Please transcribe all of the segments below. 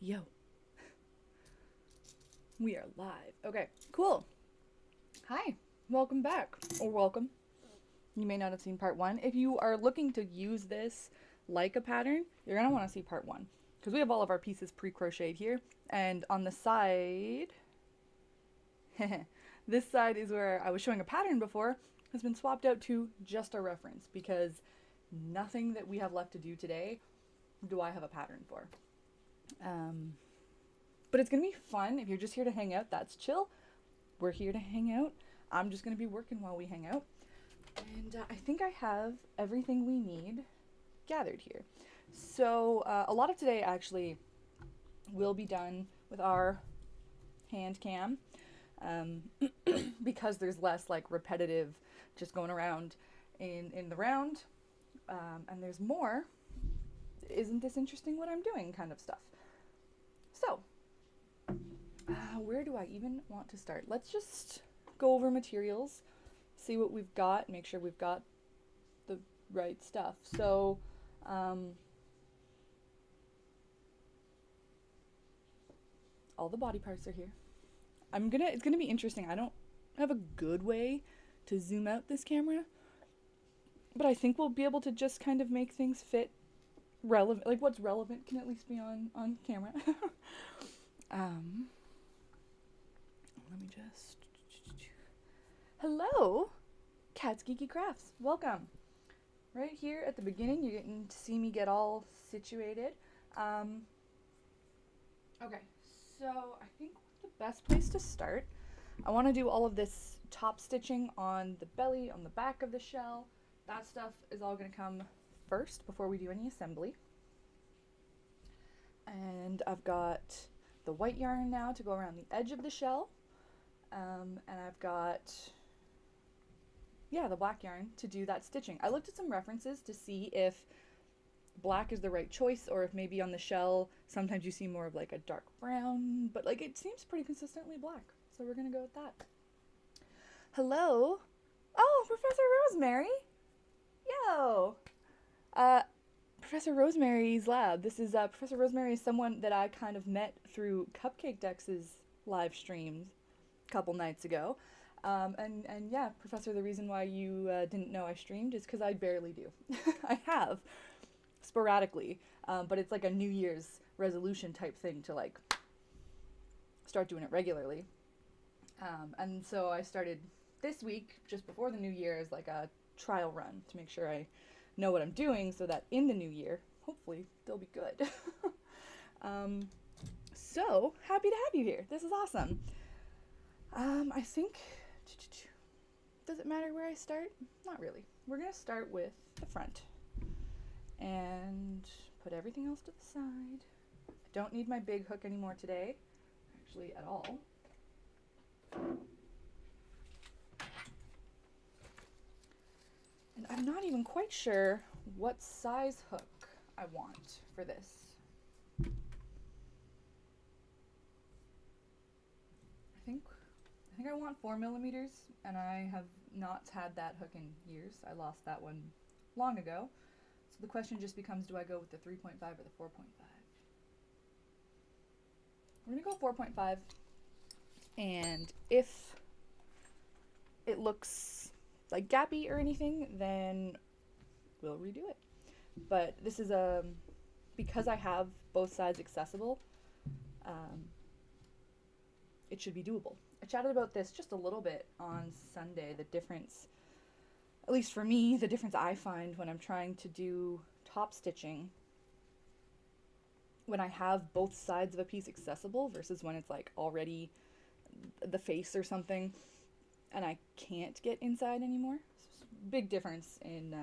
Yo, we are live. Okay, cool. Hi, welcome back, or welcome. You may not have seen part one. If you are looking to use this like a pattern, you're gonna want to see part one because we have all of our pieces pre-crocheted here. And on the side, this side is where I was showing a pattern before, has been swapped out to just a reference because nothing that we have left to do today do I have a pattern for. But it's gonna be fun. If you're just here to hang out, that's chill. We're here to hang out. I'm just gonna be working while we hang out. And I think I have everything we need gathered here. So a lot of today actually will be done with our hand cam because there's less like repetitive just going around in the round, and there's more isn't this interesting what I'm doing kind of stuff. So where do I even want to start? Let's just go over materials, see what we've got, make sure we've got the right stuff. So all the body parts are here. It's gonna be interesting. I don't have a good way to zoom out this camera, but I think we'll be able to just kind of make things fit relevant, like what's relevant can at least be on camera. Let me just, hello, Cat's Geeky Crafts, welcome. Right here at the beginning, you're getting to see me get all situated. Okay, so I think the best place to start, I want to do all of this top stitching on the belly, on the back of the shell. That stuff is all going to come first before we do any assembly. And I've got the white yarn now to go around the edge of the shell. And I've got, yeah, the black yarn to do that stitching. I looked at some references to see if black is the right choice or if maybe on the shell sometimes you see more of like a dark brown, but like it seems pretty consistently black. So we're gonna go with that. Hello. Oh, Professor Rosemary. Yo. Professor Rosemary's lab. This is Professor Rosemary is someone that I kind of met through Cupcake Dex's live streams a couple nights ago. And yeah, Professor, the reason why you didn't know I streamed is because I barely do. I have, sporadically, but it's like a New Year's resolution type thing to like start doing it regularly. And so I started this week, just before the new year, as like a trial run to make sure I know what I'm doing so that in the new year, hopefully, they'll be good. So happy to have you here. This is awesome. I think, does it matter where I start? Not really. We're gonna start with the front and put everything else to the side. I don't need my big hook anymore today, actually at all. And I'm not even quite sure what size hook I want for this. I think I want 4 millimeters, and I have not had that hook in years. I lost that one long ago. So the question just becomes, do I go with the 3.5 or the 4.5? We're gonna go 4.5, and if it looks like gappy or anything, then we'll redo it. But this is because I have both sides accessible, it should be doable. I chatted about this just a little bit on Sunday, the difference, at least for me, the difference I find when I'm trying to do top stitching when I have both sides of a piece accessible versus when it's like already the face or something and I can't get inside anymore. Big difference in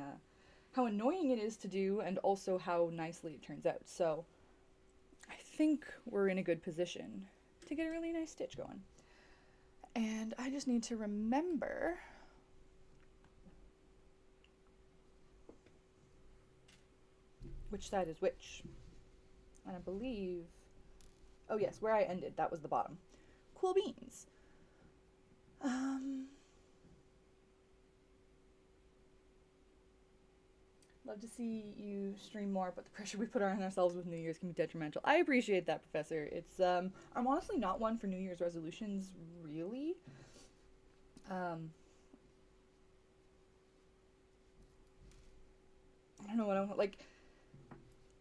how annoying it is to do and also how nicely it turns out. So I think we're in a good position to get a really nice stitch going. And I just need to remember which side is which. And I believe, oh yes, where I ended, that was the bottom. Cool beans. Love to see you stream more, but the pressure we put on ourselves with New Year's can be detrimental. I appreciate that, Professor. It's I'm honestly not one for New Year's resolutions, really. I don't know what I want. Like,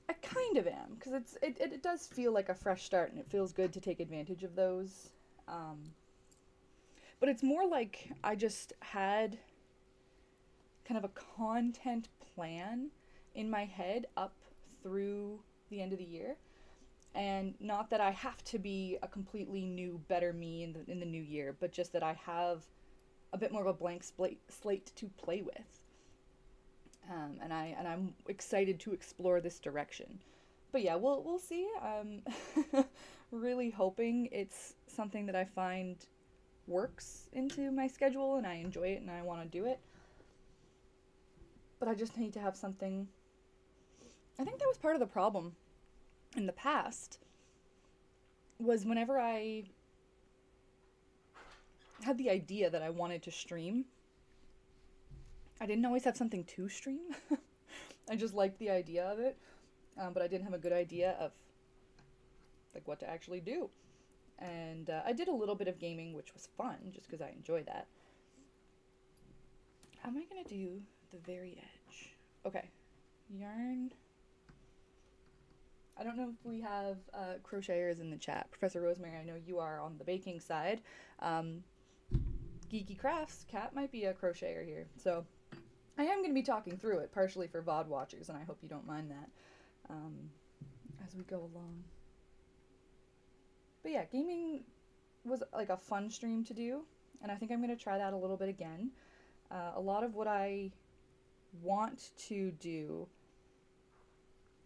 I kind of am, because it does feel like a fresh start, and it feels good to take advantage of those. But it's more like I just had kind of a content plan in my head up through the end of the year. And not that I have to be a completely new, better me in the new year, but just that I have a bit more of a blank slate to play with. And I'm excited to explore this direction. But yeah, we'll see. I'm really hoping it's something that I find works into my schedule and I enjoy it and I want to do it. But I just need to have something. I think that was part of the problem in the past, was whenever I had the idea that I wanted to stream, I didn't always have something to stream. I just liked the idea of it, but I didn't have a good idea of like what to actually do. And I did a little bit of gaming, which was fun, just because I enjoy that. How am I going to do the very edge? Okay, yarn. I don't know if we have crocheters in the chat. Professor Rosemary, I know you are on the baking side. Geeky Crafts, Kat might be a crocheter here. So I am going to be talking through it, partially for VOD watchers, and I hope you don't mind that as we go along. But yeah, gaming was like a fun stream to do, and I think I'm going to try that a little bit again. A lot of what I want to do,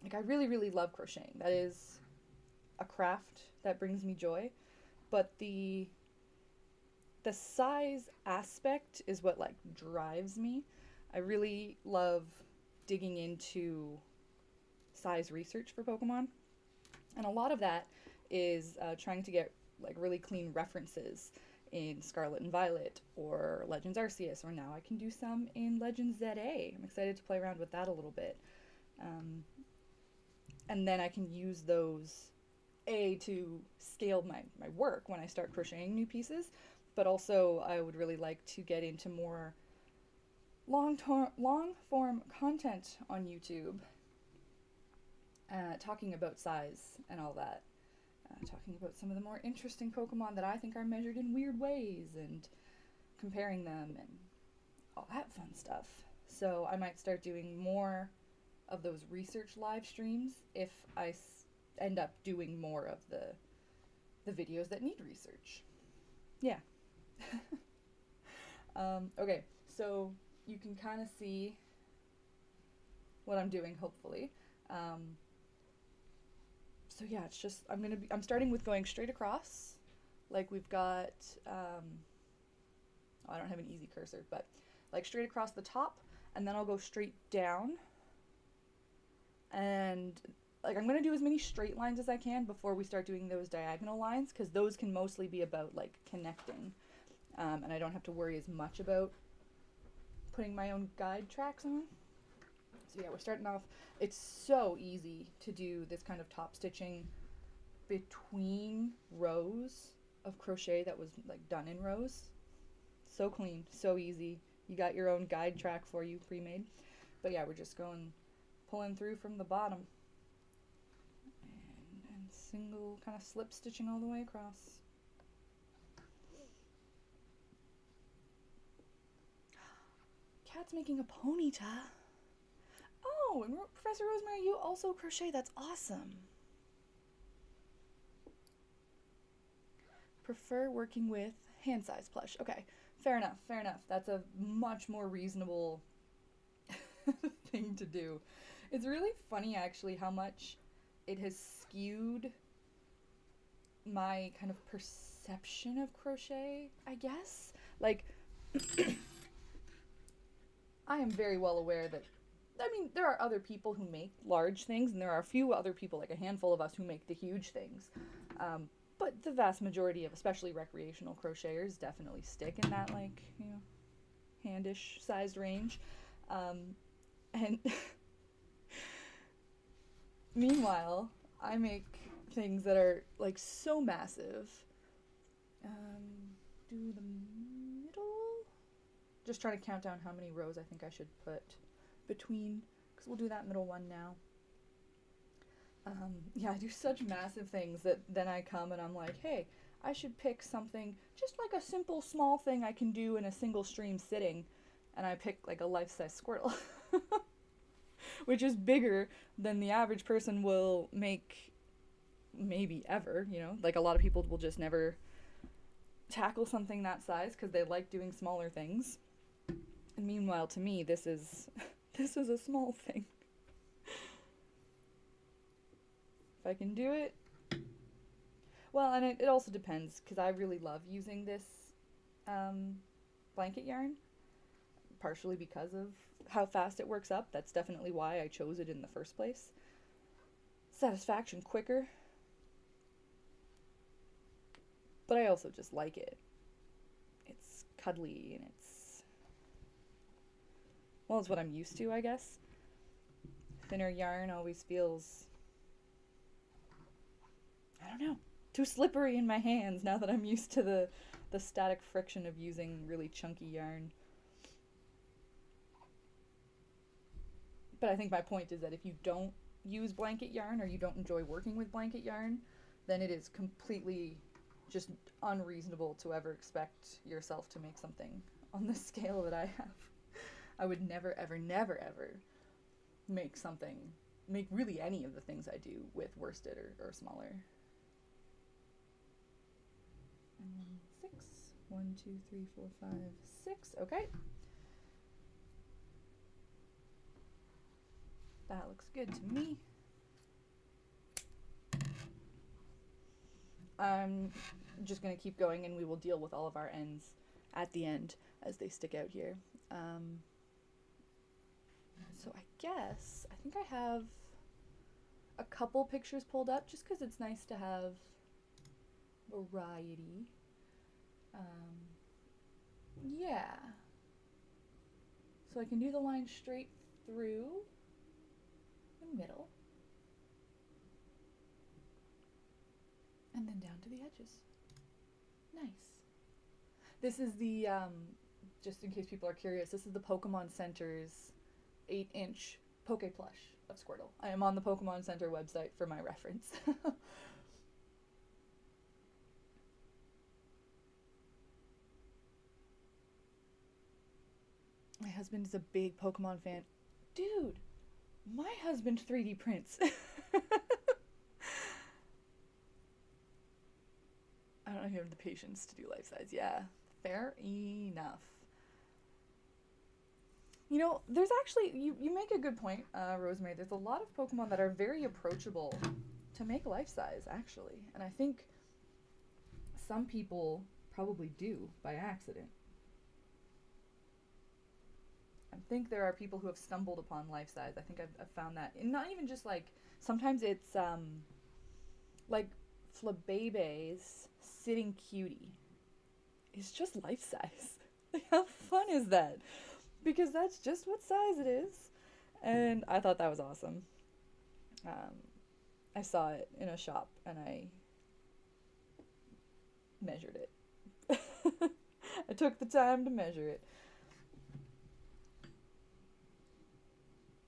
like I really, really love crocheting. That is a craft that brings me joy, but the size aspect is what like drives me. I really love digging into size research for Pokemon, and a lot of that is trying to get like really clean references in Scarlet and Violet or Legends Arceus, or now I can do some in Legends ZA. I'm excited to play around with that a little bit. And then I can use those to scale my work when I start crocheting new pieces, but also I would really like to get into more long form content on YouTube, talking about size and all that. Talking about some of the more interesting Pokemon that I think are measured in weird ways and comparing them and all that fun stuff. So I might start doing more of those research live streams if I end up doing more of the videos that need research. Yeah. Okay, so you can kind of see what I'm doing, hopefully. So yeah, it's just, I'm starting with going straight across. Like we've got, I don't have an easy cursor, but like straight across the top, and then I'll go straight down. And like I'm going to do as many straight lines as I can before we start doing those diagonal lines, because those can mostly be about like connecting. And I don't have to worry as much about putting my own guide tracks on. So yeah, we're starting off. It's so easy to do this kind of top stitching between rows of crochet that was like done in rows. So clean, so easy. You got your own guide track for you pre-made. But yeah, we're just pulling through from the bottom and single kind of slip stitching all the way across. Cat's making a ponyta. Oh, and Professor Rosemary, you also crochet. That's awesome. Prefer working with hand size plush. Okay, fair enough, fair enough. That's a much more reasonable thing to do. It's really funny, actually, how much it has skewed my kind of perception of crochet, I guess. Like, I am very well aware that, I mean, there are other people who make large things, and there are a few other people, like a handful of us, who make the huge things. But the vast majority of, especially recreational crocheters, definitely stick in that, like, you know, handish sized range. And Meanwhile, I make things that are like so massive. Do the middle? Just trying to count down how many rows I think I should put between, because we'll do that middle one now. Yeah, I do such massive things that then I come and I'm like, hey, I should pick something, just like a simple small thing I can do in a single stream sitting, and I pick like a life-size Squirtle, which is bigger than the average person will make maybe ever, you know? Like a lot of people will just never tackle something that size because they like doing smaller things. And meanwhile, to me, this is this is a small thing. If I can do it. Well, and it also depends, because I really love using this blanket yarn, partially because of how fast it works up. That's definitely why I chose it in the first place. Satisfaction quicker. But I also just like it. It's cuddly and well, it's what I'm used to, I guess. Thinner yarn always feels, I don't know, too slippery in my hands now that I'm used to the static friction of using really chunky yarn. But I think my point is that if you don't use blanket yarn or you don't enjoy working with blanket yarn, then it is completely just unreasonable to ever expect yourself to make something on the scale that I have. I would never, ever, never, ever make really any of the things I do with worsted or smaller. And then 6. 1, 2, 3, 4, 5, 6. Okay. That looks good to me. I'm just going to keep going and we will deal with all of our ends at the end as they stick out here. So I think I have a couple pictures pulled up just because it's nice to have variety. Yeah. So I can do the line straight through the middle. And then down to the edges. Nice. This is the, just in case people are curious, this is the Pokemon Center's 8-inch Poke Plush of Squirtle. I am on the Pokemon Center website for my reference. My husband is a big Pokemon fan. Dude, my husband 3D prints. I don't have the patience to do life size. Yeah, fair enough. You know, there's actually, you make a good point, Rosemary. There's a lot of Pokemon that are very approachable to make life size, actually. And I think some people probably do by accident. I think there are people who have stumbled upon life size. I think I've found that. And not even just like, sometimes it's like Flabebe's Sitting Cutie is just life size. Like, how fun is that? Because that's just what size it is. And I thought that was awesome. I saw it in a shop and I measured it. I took the time to measure it.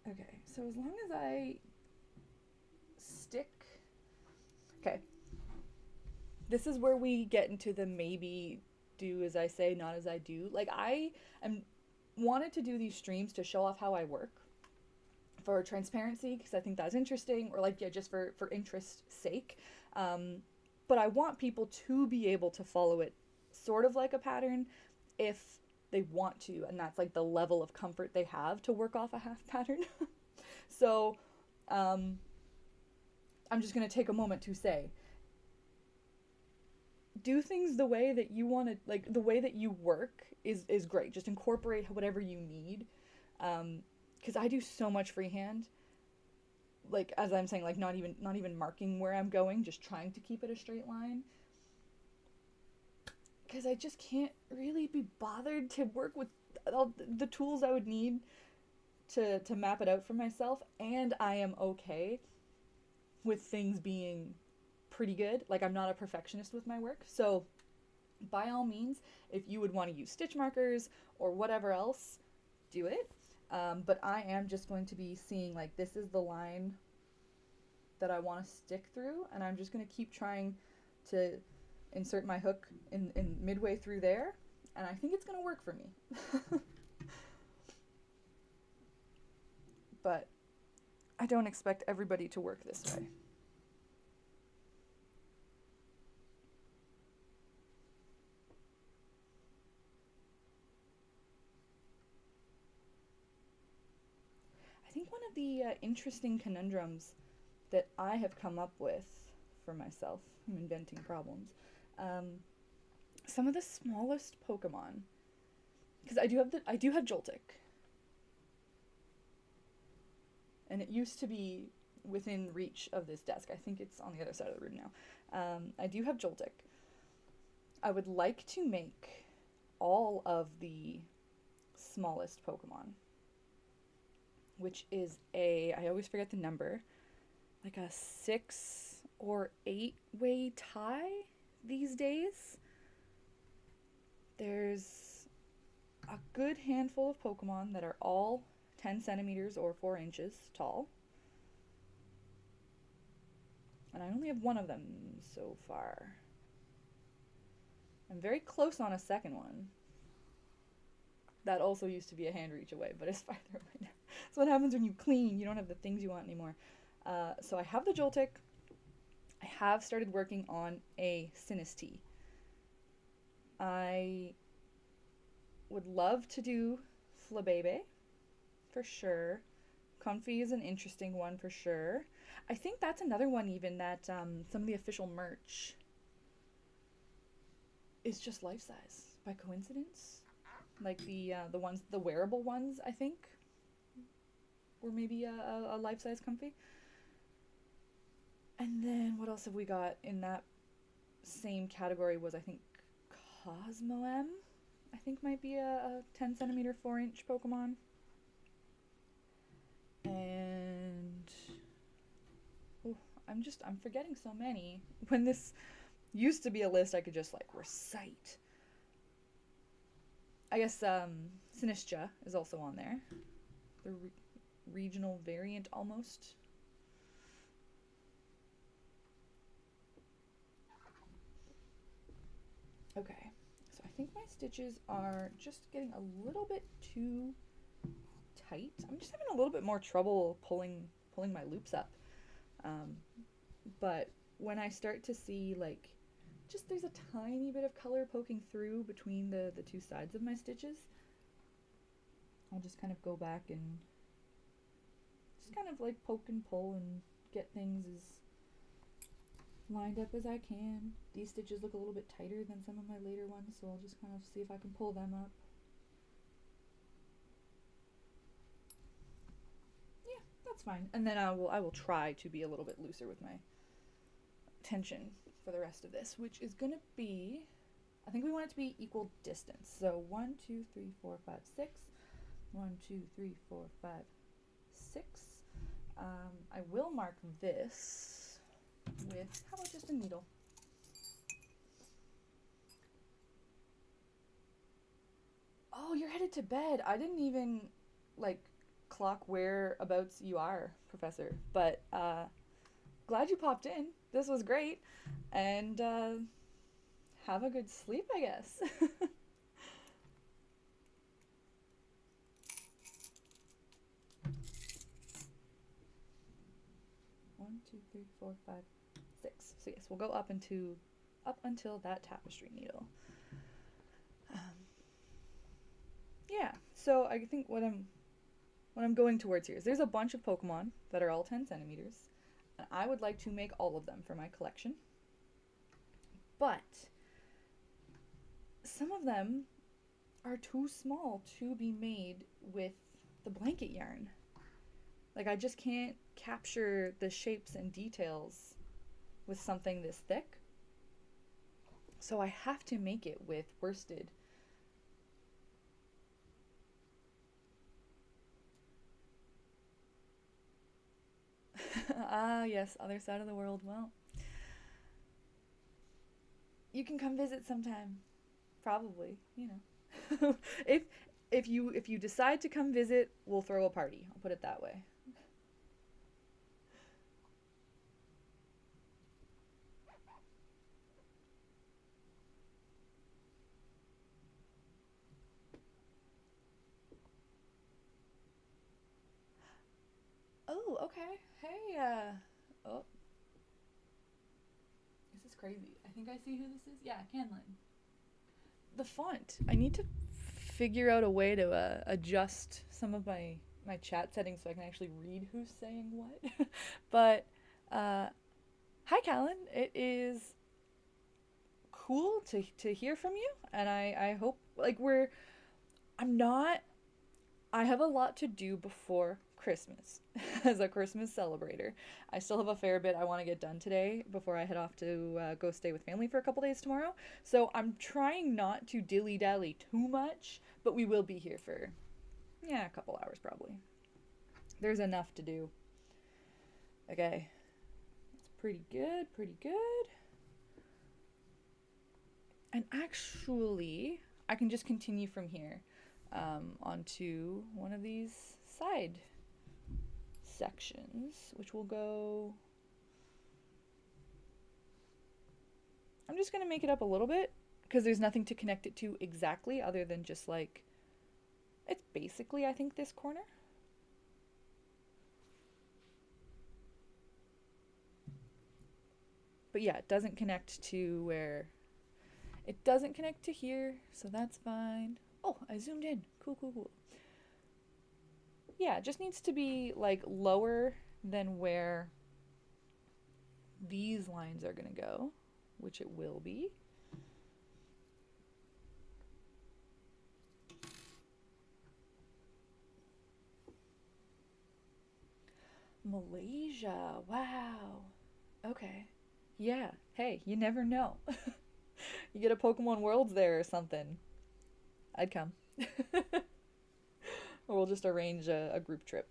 Okay, so as long as I stick... Okay. This is where we get into the maybe do as I say, not as I do. Like, I wanted to do these streams to show off how I work for transparency, because I think that's interesting, or like, yeah, just for interest's sake. But I want people to be able to follow it sort of like a pattern if they want to, and that's like the level of comfort they have to work off a half pattern. So I'm just going to take a moment to say, do things the way that you want to, like the way that you work is great. Just incorporate whatever you need. Because I do so much freehand. Like, as I'm saying, like not even marking where I'm going, just trying to keep it a straight line. Because I just can't really be bothered to work with all the tools I would need to map it out for myself. And I am okay with things being pretty good. Like, I'm not a perfectionist with my work. So by all means, if you would want to use stitch markers or whatever else, do it. But I am just going to be seeing, like, this is the line that I want to stick through, and I'm just going to keep trying to insert my hook in midway through there, and I think it's going to work for me. But I don't expect everybody to work this way. I think one of the interesting conundrums that I have come up with for myself, I'm inventing problems, some of the smallest Pokemon, because I do have Joltik, and it used to be within reach of this desk. I think it's on the other side of the room now. I do have Joltik. I would like to make all of the smallest Pokemon, which is I always forget the number, like a 6 or 8 way tie these days. There's a good handful of Pokemon that are all 10 centimeters or 4 inches tall. And I only have one of them so far. I'm very close on a second one. That also used to be a hand reach away, but it's farther away now. That's what happens when you clean. You don't have the things you want anymore. So I have the Joltik. I have started working on a Sinistee. I would love to do Flabebe, for sure. Comfy is an interesting one, for sure. I think that's another one even that some of the official merch is just life size by coincidence. Like the wearable ones, I think, or maybe a life size Comfy. And then what else have we got in that same category was, I think, Cosmo M, I think might be a 10 centimeter 4 inch Pokemon. And I'm forgetting so many. When this used to be a list I could just like recite. I guess Sinistra is also on there. The regional variant almost. Okay, so I think my stitches are just getting a little bit too tight. I'm just having a little bit more trouble pulling my loops up. But when I start to see like just there's a tiny bit of color poking through between the two sides of my stitches, I'll just kind of go back and just kind of like poke and pull and get things as lined up as I can. These stitches look a little bit tighter than some of my later ones, so I'll just kind of see if I can pull them up. Yeah, that's fine. And then I will try to be a little bit looser with my tension for the rest of this, which is gonna be, I think we want it to be equal distance. So 1, 2, 3, 4, 5, 6. 1, 2, 3, 4, 5, 6. I will mark this with, how about just a needle? Oh, you're headed to bed. I didn't even like clock whereabouts you are, Professor, but glad you popped in. This was great, and have a good sleep, I guess. 1, 2, 3, 4, 5, 6. So yes, we'll go up until that tapestry needle. Yeah, so I think what I'm going towards here is there's a bunch of Pokemon that are all 10 centimeters, and I would like to make all of them for my collection. But some of them are too small to be made with the blanket yarn. Like, I just can't capture the shapes and details with something this thick. So I have to make it with worsted. Ah, yes, other side of the world. Well, you can come visit sometime. Probably, you know. if if you decide to come visit, we'll throw a party. I'll put it that way. Oh, okay. Hey, oh, this is crazy. I think I see who this is. Yeah, Canlin. The font. I need to figure out a way to adjust some of my chat settings so I can actually read who's saying what. But uh, hi, Callan. It is cool to hear from you, and I hope like we're. I'm not. I have a lot to do before Christmas as a Christmas celebrator. I still have a fair bit I want to get done today before I head off to go stay with family for a couple days tomorrow. So I'm trying not to dilly dally too much, but we will be here for, yeah, a couple hours probably. There's enough to do. Okay. It's pretty good, pretty good. And actually, I can just continue from here onto one of these side sections, which will go. I'm just going to make it up a little bit because there's nothing to connect it to exactly other than just like, it's basically, I think, this corner. But yeah, it doesn't connect to where. It doesn't connect to here, so that's fine. Oh, I zoomed in. Cool, cool, cool. Yeah, it just needs to be like lower than where these lines are going to go, which it will be. Malaysia. Wow. Okay. Yeah. Hey, you never know. You get a Pokemon Worlds there or something. I'd come. Or we'll just arrange a group trip.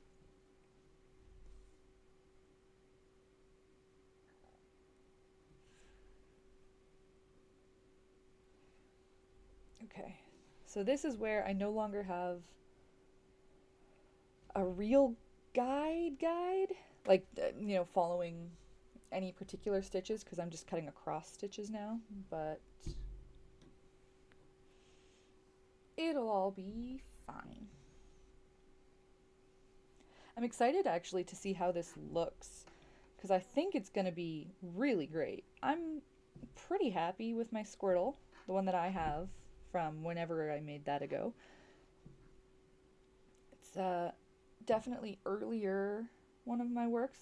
Okay. So this is where I no longer have a real guide, like following any particular stitches because I'm just cutting across stitches now, but it'll all be fine. I'm excited actually to see how this looks because I think it's going to be really great. I'm pretty happy with my Squirtle, the one that I have from whenever I made that ago. It's definitely earlier one of my works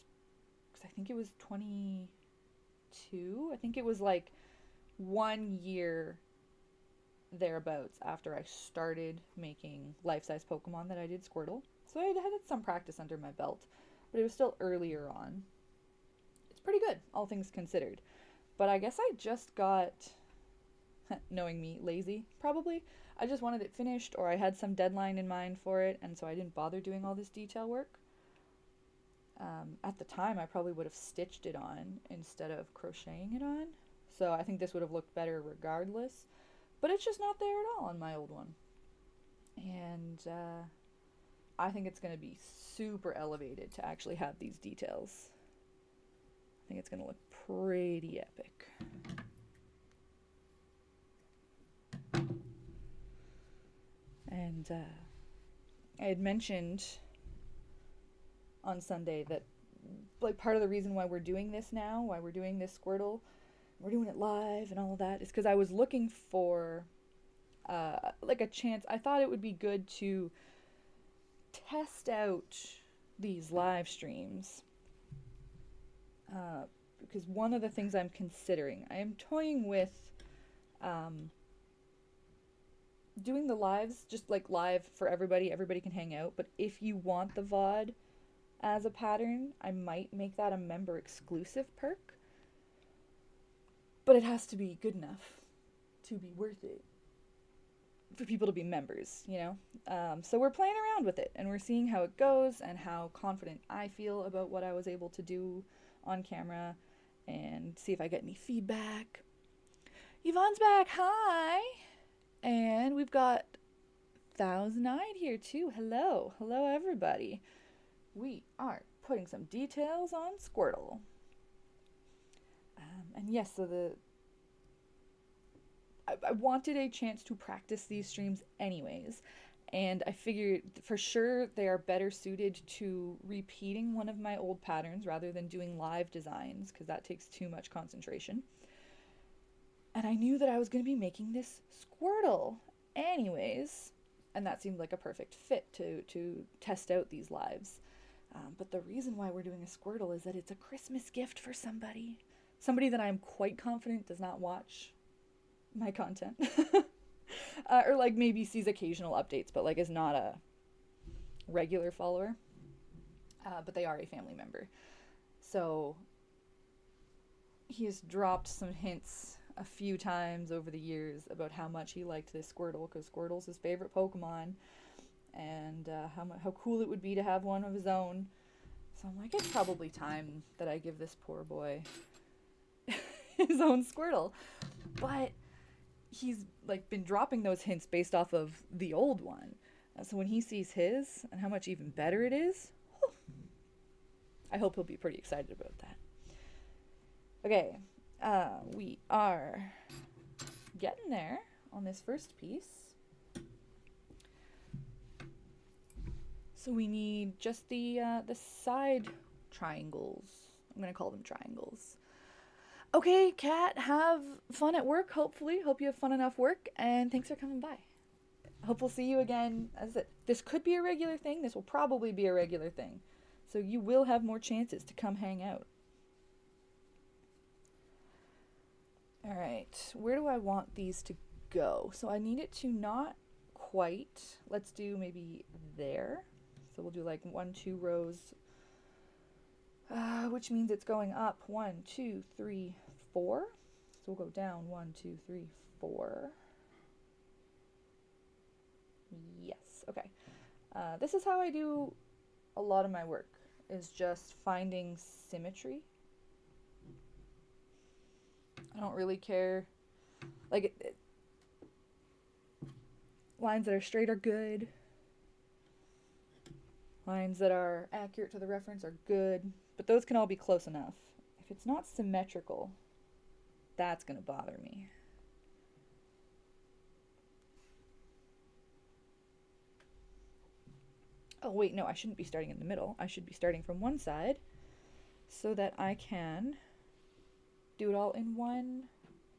because I think it was 22. I think it was like 1 year thereabouts after I started making life-size Pokemon that I did Squirtle. So I had some practice under my belt, but it was still earlier on. It's pretty good, all things considered. But I guess I just got, knowing me, lazy, probably. I just wanted it finished, or I had some deadline in mind for it, and so I didn't bother doing all this detail work. At the time, I probably would have stitched it on instead of crocheting it on. So I think this would have looked better regardless. But it's just not there at all on my old one. And I think it's going to be super elevated to actually have these details. I think it's going to look pretty epic. And I had mentioned on Sunday that like part of the reason why we're doing this now, why we're doing this Squirtle, we're doing it live and all of that, is because I was looking for like a chance. I thought it would be good to test out these live streams because one of the things I'm considering, I am toying with doing the lives just like live for everybody can hang out, but if you want the VOD as a pattern, I might make that a member exclusive perk, but it has to be good enough to be worth it. for people to be members, you know? So we're playing around with it and we're seeing how it goes and how confident I feel about what I was able to do on camera and see if I get any feedback. Yvonne's back, hi! And we've got Thousand Eyed here too. Hello, hello everybody. We are putting some details on Squirtle. And yes, so I wanted a chance to practice these streams anyways, and I figured for sure they are better suited to repeating one of my old patterns rather than doing live designs, because that takes too much concentration. And I knew that I was going to be making this Squirtle anyways, and that seemed like a perfect fit to test out these lives. But the reason why we're doing a Squirtle is that it's a Christmas gift for somebody. Somebody that I'm quite confident does not watch my content. Or like maybe sees occasional updates, but like is not a regular follower. But they are a family member. So he's dropped some hints a few times over the years about how much he liked this Squirtle, because Squirtle's his favorite Pokemon, and how cool it would be to have one of his own. So I'm like, it's probably time that I give this poor boy his own Squirtle. But he's like been dropping those hints based off of the old one. So when he sees his and how much even better it is, I hope he'll be pretty excited about that. Okay, we are getting there on this first piece. So we need just the side triangles. I'm gonna call them triangles. Okay, Kat, have fun at work, hopefully. Hope you have fun enough work, and thanks for coming by. Hope we'll see you again. As I said, this could be a regular thing. This will probably be a regular thing. So you will have more chances to come hang out. All right, where do I want these to go? So I need it to not quite, let's do maybe there. So we'll do like 1, 2 rows, which means it's going up 1, 2, 3, 4. So we'll go down 1, 2, 3, 4. Yes, okay. This is how I do a lot of my work, is just finding symmetry. I don't really care. Like, lines that are straight are good. Lines that are accurate to the reference are good. But those can all be close enough. If it's not symmetrical, that's going to bother me. Oh, wait, no, I shouldn't be starting in the middle. I should be starting from one side so that I can do it all in one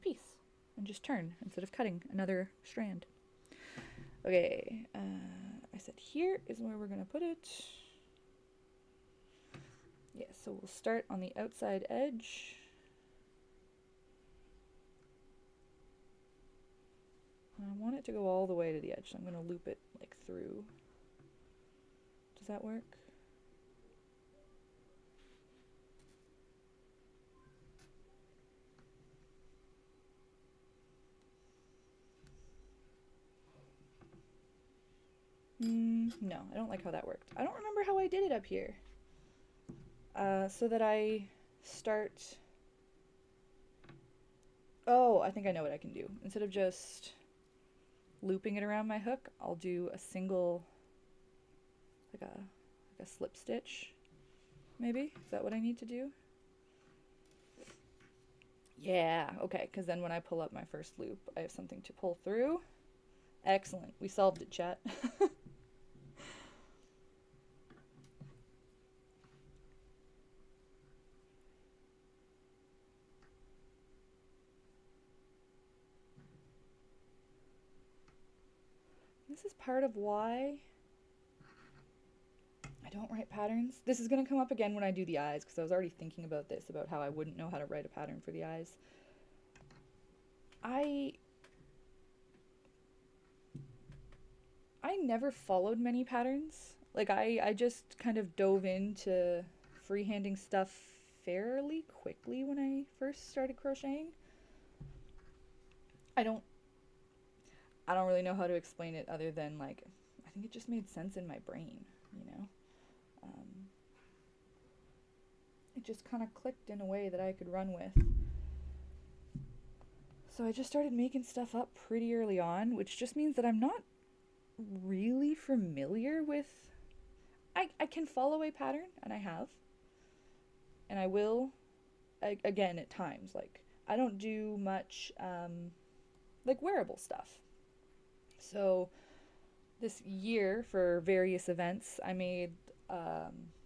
piece and just turn instead of cutting another strand. Okay, I said here is where we're going to put it. Yeah, so we'll start on the outside edge. I want it to go all the way to the edge, so I'm going to loop it like through. Does that work? No, I don't like how that worked. I don't remember how I did it up here. So that I start... Oh, I think I know what I can do. Instead of just looping it around my hook, I'll do a single, like a slip stitch, maybe? Is that what I need to do? Yeah, okay, because then when I pull up my first loop, I have something to pull through. Excellent. We solved it, chat. This is part of why I don't write patterns. This is going to come up again when I do the eyes, because I was already thinking about this, about how I wouldn't know how to write a pattern for the eyes. I never followed many patterns. Like, I just kind of dove into freehanding stuff fairly quickly when I first started crocheting. I don't really know how to explain it other than like, I think it just made sense in my brain, you know? Um, it just kind of clicked in a way that I could run with. So I just started making stuff up pretty early on, which just means that I'm not really familiar with. I can follow a pattern, and I have. And I will, again, at times. Like, I don't do much, like, wearable stuff. So this year, for various events, I made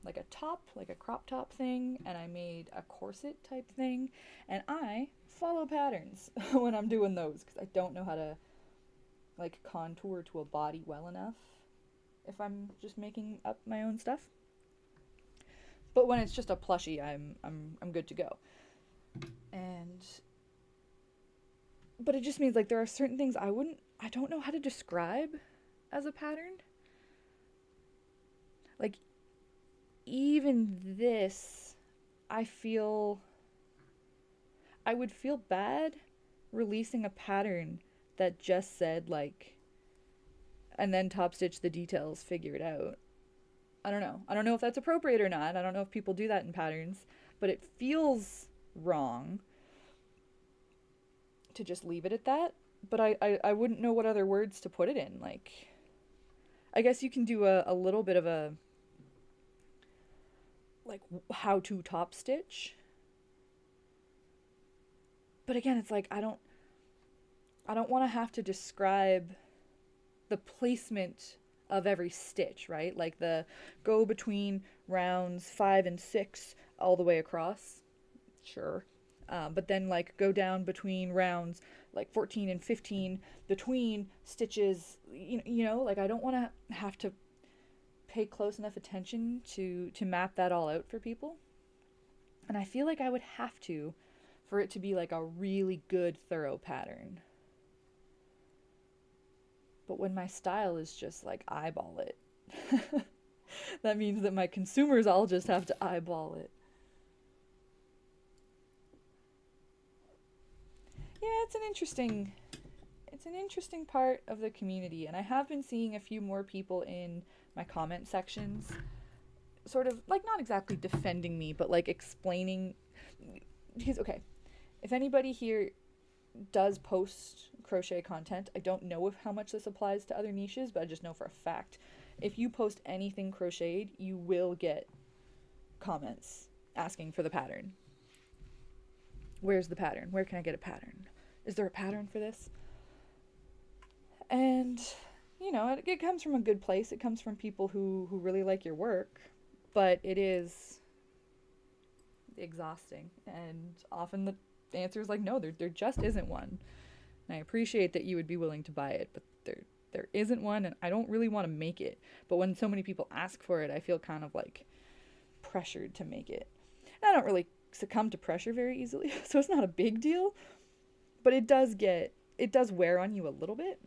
like a top, like a crop top thing, and I made a corset type thing, and I follow patterns when I'm doing those because I don't know how to like contour to a body well enough if I'm just making up my own stuff. But when it's just a plushie, I'm good to go. And but it just means like there are certain things I don't know how to describe as a pattern. Like even this, I would feel bad releasing a pattern that just said like, and then top stitch the details, figure it out. I don't know. I don't know if that's appropriate or not. I don't know if people do that in patterns, but it feels wrong to just leave it at that. But I wouldn't know what other words to put it in. Like, I guess you can do a little bit of a, like, how to top stitch. But again, it's like, I don't want to have to describe the placement of every stitch, right? Like the go between rounds 5 and 6 all the way across. Sure. But then like go down between rounds like 14 and 15 between stitches, you know, like I don't want to have to pay close enough attention to map that all out for people. And I feel like I would have to for it to be like a really good thorough pattern. But when my style is just like eyeball it, that means that my consumers all just have to eyeball it. Yeah, it's an interesting part of the community, and I have been seeing a few more people in my comment sections sort of like not exactly defending me, but like explaining because okay, if anybody here does post crochet content, I don't know if how much this applies to other niches, but I just know for a fact if you post anything crocheted, you will get comments asking for the pattern. Where's the pattern? Where can I get a pattern? Is there a pattern for this? And you know, it comes from a good place. It comes from people who really like your work, but it is exhausting, and often the answer is like, no, there just isn't one. And I appreciate that you would be willing to buy it, but there isn't one, and I don't really want to make it. But when so many people ask for it, I feel kind of like pressured to make it. And I don't really succumb to pressure very easily, so it's not a big deal. But it does wear on you a little bit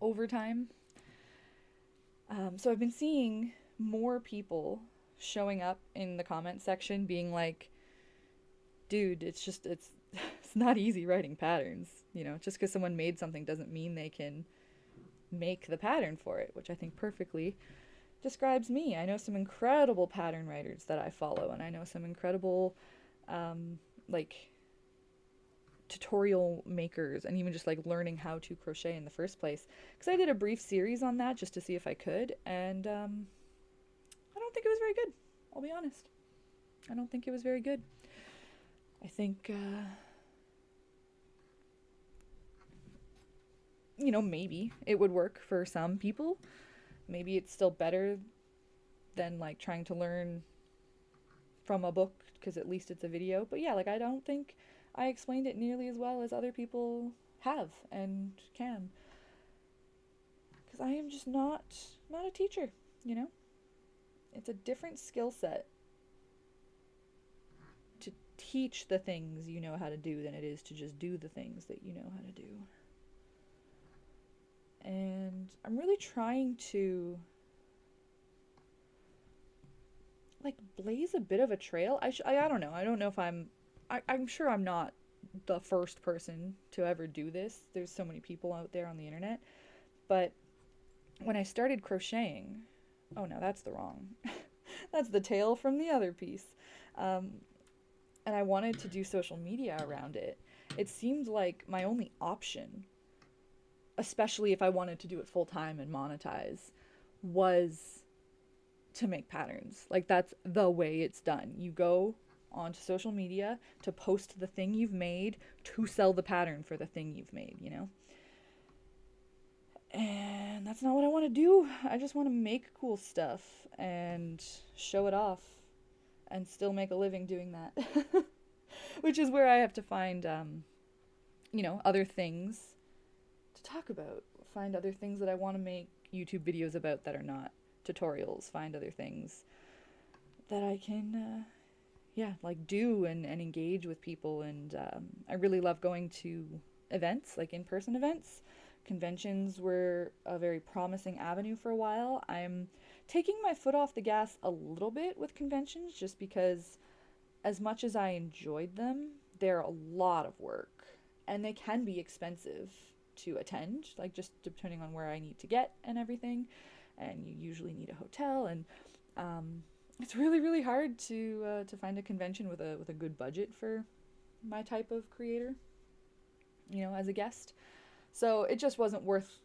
over time. So I've been seeing more people showing up in the comment section being like, dude, it's not easy writing patterns. You know, just because someone made something doesn't mean they can make the pattern for it, which I think perfectly describes me. I know some incredible pattern writers that I follow, and I know some incredible like tutorial makers, and even just like learning how to crochet in the first place, because I did a brief series on that just to see if I could, and I don't think it was very good. I'll be honest, I don't think it was very good. I think you know, maybe it would work for some people. Maybe it's still better than like trying to learn from a book, because at least it's a video. But yeah, like I don't think I explained it nearly as well as other people have and can, because I am just not a teacher, you know? It's a different skill set to teach the things you know how to do than it is to just do the things that you know how to do. And I'm really trying to like blaze a bit of a trail. I don't know. I don't know if I'm sure I'm not the first person to ever do this. There's so many people out there on the internet. But when I started crocheting, oh no, that's the wrong. That's the tail from the other piece. And I wanted to do social media around it. It seemed like my only option, especially if I wanted to do it full time and monetize, was to make patterns. Like, that's the way it's done. You go onto social media to post the thing you've made to sell the pattern for the thing you've made, you know? And that's not what I want to do. I just want to make cool stuff and show it off and still make a living doing that. Which is where I have to find, other things to talk about. Find other things that I want to make YouTube videos about that are not tutorials. Find other things that I can, do and engage with people. And I really love going to events, like in-person events. Conventions were a very promising avenue for a while. I'm taking my foot off the gas a little bit with conventions just because as much as I enjoyed them, they're a lot of work and they can be expensive to attend, like just depending on where I need to get and everything. And you usually need a hotel, and it's really, really hard to find a convention with a good budget for my type of creator, as a guest. So it just wasn't worth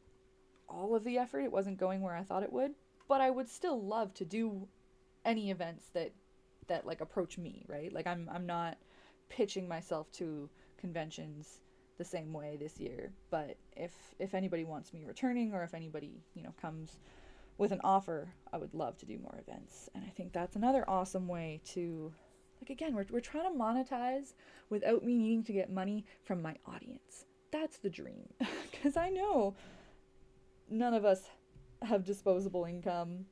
all of the effort. It wasn't going where I thought it would, but I would still love to do any events that like approach me, right? Like I'm not pitching myself to conventions the same way this year, but if anybody wants me returning, or if anybody, comes with an offer, I would love to do more events. And I think that's another awesome way to, like, again, we're trying to monetize without me needing to get money from my audience. That's the dream. Because I know none of us have disposable income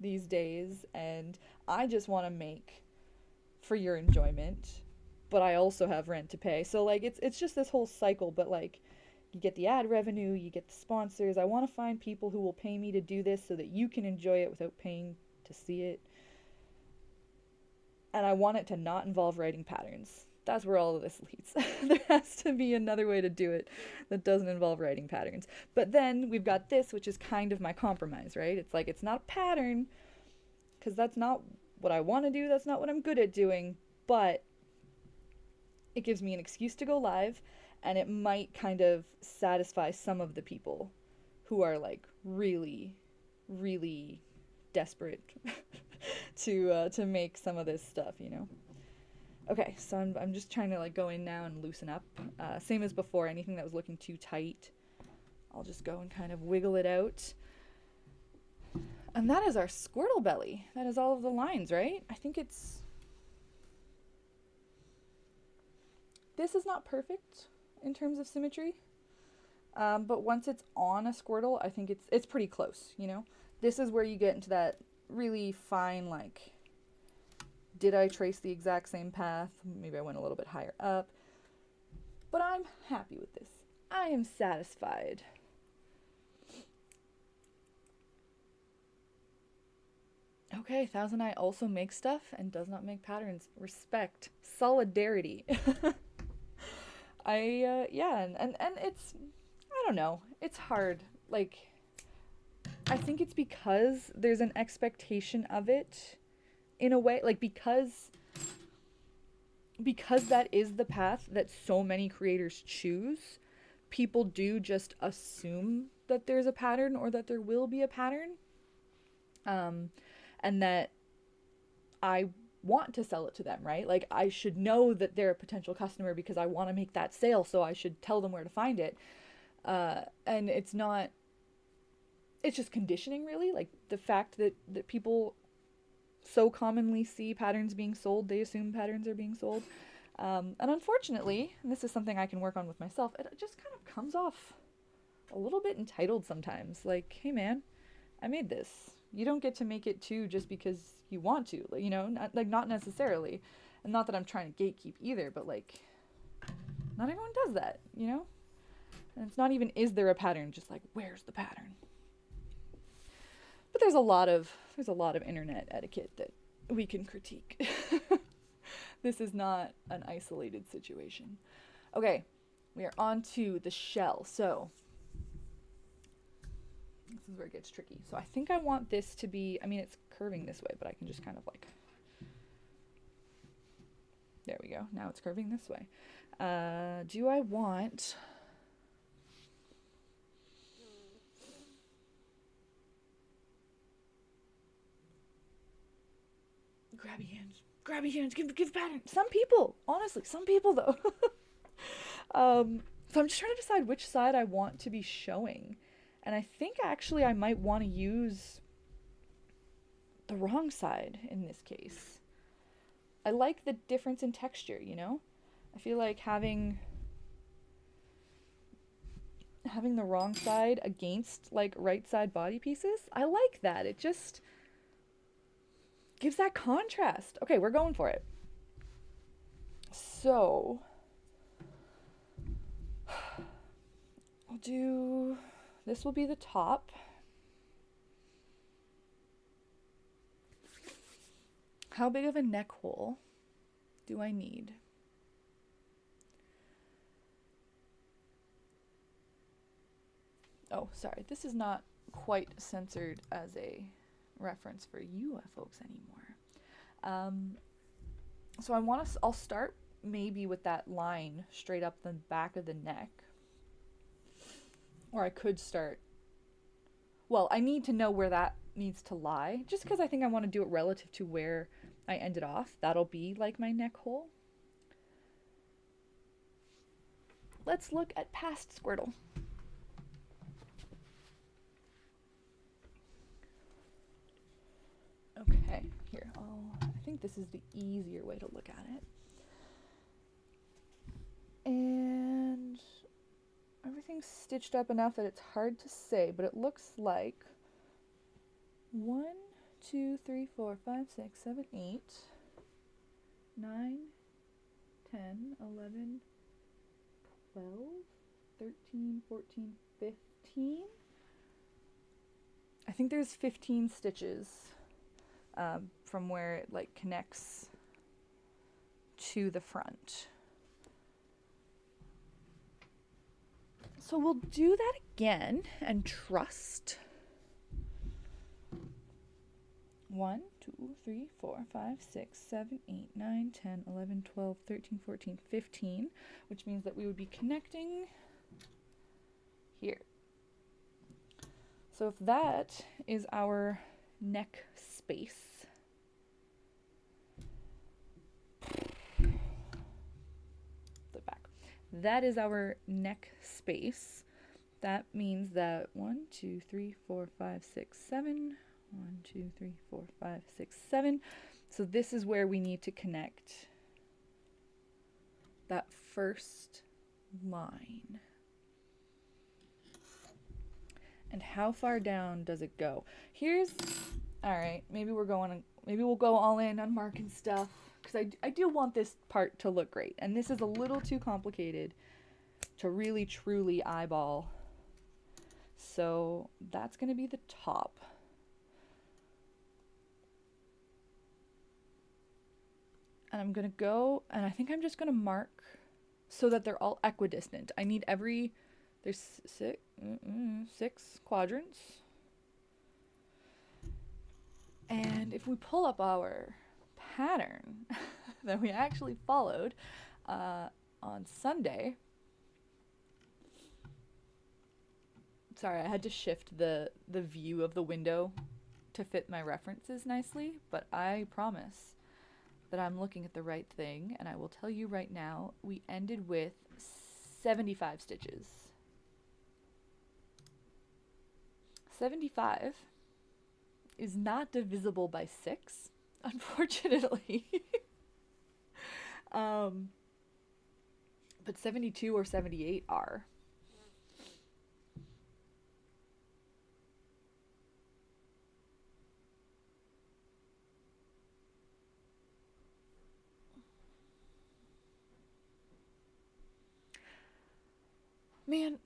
these days, and I just want to make for your enjoyment, but I also have rent to pay. So like it's just this whole cycle, but like you get the ad revenue, you get the sponsors. I want to find people who will pay me to do this so that you can enjoy it without paying to see it. And I want it to not involve writing patterns. That's where all of this leads. There has to be another way to do it that doesn't involve writing patterns. But then we've got this, which is kind of my compromise, right? It's like, it's not a pattern, because that's not what I want to do. That's not what I'm good at doing. But it gives me an excuse to go live, and it might kind of satisfy some of the people who are like really, really desperate to make some of this stuff, Okay, so I'm just trying to like go in now and loosen up. Same as before, anything that was looking too tight, I'll just go and kind of wiggle it out. And that is our Squirtle belly. That is all of the lines, right? I think this is not perfect in terms of symmetry. But once it's on a Squirtle, I think it's pretty close, This is where you get into that really fine, like, did I trace the exact same path? Maybe I went a little bit higher up. But I'm happy with this. I am satisfied. Okay, Thousand Eye also makes stuff and does not make patterns. Respect. Solidarity. And it's, I don't know. It's hard. Like, I think it's because there's an expectation of it. In a way, like, because that is the path that so many creators choose, people do just assume that there's a pattern or that there will be a pattern. And that I want to sell it to them, right? Like, I should know that they're a potential customer because I want to make that sale, so I should tell them where to find it. And it's just conditioning, really. Like, the fact that people so commonly see patterns being sold, they assume patterns are being sold. And unfortunately, and this is something I can work on with myself, it just kind of comes off a little bit entitled sometimes. Like, hey man, I made this. You don't get to make it too just because you want to, not necessarily. And not that I'm trying to gatekeep either, but like, not everyone does that, And it's not even, is there a pattern? Just like, where's the pattern? But there's a lot of internet etiquette that we can critique. This is not an isolated situation. Okay, we are on to the shell. So this is where it gets tricky. So I think I want this to be, I mean, it's curving this way, but I can just kind of like, there we go. Now it's curving this way. Do I want, grabby hands, give pattern. Some people, honestly, some people though. So I'm just trying to decide which side I want to be showing. And I think actually I might want to use the wrong side in this case. I like the difference in texture, you know? I feel like having the wrong side against like right side body pieces, I like that. It just gives that contrast. Okay, we're going for it. So I'll do, this will be the top. How big of a neck hole do I need? Oh, sorry, this is not quite censored as a reference for you folks anymore. So I'll start maybe with that line straight up the back of the neck. Or I could start, well, I need to know where that needs to lie, just because I think I want to do it relative to where I ended off. That'll be like my neck hole. Let's look at past Squirtle. Okay, here, I think this is the easier way to look at it. And everything's stitched up enough that it's hard to say, but it looks like 1, 2, 3, 4, 5, 6, 7, 8, 9, 10, 11, 12, 13, 14, 15. I think there's 15 stitches from where it like connects to the front. So we'll do that again and trust. 1, 2, 3, 4, 5, 6, 7, 8, 9, 10, 11, 12, 13, 14, 15, which means that we would be connecting here. So if that is our neck space, flip back. That is our neck space. That means that 1, 2, 3, 4, 5, 6, 7. 1, 2, 3, 4, 5, 6, 7. So this is where we need to connect that first line. And how far down does it go? All right, maybe we'll go all in on marking stuff, because I do want this part to look great. And this is a little too complicated to really truly eyeball. So that's going to be the top. And I'm going to go, and I think I'm just going to mark so that they're all equidistant. I need there's 6 quadrants. And if we pull up our pattern that we actually followed on Sunday, sorry, I had to shift the view of the window to fit my references nicely, but I promise that I'm looking at the right thing, and I will tell you right now, we ended with 75 stitches. 75 is not divisible by 6, unfortunately. But 72 or 78 are. Man,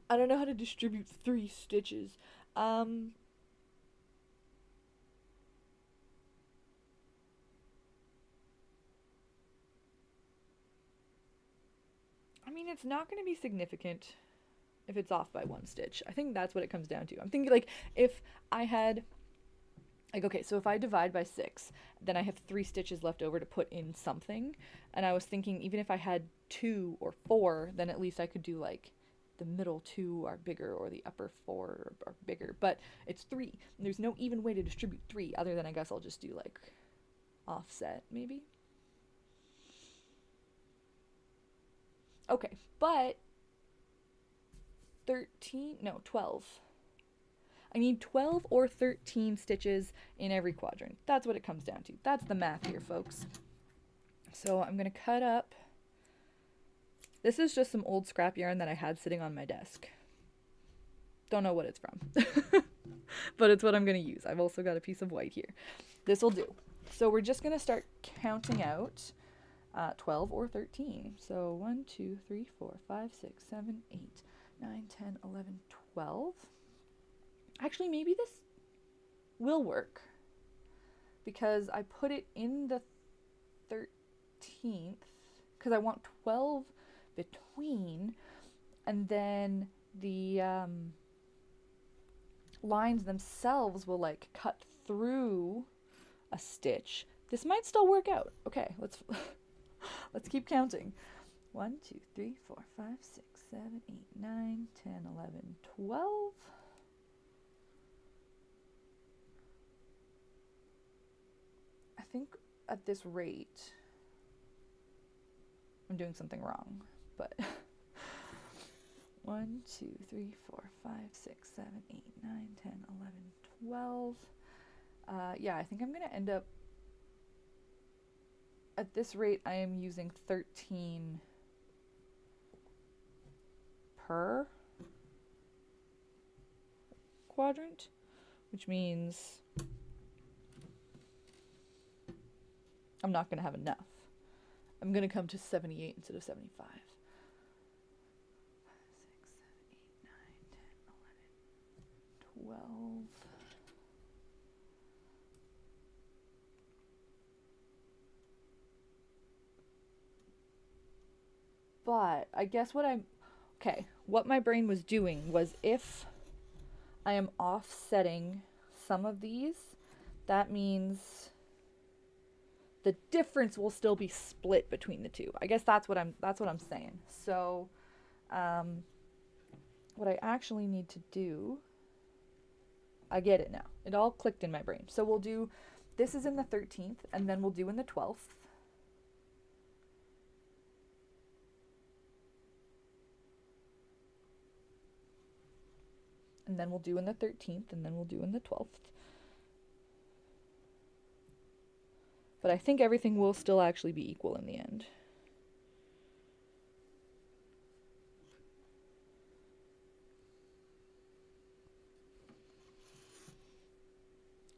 I don't know how to distribute 3 stitches. mean, it's not going to be significant if it's off by 1 stitch. I think that's what it comes down to. I'm thinking like if I had, like, okay, so if I divide by 6, then I have 3 stitches left over to put in something. And I was thinking even if I had 2 or 4, then at least I could do like the middle 2 are bigger or the upper 4 are bigger. But it's 3. There's no even way to distribute 3 other than I guess I'll just do like offset maybe. Okay, but 12. I need 12 or 13 stitches in every quadrant. That's what it comes down to. That's the math here, folks. So I'm going to cut up. This is just some old scrap yarn that I had sitting on my desk. Don't know what it's from, but it's what I'm going to use. I've also got a piece of white here. This will do. So we're just going to start counting out 12 or 13. So 1, 2, 3, 4, 5, 6, 7, 8, 9, 10, 11, 12. Actually, maybe this will work because I put it in the 13th because I want 12 between, and then the lines themselves will like cut through a stitch. This might still work out. Okay, let's keep counting. 1, 2, 3, 4, 5, 6, 7, 8, 9, 10, 11, 12. I think at this rate, I'm doing something wrong, but 1, 2, 3, 4, 5, 6, 7, 8, 9, 10, 11, 12. Yeah, I think I'm going to end up, at this rate, I am using 13 per quadrant, which means I'm not going to have enough. I'm going to come to 78 instead of 75. 5, 6, 7, 8, 9, 10, 11, 12. But I guess what my brain was doing was if I am offsetting some of these, that means the difference will still be split between the two. I guess that's what I'm saying. So what I actually need to do, I get it now. It all clicked in my brain. So we'll do, this is in the 13th, and then we'll do in the 12th. And then we'll do in the 13th, and then we'll do in the 12th. But I think everything will still actually be equal in the end.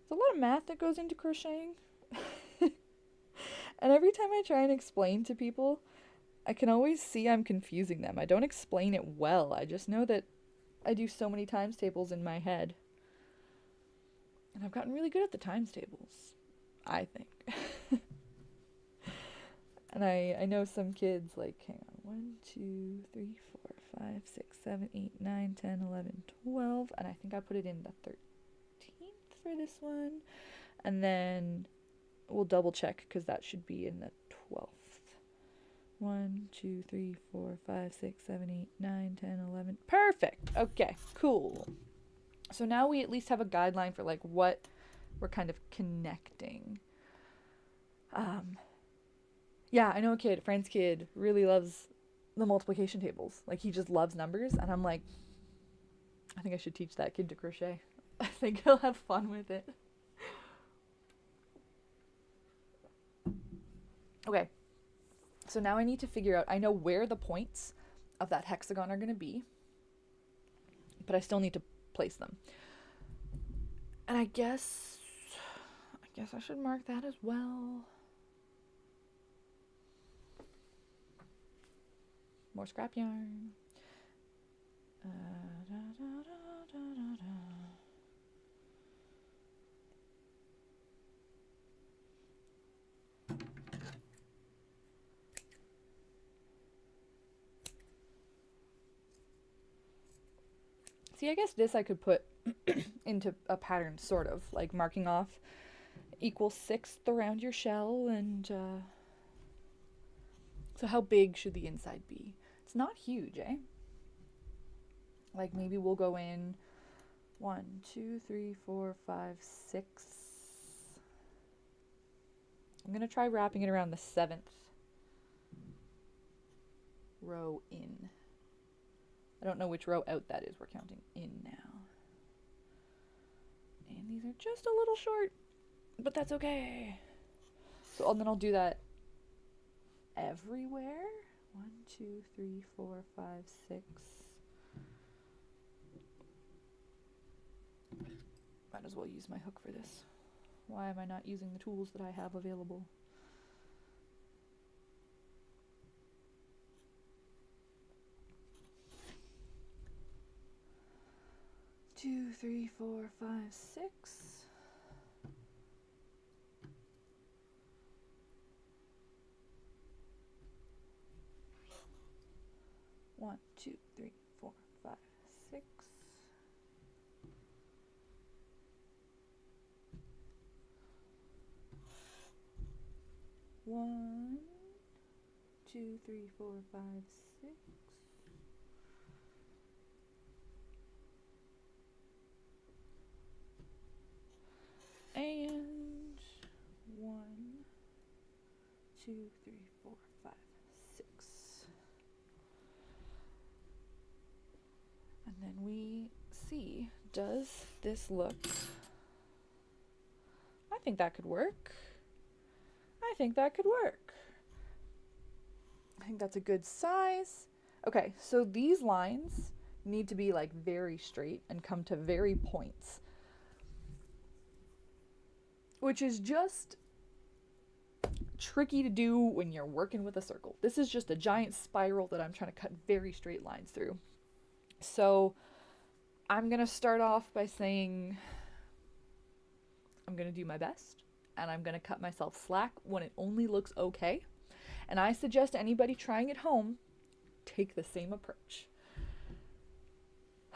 There's a lot of math that goes into crocheting. And every time I try and explain to people, I can always see I'm confusing them. I don't explain it well. I just know that I do so many times tables in my head. And I've gotten really good at the times tables, I think. And I know some kids, like, hang on, 1, 2, 3, 4, 5, 6, 7, 8, 9, 10, 11, 12. And I think I put it in the 13th for this one. And then we'll double check because that should be in the 12th. 1, 2, 3, 4, 5, 6, 7, 8, 9, 10, 11. Perfect. Okay, cool. So now we at least have a guideline for like what we're kind of connecting. Yeah, I know a kid, a friend's kid, really loves the multiplication tables. Like, he just loves numbers, and I'm like, I think I should teach that kid to crochet. I think he'll have fun with it. Okay, so now I need to figure out, I know where the points of that hexagon are going to be, but I still need to place them. And I guess I should mark that as well. More scrap yarn. See, I guess this I could put into a pattern, sort of, like marking off equal sixth around your shell, and so how big should the inside be? It's not huge, eh? Like maybe we'll go in 1, 2, 3, 4, 5, 6. I'm gonna try wrapping it around the 7th row in. I don't know which row out that is. We're counting in now. And these are just a little short, but that's okay. So then I'll do that everywhere. 1, 2, 3, 4, 5, 6. Might as well use my hook for this. Why am I not using the tools that I have available? 2, 3, 4, 5, 6. One, 2, 3, 4, 5, 6. 1, 2, 3, 4, 5, 6. And 1, 2, 3, 4, 5, 6. And then we see, does this look? I think that could work. I think that could work. I think that's a good size. Okay, so these lines need to be like very straight and come to very points, which is just tricky to do when you're working with a circle. This is just a giant spiral that I'm trying to cut very straight lines through. So I'm gonna start off by saying I'm gonna do my best, and I'm gonna cut myself slack when it only looks okay. And I suggest anybody trying at home take the same approach.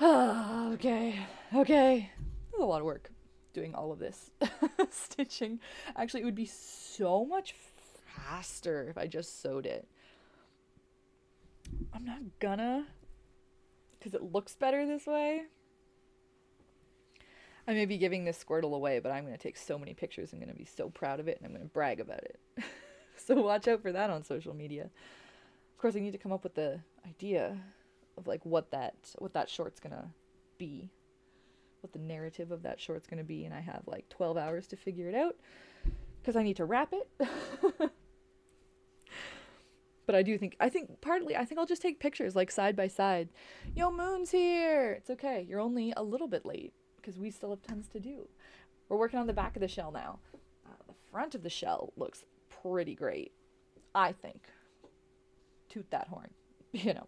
Okay. There's a lot of work doing all of this stitching. Actually, it would be so much faster if I just sewed it. I'm not gonna, because it looks better this way. I may be giving this Squirtle away, but I'm going to take so many pictures. I'm going to be so proud of it, and I'm going to brag about it. So watch out for that on social media. Of course, I need to come up with the idea of like what that short's going to be, what the narrative of that short's going to be, and I have like 12 hours to figure it out because I need to wrap it. But I think I'll just take pictures like side by side. Yo, Moon's here. It's okay. You're only a little bit late because we still have tons to do. We're working on the back of the shell now. The front of the shell looks pretty great, I think. Toot that horn, you know.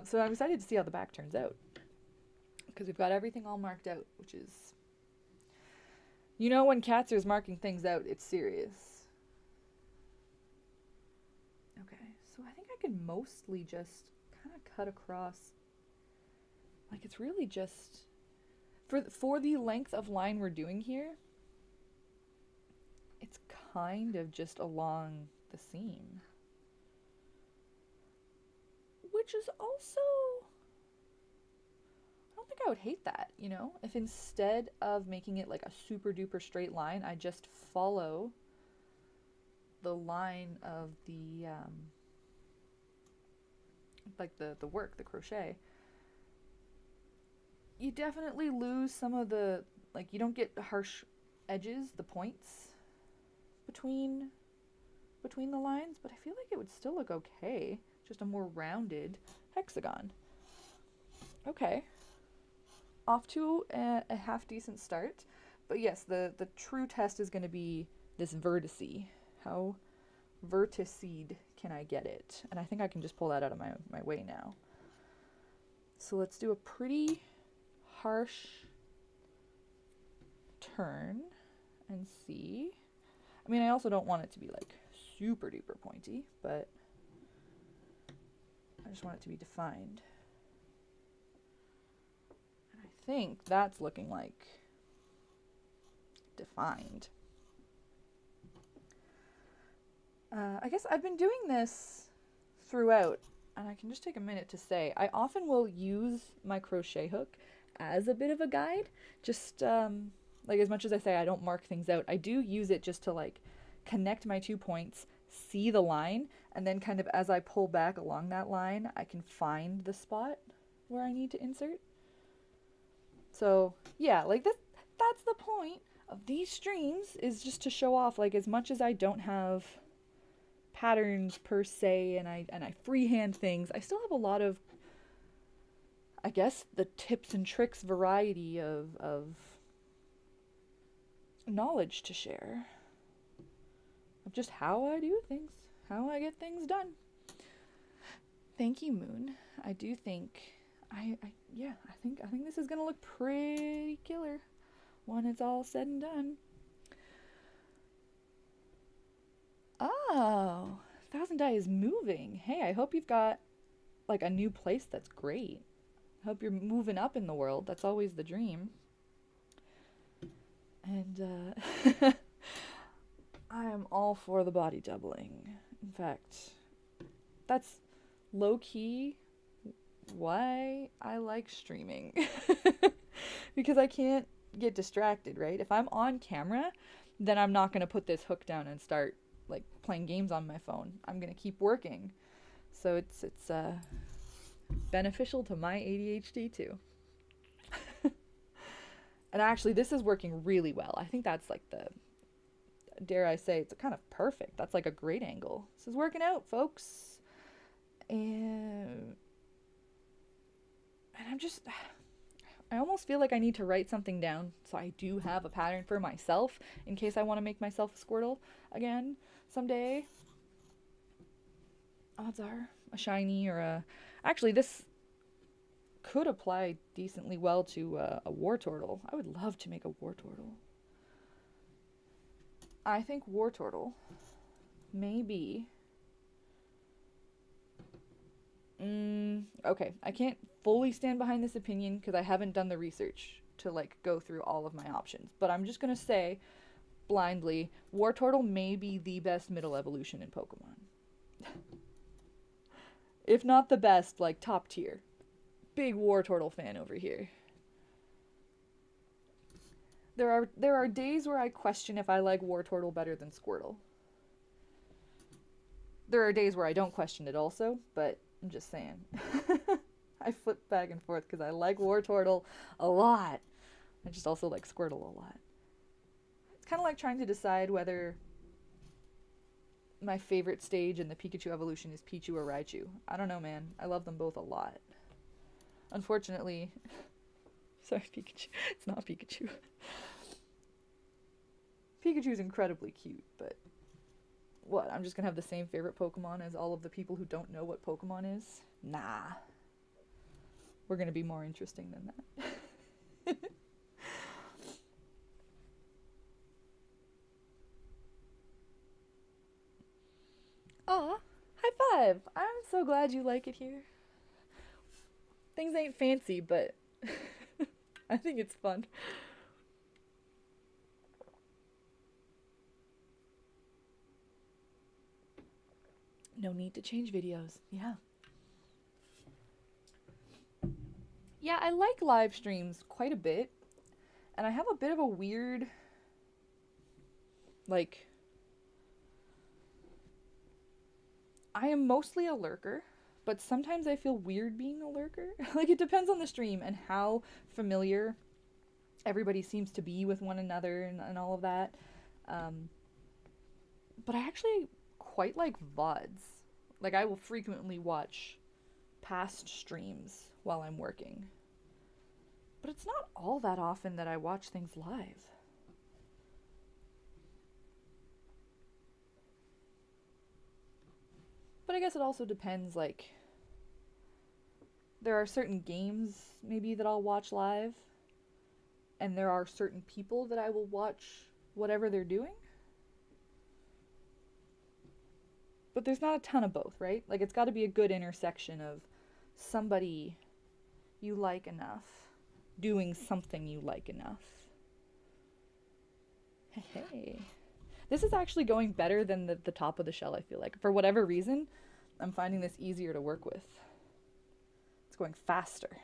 So I'm excited to see how the back turns out because we've got everything all marked out, which is, you know, when Katzer's marking things out, it's serious. Okay, so I think I can mostly just kind of cut across. Like, it's really just for the length of line we're doing here, it's kind of just along the seam, which is also, I don't think I would hate that, you know, if instead of making it like a super duper straight line, I just follow the line of the like the work, the crochet. You definitely lose some of the, like, you don't get the harsh edges, the points between the lines, but I feel like it would still look okay, just a more rounded hexagon. Okay, off to a half decent start, but yes, the true test is going to be this vertice. How verticed can I get it? And I think I can just pull that out of my way now. So let's do a pretty harsh turn and see. I mean, I also don't want it to be like super duper pointy, but I just want it to be defined. think that's looking like defined. I guess I've been doing this throughout, and I can just take a minute to say, I often will use my crochet hook as a bit of a guide. Just like, as much as I say I don't mark things out, I do use it just to like connect my 2 points, see the line, and then kind of as I pull back along that line, I can find the spot where I need to insert. So yeah, like that's the point of these streams, is just to show off, like, as much as I don't have patterns per se, and I freehand things, I still have a lot of, I guess, the tips and tricks variety of knowledge to share of just how I do things, how I get things done. Thank you, Moon. I do think I think this is gonna look pretty killer when it's all said and done. Oh, Thousand Die is moving. Hey, I hope you've got like a new place that's great. I hope you're moving up in the world. That's always the dream. And I am all for the body doubling. In fact, that's low-key why I like streaming. Because I can't get distracted, right? If I'm on camera, then I'm not going to put this hook down and start like playing games on my phone. I'm going to keep working. So it's beneficial to my ADHD too. And actually, this is working really well. I think that's like dare I say, it's kind of perfect. That's like a great angle. This is working out, folks. And I almost feel like I need to write something down so I do have a pattern for myself in case I want to make myself a Squirtle again someday. Odds are a shiny or a... Actually, this could apply decently well to a war turtle. I would love to make a war turtle. I think war turtle may be... okay, I can't fully stand behind this opinion because I haven't done the research to like go through all of my options. But I'm just gonna say, blindly, war turtle may be the best middle evolution in Pokemon. If not the best, like top tier. Big war turtle fan over here. There are days where I question if I like war turtle better than Squirtle. There are days where I don't question it also, but I'm just saying. I flip back and forth because I like war turtle a lot. I just also like Squirtle a lot. It's kind of like trying to decide whether my favorite stage in the Pikachu evolution is Pichu or Raichu. I don't know, man. I love them both a lot. Unfortunately, sorry, Pikachu. It's not Pikachu. Pikachu's incredibly cute, but what? I'm just gonna have the same favorite Pokemon as all of the people who don't know what Pokemon is? Nah. We're gonna be more interesting than that. Aw, high five! I'm so glad you like it here. Things ain't fancy, but I think it's fun. No need to change videos. Yeah. Yeah, I like live streams quite a bit. And I have a bit of a weird, like, I am mostly a lurker, but sometimes I feel weird being a lurker. Like, it depends on the stream and how familiar everybody seems to be with one another and all of that. But I actually quite like VODs. Like, I will frequently watch past streams while I'm working. But it's not all that often that I watch things live. But I guess it also depends, like, there are certain games maybe that I'll watch live, and there are certain people that I will watch whatever they're doing. But there's not a ton of both, right? Like, it's got to be a good intersection of somebody you like enough doing something you like enough. Hey. This is actually going better than the top of the shell, I feel like. For whatever reason, I'm finding this easier to work with. It's going faster.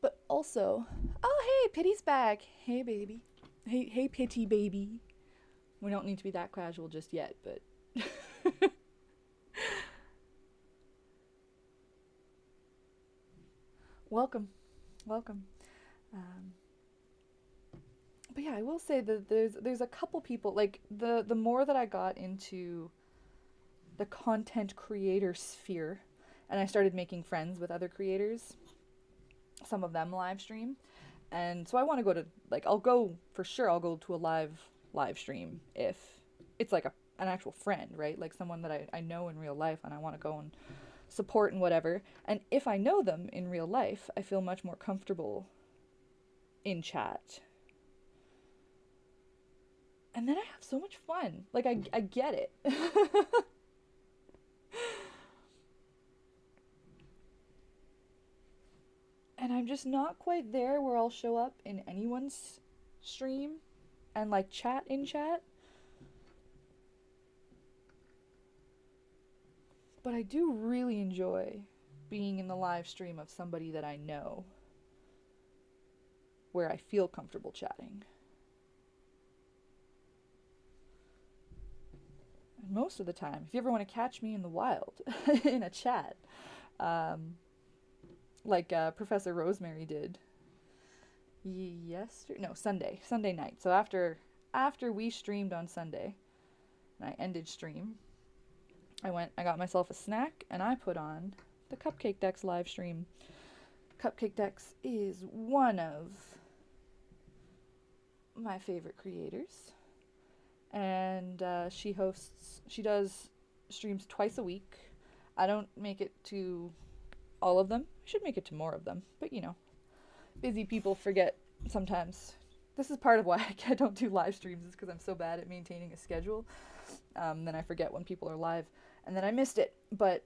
But also, oh hey, Pity's back. Hey baby. Hey Pity baby. We don't need to be that casual just yet, but welcome. But yeah, I will say that there's a couple people, like the more that I got into the content creator sphere and I started making friends with other creators, some of them live stream. And so I want to go to, like, I'll go to a live stream if it's like an actual friend, right? Like someone that I know in real life and I want to go and support and whatever. And if I know them in real life, I feel much more comfortable in chat. And then I have so much fun. Like, I get it. And I'm just not quite there where I'll show up in anyone's stream and like chat in chat. But I do really enjoy being in the live stream of somebody that I know where I feel comfortable chatting. And most of the time, if you ever want to catch me in the wild in a chat, like Professor Rosemary did Sunday night. So after we streamed on Sunday and I ended stream, I got myself a snack and I put on the Cupcake Decks live stream. Cupcake Decks is one of my favorite creators, and she does streams twice a week. I don't make it to all of them. I should make it to more of them, but you know, busy people forget sometimes. This is part of why I don't do live streams, is because I'm so bad at maintaining a schedule. Then I forget when people are live, and then I missed it. But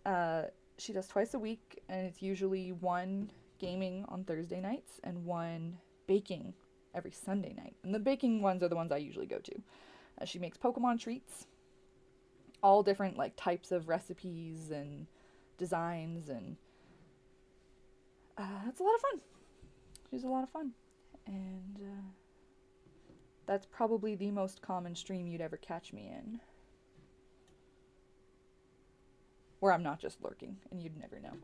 she does twice a week, and it's usually one gaming on Thursday nights and one baking every Sunday night. And the baking ones are the ones I usually go to. She makes Pokemon treats, all different like types of recipes and designs, and it's a lot of fun. She's a lot of fun. And that's probably the most common stream you'd ever catch me in, where I'm not just lurking and you'd never know.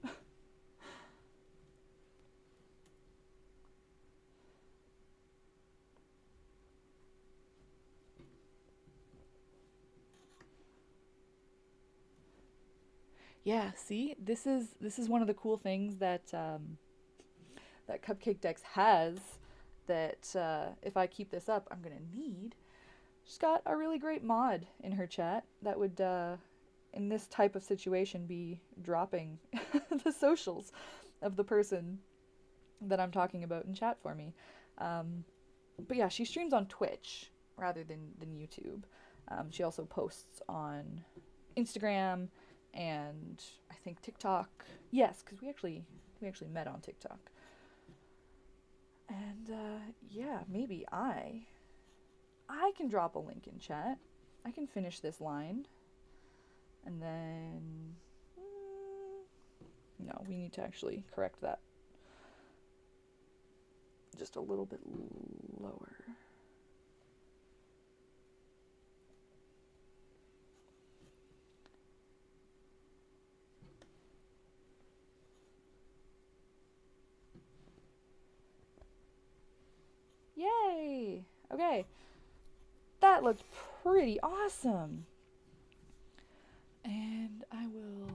Yeah, see, this is one of the cool things that that Cupcake Decks has, that if I keep this up, I'm gonna need. She's got a really great mod in her chat that would, in this type of situation, be dropping the socials of the person that I'm talking about in chat for me. But yeah, she streams on Twitch rather than YouTube. She also posts on Instagram and I think TikTok. Yes, because we actually met on TikTok. And yeah, maybe I can drop a link in chat. I can finish this line. And then no, we need to actually correct that just a little bit lower. Yay! Okay. That looked pretty awesome. And I will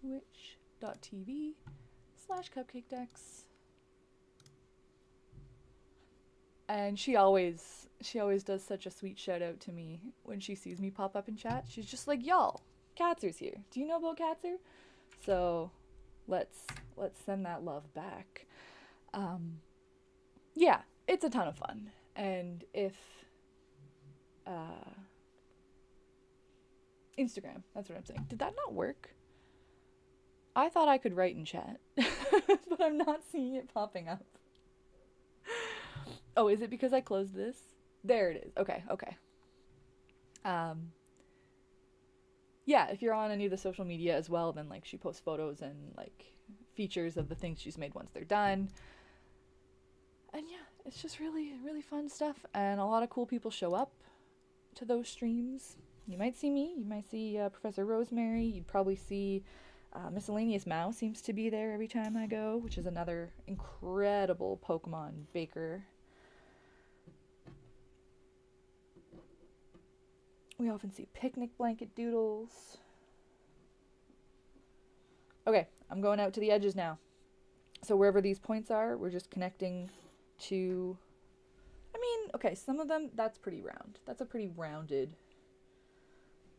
twitch.tv/cupcakedecks. And she always does such a sweet shout out to me when she sees me pop up in chat. She's just like, y'all, Katzer's here. Do you know about Katzer? So let's send that love back. Yeah, it's a ton of fun. And if Instagram. That's what I'm saying. Did that not work? I thought I could write in chat, but I'm not seeing it popping up. Oh, is it because I closed this? There it is. Okay, okay. Yeah, if you're on any of the social media as well, then like she posts photos and like features of the things she's made once they're done. And yeah, it's just really, really fun stuff. And a lot of cool people show up to those streams. You might see me. You might see Professor Rosemary. You'd probably see Miscellaneous Mouse seems to be there every time I go, which is another incredible Pokemon baker. We often see Picnic Blanket Doodles. Okay, I'm going out to the edges now. So wherever these points are, we're just connecting to... I mean, okay, some of them, that's pretty round. That's a pretty rounded...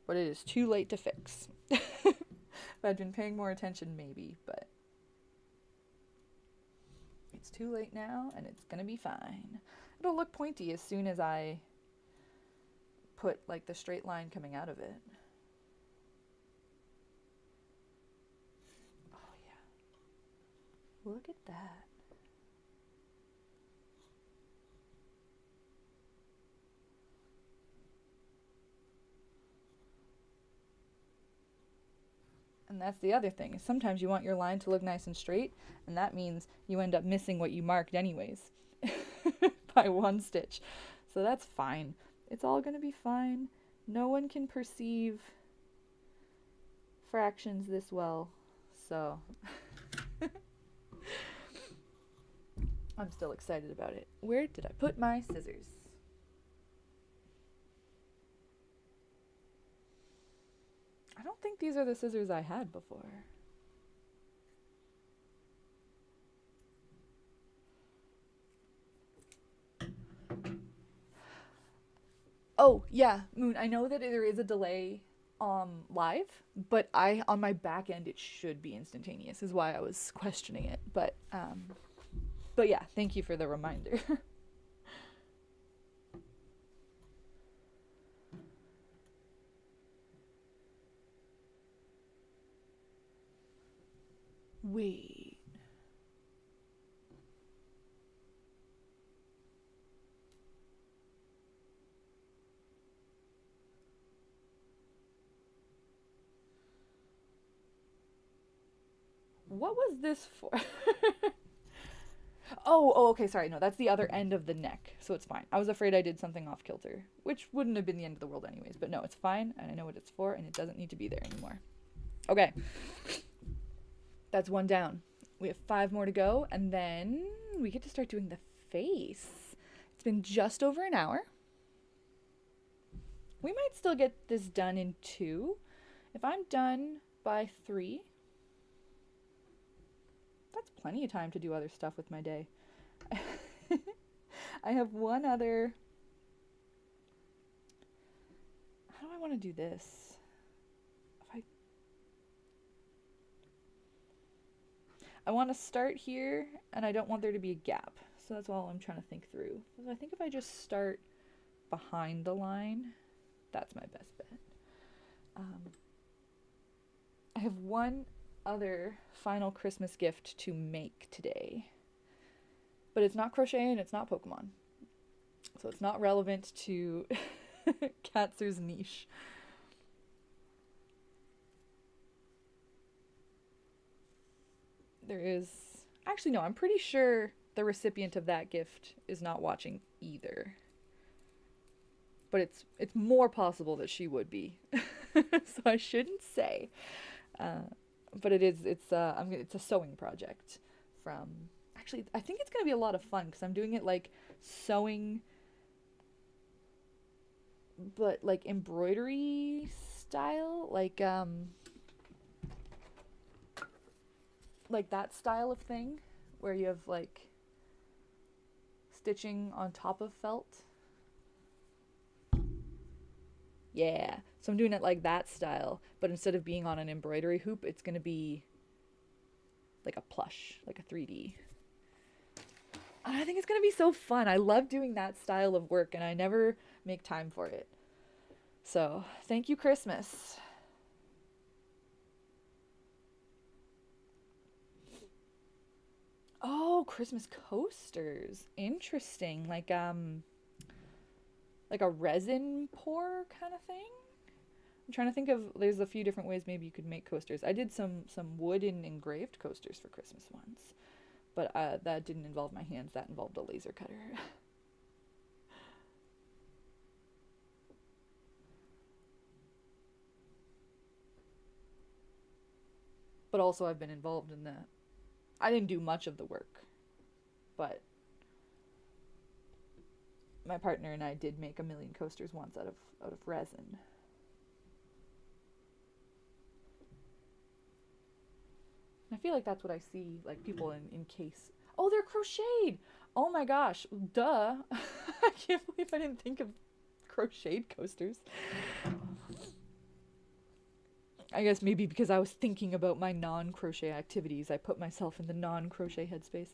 But it is too late to fix. If I'd been paying more attention, maybe, but... It's too late now, and it's gonna be fine. It'll look pointy as soon as I put, like, the straight line coming out of it. Oh, yeah. Look at that. And that's the other thing, is sometimes you want your line to look nice and straight, and that means you end up missing what you marked anyways by one stitch. So that's fine. It's all going to be fine. No one can perceive fractions this well, so I'm still excited about it. Where did I put my scissors? I don't think these are the scissors I had before. Oh, yeah, Moon, I know that there is a delay live, but on my back end it should be instantaneous is why I was questioning it. But yeah, thank you for the reminder. Wait. What was this for? Oh, okay, sorry. No, that's the other end of the neck, so it's fine. I was afraid I did something off kilter, which wouldn't have been the end of the world anyways, but no, it's fine, and I know what it's for, and it doesn't need to be there anymore. Okay. That's one down. We have 5 more to go, and then we get to start doing the face. It's been just over an hour. We might still get this done in 2. If I'm done by 3, that's plenty of time to do other stuff with my day. I have one other... How do I want to do this? I want to start here, and I don't want there to be a gap. So that's all I'm trying to think through. So I think if I just start behind the line, that's my best bet. I have one other final Christmas gift to make today. But it's not crochet and it's not Pokemon. So it's not relevant to Katsu's niche. There is... Actually, no, I'm pretty sure the recipient of that gift is not watching either. But it's more possible that she would be. So I shouldn't say. But it's a sewing project from... Actually, I think it's going to be a lot of fun because I'm doing it like sewing, but like embroidery style, like that style of thing where you have like stitching on top of felt. Yeah, so I'm doing it like that style, but instead of being on an embroidery hoop, it's going to be like a plush, like a 3D. And I think it's going to be so fun. I love doing that style of work, and I never make time for it. So, thank you, Christmas. Oh, Christmas coasters. Interesting. Like a resin pour kind of thing. I'm trying to think of there's a few different ways maybe you could make coasters. I did some wooden engraved coasters for Christmas once, but that didn't involve my hands. That involved a laser cutter. But also I've been involved in the I didn't do much of the work, but my partner and I did make a million coasters once out of resin. And I feel like that's what I see like people in case. Oh, they're crocheted. Oh my gosh, duh. I can't believe I didn't think of crocheted coasters. I guess maybe because I was thinking about my non-crochet activities, I put myself in the non-crochet headspace.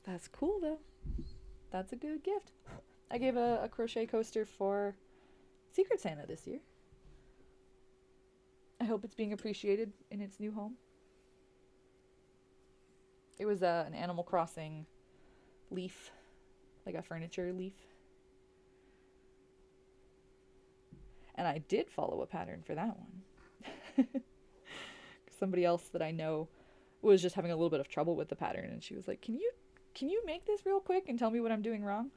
That's cool though. That's a good gift. I gave a crochet coaster for Secret Santa this year. I hope it's being appreciated in its new home. It was an Animal Crossing leaf, like a furniture leaf. And I did follow a pattern for that one. Somebody else that I know was just having a little bit of trouble with the pattern, and she was like, can you make this real quick and tell me what I'm doing wrong?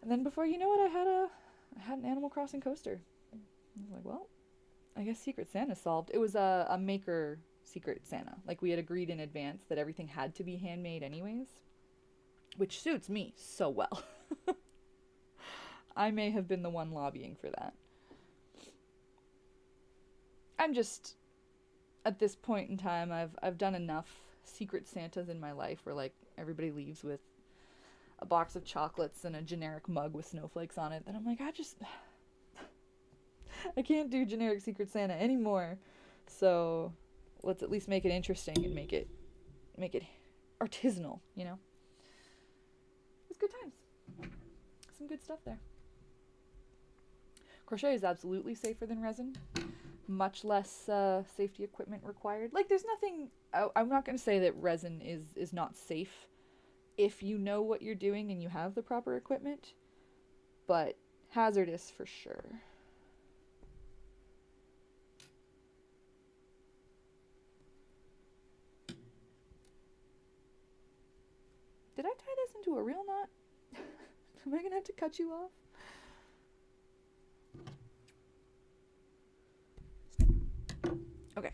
And then before you know it, I had an Animal Crossing coaster. I was like, well, I guess Secret Santa solved. It was a maker Secret Santa. Like we had agreed in advance that everything had to be handmade anyways, which suits me so well. I may have been the one lobbying for that. I'm just at this point in time I've done enough Secret Santas in my life where like everybody leaves with a box of chocolates and a generic mug with snowflakes on it that I'm like I can't do generic Secret Santa anymore. So let's at least make it interesting and make it artisanal, you know? It was good times. Some good stuff there. Crochet is absolutely safer than resin. Much less safety equipment required. Like there's nothing, I'm not going to say that resin is not safe if you know what you're doing and you have the proper equipment, but hazardous for sure. Did I tie this into a real knot? Am I going to have to cut you off? Okay.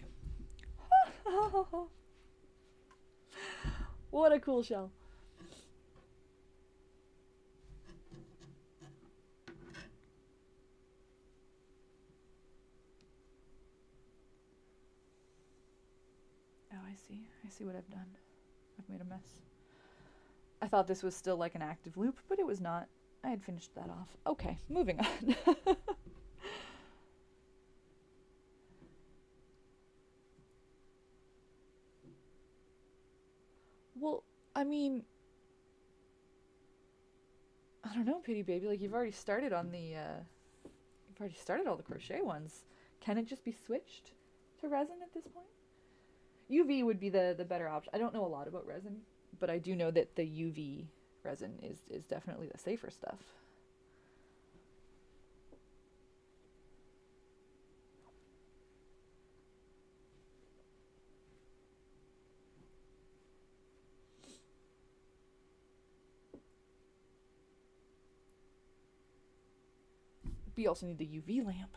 What a cool shell. Oh, I see. I see what I've done. I've made a mess. I thought this was still like an active loop, but it was not. I had finished that off. Okay, moving on. Well, I mean, I don't know, Pity Baby. Like you've already started on you've already started all the crochet ones. Can it just be switched to resin at this point? UV would be the better option. I don't know a lot about resin, but I do know that the UV resin is definitely the safer stuff. But you also need the UV lamp,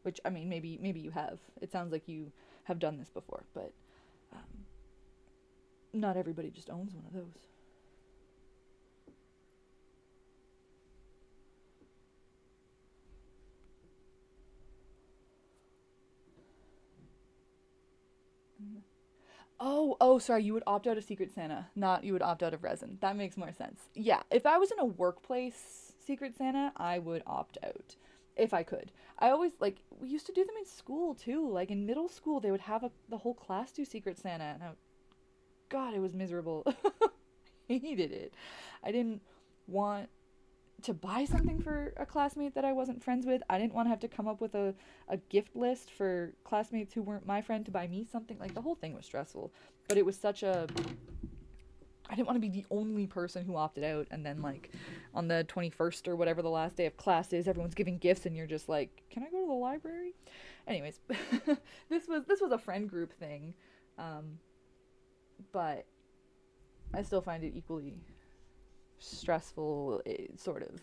which I mean maybe you have. It sounds like you have done this before, but not everybody just owns one of those. Oh, sorry, you would opt out of Secret Santa, not you would opt out of resin. That makes more sense. Yeah, if I was in a workplace Secret Santa, I would opt out if I could. I always, like, we used to do them in school too. Like, in middle school, they would have the whole class do Secret Santa, and God, it was miserable. I hated it. I didn't want to buy something for a classmate that I wasn't friends with. I didn't want to have to come up with a gift list for classmates who weren't my friend to buy me something. Like, the whole thing was stressful. But it was such a... I didn't want to be the only person who opted out, and then, like, on the 21st or whatever the last day of class is, everyone's giving gifts, and you're just like, can I go to the library? Anyways, this was a friend group thing, but I still find it equally stressful, sort of.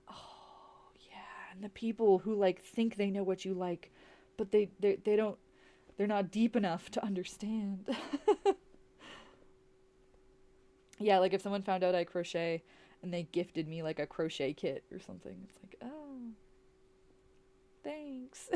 Oh yeah, and the people who like think they know what you like, but they don't, they're not deep enough to understand. Yeah, like if someone found out I crochet and they gifted me like a crochet kit or something, it's like, oh, thanks.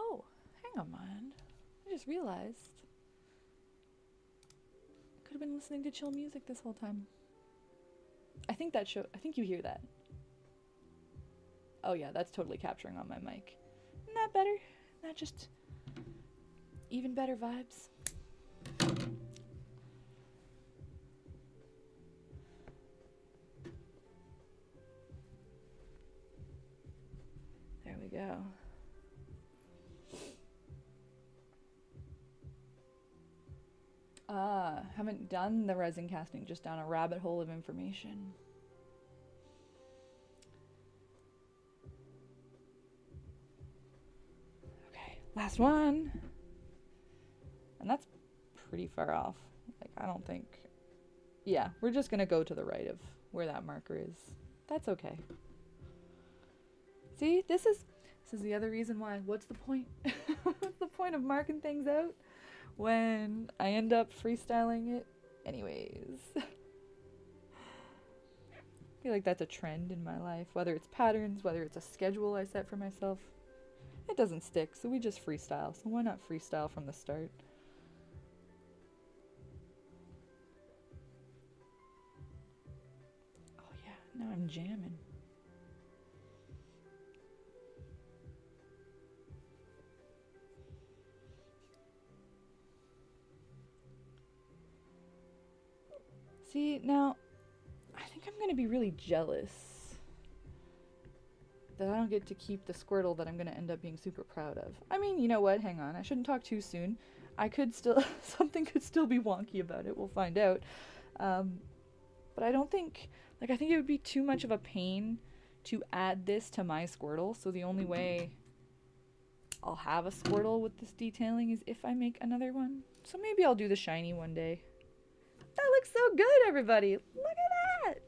Oh, hang on, man. I just realized I could have been listening to chill music this whole time. I think you hear that. Oh yeah, that's totally capturing on my mic. Not better. Not just even better vibes. There we go. Haven't done the resin casting, just down a rabbit hole of information. Okay, last one. And that's pretty far off. Like, I don't think... Yeah, we're just gonna go to the right of where that marker is. That's okay. See, this is the other reason why. What's the point? What's the point of marking things out when I end up freestyling it anyways? I feel like that's a trend in my life, whether it's patterns, whether it's a schedule I set for myself. It doesn't stick, so we just freestyle. So why not freestyle from the start? Oh yeah, now I'm jamming. See, now, I think I'm going to be really jealous that I don't get to keep the Squirtle that I'm going to end up being super proud of. I mean, you know what? Hang on. I shouldn't talk too soon. I could still... something could still be wonky about it. We'll find out. But I don't think... Like, I think it would be too much of a pain to add this to my Squirtle. So the only way I'll have a Squirtle with this detailing is if I make another one. So maybe I'll do the shiny one day. That looks so good, everybody. Look at that.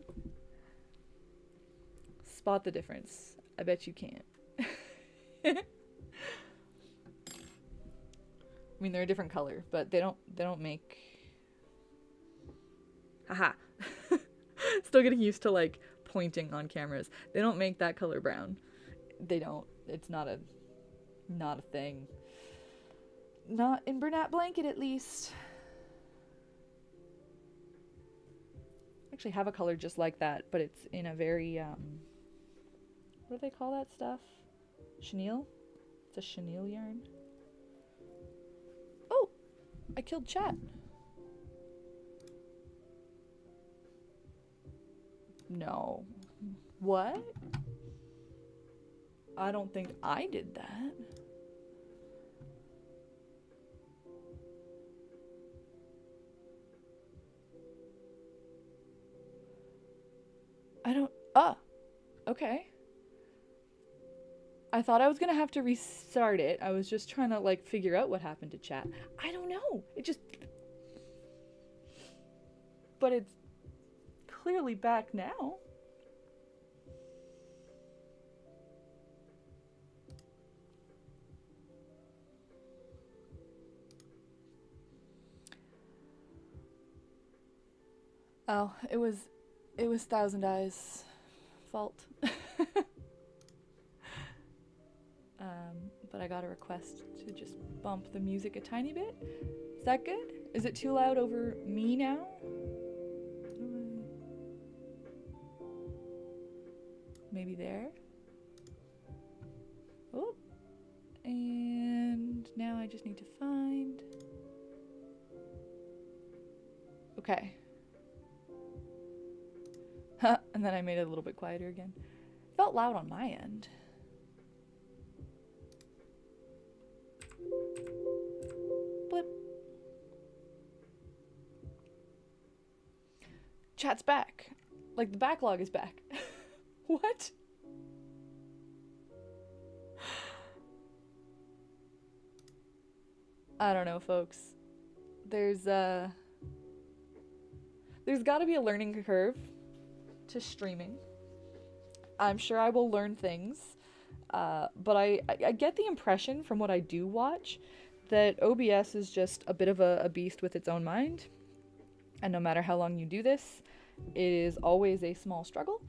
Spot the difference. I bet you can't. I mean, they're a different color, but they don't make... Haha. Still getting used to, like, pointing on cameras. They don't make that color brown. They don't. It's not a thing. Not in Bernat Blanket, at least. Actually have a color just like that, but it's in a very what do they call that stuff? Chenille? It's a chenille yarn. Oh, I killed chat. No. What? I don't think I did that. I don't... okay. I thought I was gonna have to restart it. I was just trying to, like, figure out what happened to chat. I don't know. It just... But it's clearly back now. Oh, it was Thousand Eyes' fault. But I got a request to just bump the music a tiny bit. Is that good? Is it too loud over me now? Maybe there. Oh, and now I just need to find. Okay. And then I made it a little bit quieter again. Felt loud on my end. Blip. Chat's back. Like the backlog is back. What? I don't know, folks. There's gotta be a learning curve to streaming. I'm sure I will learn things, but I get the impression from what I do watch that OBS is just a bit of a beast with its own mind, and no matter how long you do this, it is always a small struggle,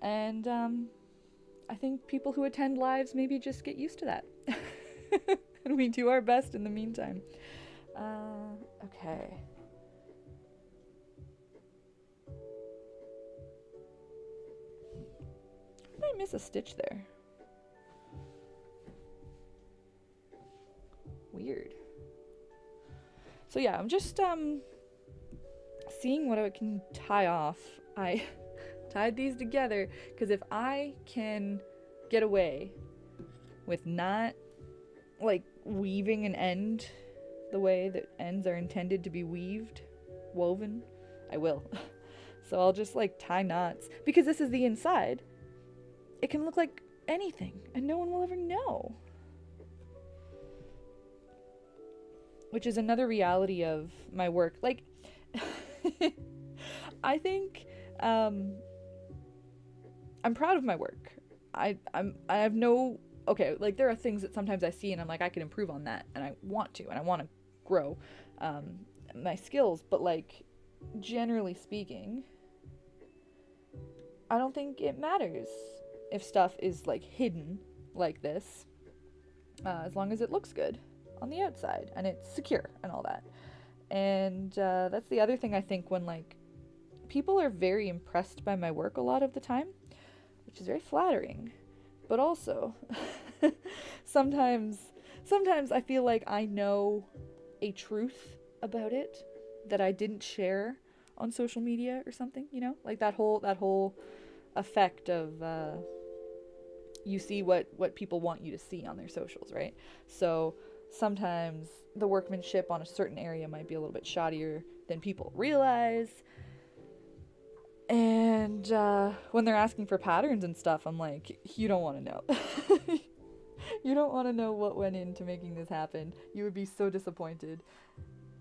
and I think people who attend lives maybe just get used to that. And we do our best in the meantime. Okay. Did I miss a stitch there? Weird. So yeah, I'm just seeing what I can tie off. I tied these together because if I can get away with not like weaving an end the way that ends are intended to be woven, I will. So I'll just like tie knots because this is the inside. It can look like anything and no one will ever know. Which is another reality of my work. Like, I think I'm proud of my work. I have no, okay, like there are things that sometimes I see and I'm like, I can improve on that and I want to grow my skills, but like generally speaking, I don't think it matters if stuff is like hidden like this, as long as it looks good on the outside and it's secure and all that. And that's the other thing I think when like people are very impressed by my work a lot of the time, which is very flattering, but also sometimes I feel like I know a truth about it that I didn't share on social media or something, you know, like that whole effect of you see what people want you to see on their socials, right? So sometimes the workmanship on a certain area might be a little bit shoddier than people realize. And when they're asking for patterns and stuff, I'm like, you don't want to know. You don't want to know what went into making this happen. You would be so disappointed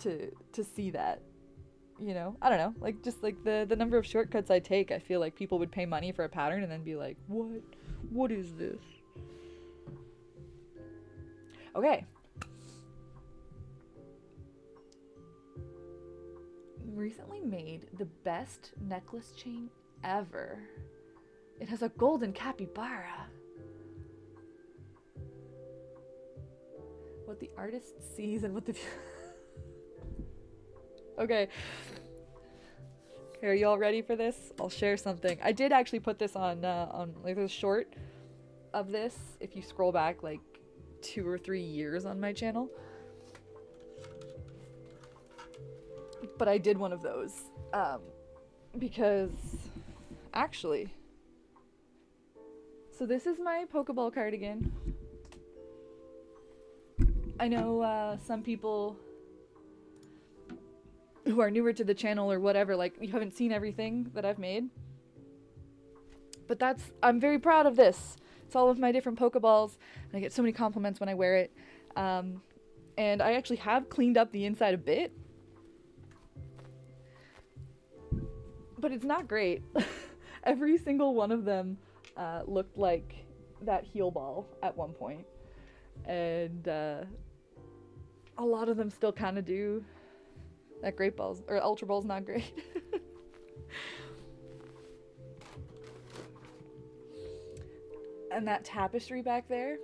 to see that. You know, I don't know, like just like the number of shortcuts I take, I feel like people would pay money for a pattern and then be like, what is this? Okay. Recently made the best necklace chain ever. It has a golden capybara. What the artist sees and what the Okay, are you all ready for this? I'll share something. I did actually put this on like there's a short of this if you scroll back like 2 or 3 years on my channel. But I did one of those because actually, so this is my Pokeball cardigan. I know some people who are newer to the channel or whatever, like you haven't seen everything that I've made. But I'm very proud of this. It's all of my different Pokeballs. And I get so many compliments when I wear it. And I actually have cleaned up the inside a bit. But it's not great. Every single one of them looked like that heel ball at one point. And a lot of them still kind of do. That great ball's or ultra ball's not great. And that tapestry back there,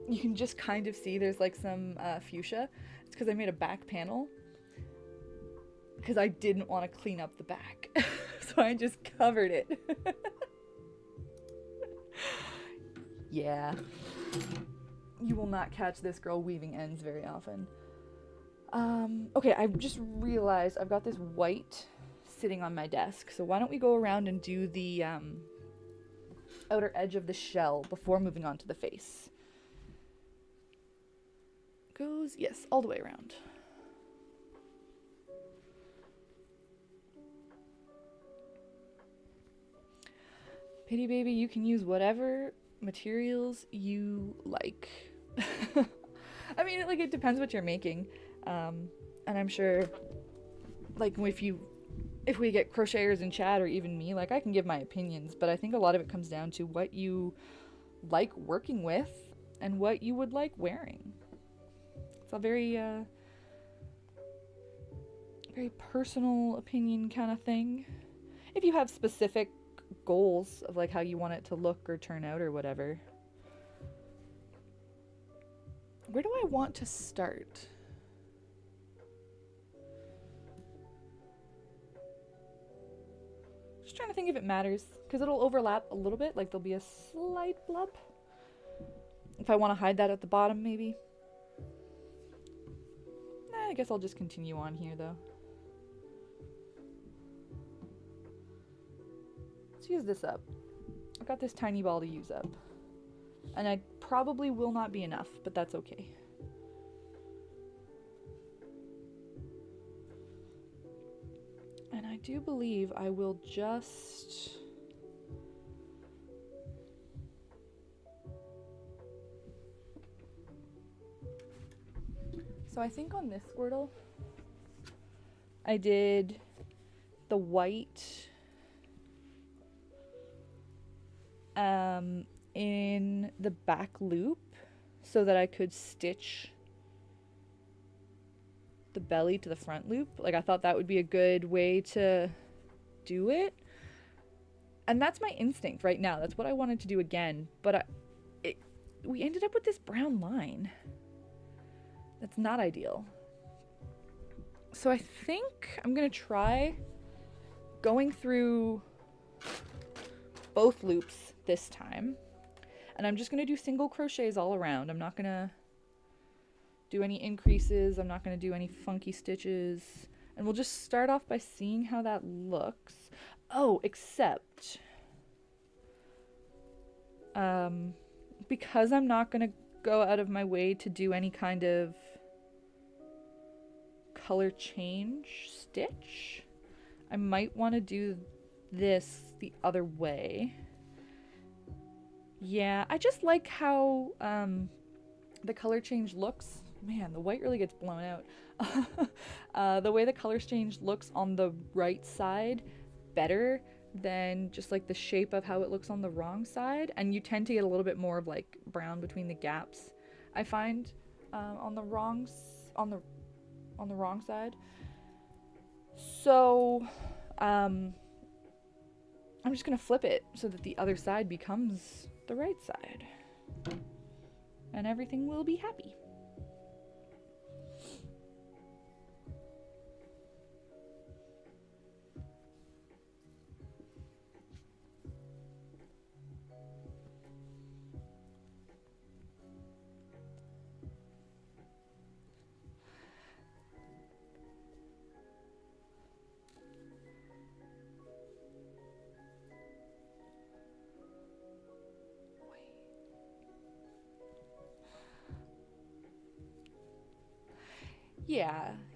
you can just kind of see there's like some fuchsia. It's because I made a back panel because I didn't want to clean up the back. So I just covered it. Yeah. You will not catch this girl weaving ends very often. Okay, I just realized I've got this white sitting on my desk. So why don't we go around and do the outer edge of the shell before moving on to the face. Goes, yes, all the way around. Pity baby, you can use whatever materials you like. I mean, like, it depends what you're making. And I'm sure, like, if we get crocheters in chat, or even me, like, I can give my opinions, but I think a lot of it comes down to what you like working with and what you would like wearing. It's a very personal opinion kind of thing. If you have specific goals of like how you want it to look or turn out or whatever. Where do I want to start? Just trying to think if it matters, because it'll overlap a little bit, like there'll be a slight blub. If I want to hide that at the bottom, maybe. I guess I'll just continue on here though. Let's use this up. I've got this tiny ball to use up. And I probably will not be enough, but that's okay. And I do believe I will just... So I think on this Squirtle, I did the white in the back loop so that I could stitch the belly to the front loop. Like, I thought that would be a good way to do it. And that's my instinct right now. That's what I wanted to do again. But we ended up with this brown line. That's not ideal. So I think I'm going to try going through both loops this time. And I'm just going to do single crochets all around. I'm not going to do any increases. I'm not going to do any funky stitches. And we'll just start off by seeing how that looks. Oh, except because I'm not going to go out of my way to do any kind of color change stitch, I might want to do this the other way. Yeah, I just like how the color change looks. Man, the white really gets blown out. The way the color change looks on the right side better than just like the shape of how it looks on the wrong side, and you tend to get a little bit more of like brown between the gaps, I find, on the wrong side. So I'm just gonna flip it so that the other side becomes the right side, and everything will be happy.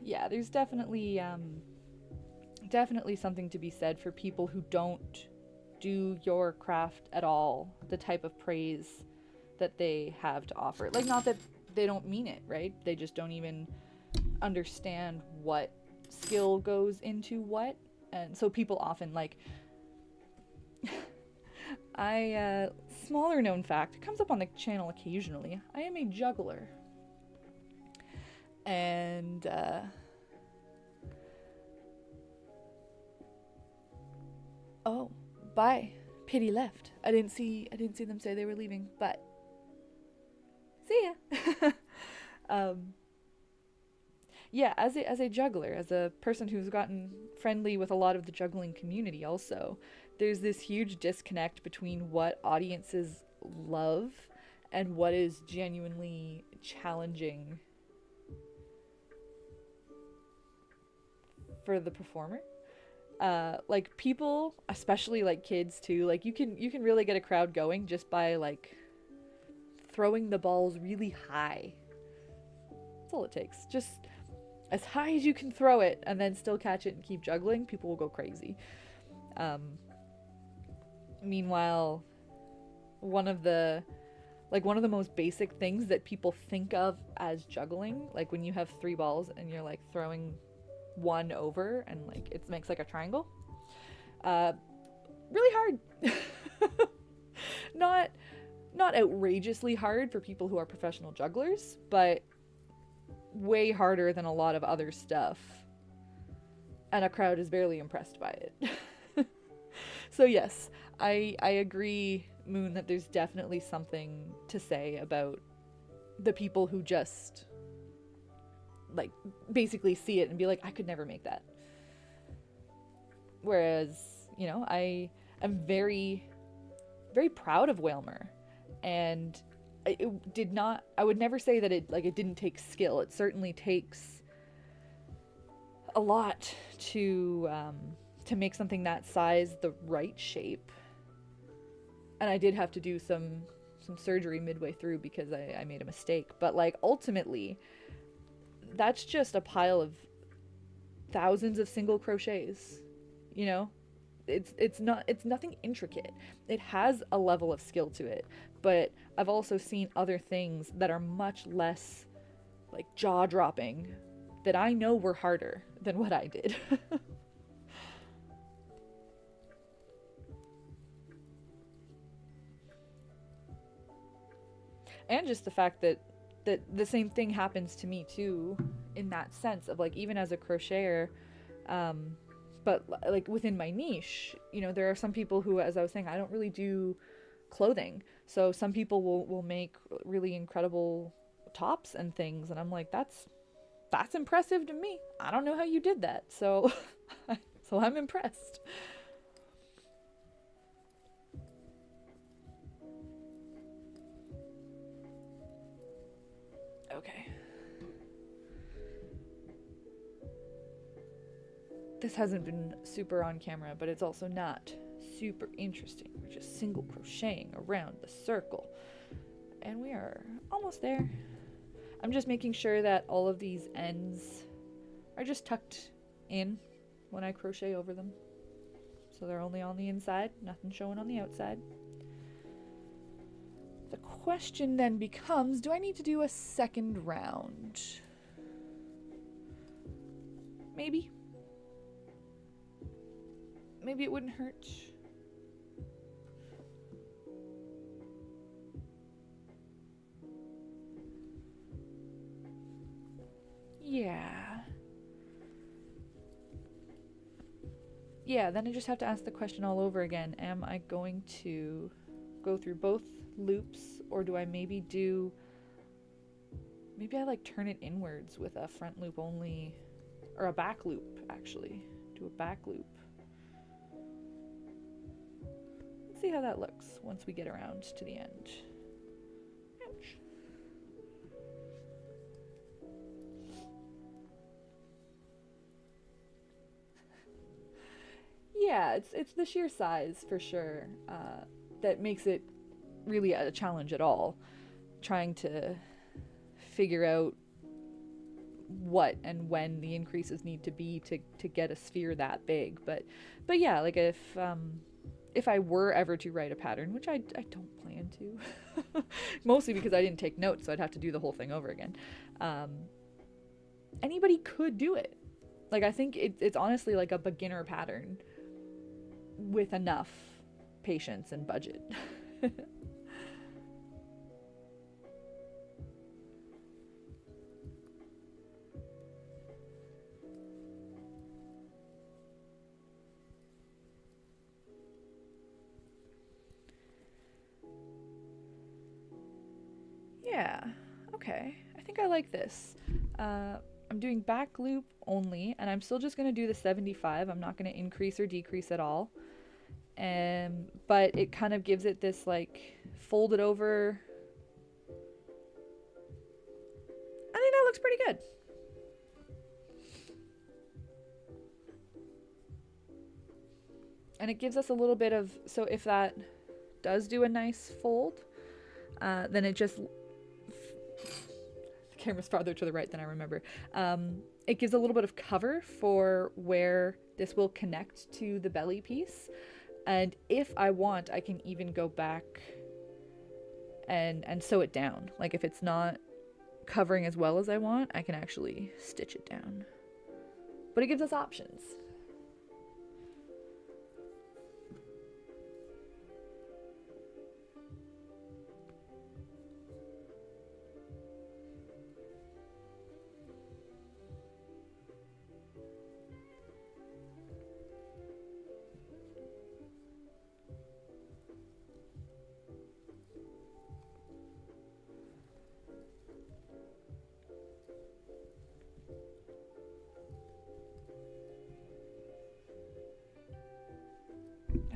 Yeah, there's definitely something to be said for people who don't do your craft at all, the type of praise that they have to offer. Like, not that they don't mean it, right? They just don't even understand what skill goes into what. And so people often, like, smaller known fact, it comes up on the channel occasionally, I am a juggler. And Oh, bye. Pity left. I didn't see them say they were leaving, but see ya. um, yeah, as a juggler, as a person who's gotten friendly with a lot of the juggling community also, there's this huge disconnect between what audiences love and what is genuinely challenging for the performer. Like people, especially like kids too, like you can really get a crowd going just by like throwing the balls really high. That's all it takes. Just as high as you can throw it and then still catch it and keep juggling, people will go crazy. Um, Meanwhile, one of the one of the most basic things that people think of as juggling, like when you have three balls and you're like throwing one over and like it makes like a triangle, really hard. not not outrageously hard for people who are professional jugglers, but way harder than a lot of other stuff, and a crowd is barely impressed by it. So yes, I agree, Moon, that there's definitely something to say about the people who just like basically see it and be like, I could never make that. Whereas, I am very, very proud of Whalmer, and I would never say that it didn't take skill. It certainly takes a lot to make something that size the right shape. And I did have to do some surgery midway through because I made a mistake. But like ultimately, that's just a pile of thousands of single crochets. It's nothing intricate. It has a level of skill to it, but I've also seen other things that are much less like jaw-dropping that I know were harder than what I did. And just the fact that the same thing happens to me too, in that sense of like, even as a crocheter, but like within my niche, there are some people who, as I was saying, I don't really do clothing. So some people will make really incredible tops and things, and I'm like, that's impressive to me. I don't know how you did that. So so I'm impressed. Okay. This hasn't been super on camera, but it's also not super interesting. We're just single crocheting around the circle. And we are almost there. I'm just making sure that all of these ends are just tucked in when I crochet over them. So they're only on the inside, nothing showing on the outside. The question then becomes, do I need to do a second round? Maybe. Maybe it wouldn't hurt. Yeah. Yeah, then I just have to ask the question all over again. Am I going to go through both loops, or do I maybe I like turn it inwards with a front loop only, or a back loop actually. Do a back loop. Let's see how that looks once we get around to the end. Ouch. Yeah, it's the sheer size for sure that makes it really a challenge at all. Trying to figure out what and when the increases need to be to get a sphere that big. But yeah, like if I were ever to write a pattern, which I don't plan to, mostly because I didn't take notes, so I'd have to do the whole thing over again. Anybody could do it. Like, I think it's honestly like a beginner pattern with enough patience and budget. Yeah, okay. I think I like this. I'm doing back loop only, and I'm still just going to do the 75. I'm not going to increase or decrease at all. But it kind of gives it this like folded over. I think that looks pretty good. And it gives us a little bit of, so if that does do a nice fold, then it just, the camera's farther to the right than I remember. It gives a little bit of cover for where this will connect to the belly piece. And if I want, I can even go back and sew it down. Like if it's not covering as well as I want, I can actually stitch it down. But it gives us options.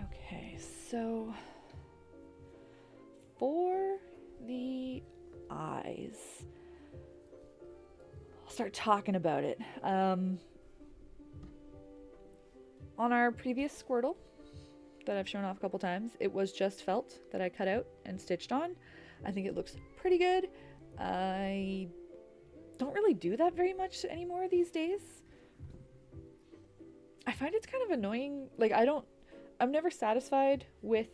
Okay, so for the eyes, I'll start talking about it. On our previous Squirtle that I've shown off a couple times, it was just felt that I cut out and stitched on. I think it looks pretty good. I don't really do that very much anymore these days. I find it's kind of annoying. Like I'm never satisfied with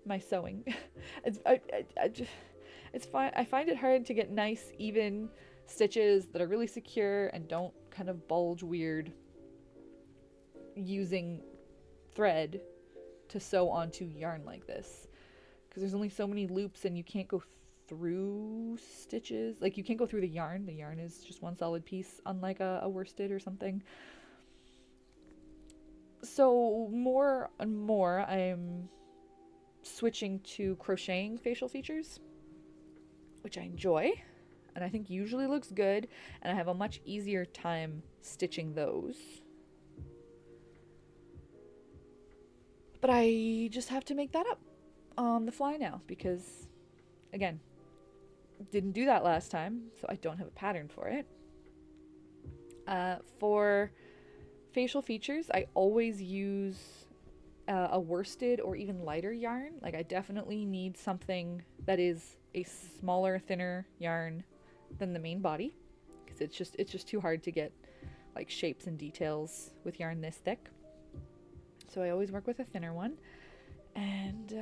my sewing. It's fine. I find it hard to get nice, even stitches that are really secure and don't kind of bulge weird using thread to sew onto yarn like this. Because there's only so many loops and you can't go through stitches. Like you can't go through the yarn. The yarn is just one solid piece, unlike a worsted or something. So more and more I'm switching to crocheting facial features, which I enjoy and I think usually looks good, and I have a much easier time stitching those. But I just have to make that up on the fly now because, again, didn't do that last time, so I don't have a pattern for it. For facial features, I always use a worsted or even lighter yarn. Like I definitely need something that is a smaller, thinner yarn than the main body, because it's just too hard to get like shapes and details with yarn this thick. So I always work with a thinner one, and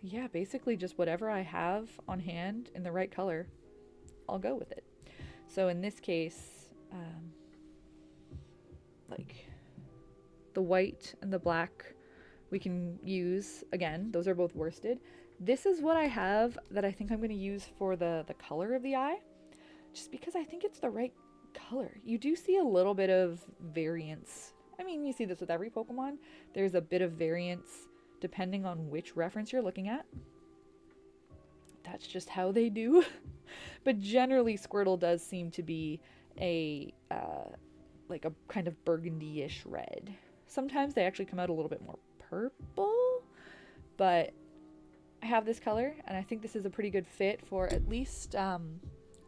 yeah, basically just whatever I have on hand in the right color, I'll go with it. So in this case, like the white and the black we can use again. Those are both worsted. This is what I have that I think I'm going to use for the color of the eye, just because I think it's the right color. You do see a little bit of variance. I mean, you see this with every Pokemon. There's a bit of variance depending on which reference you're looking at. That's just how they do. But generally, Squirtle does seem to be a like a kind of burgundy-ish red. Sometimes they actually come out a little bit more purple, but I have this color, and I think this is a pretty good fit for at least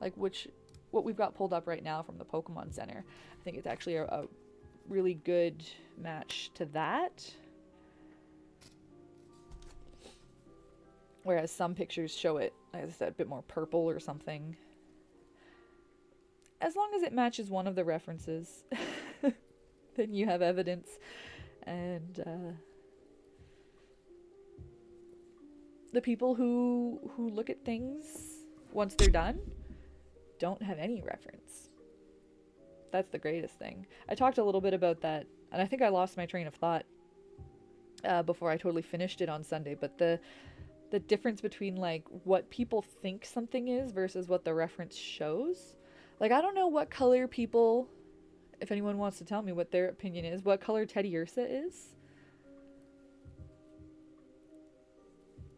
like what we've got pulled up right now from the Pokemon Center. I think it's actually a really good match to that. Whereas some pictures show it, as I said, a bit more purple or something. As long as it matches one of the references, then you have evidence. And the people who look at things once they're done don't have any reference. That's the greatest thing. I talked a little bit about that, and I think I lost my train of thought before I totally finished it on Sunday, but the difference between like what people think something is versus what the reference shows. Like, I don't know what color people, if anyone wants to tell me what their opinion is, what color Teddy Ursa is.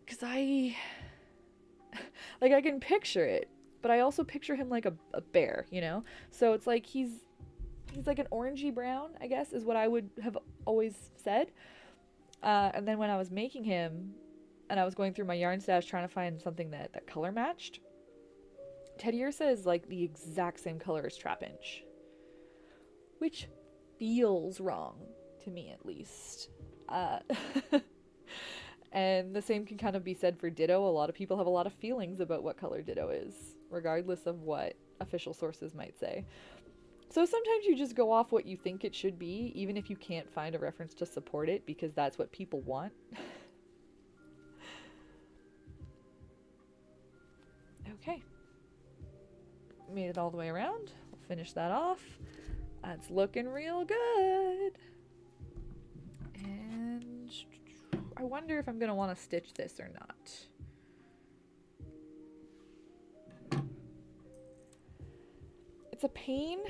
Because I can picture it. but I also picture him like a bear, you know? So it's like he's like an orangey brown, I guess, is what I would have always said. And then when I was making him and I was going through my yarn stash trying to find something that color matched, Teddy Ursa is like the exact same color as Trapinch, which feels wrong to me, at least. And the same can kind of be said for Ditto. A lot of people have a lot of feelings about what color Ditto is, regardless of what official sources might say. So sometimes you just go off what you think it should be, even if you can't find a reference to support it, because that's what people want. Okay. Made it all the way around. We'll finish that off. That's looking real good. And I wonder if I'm going to want to stitch this or not. It's a pain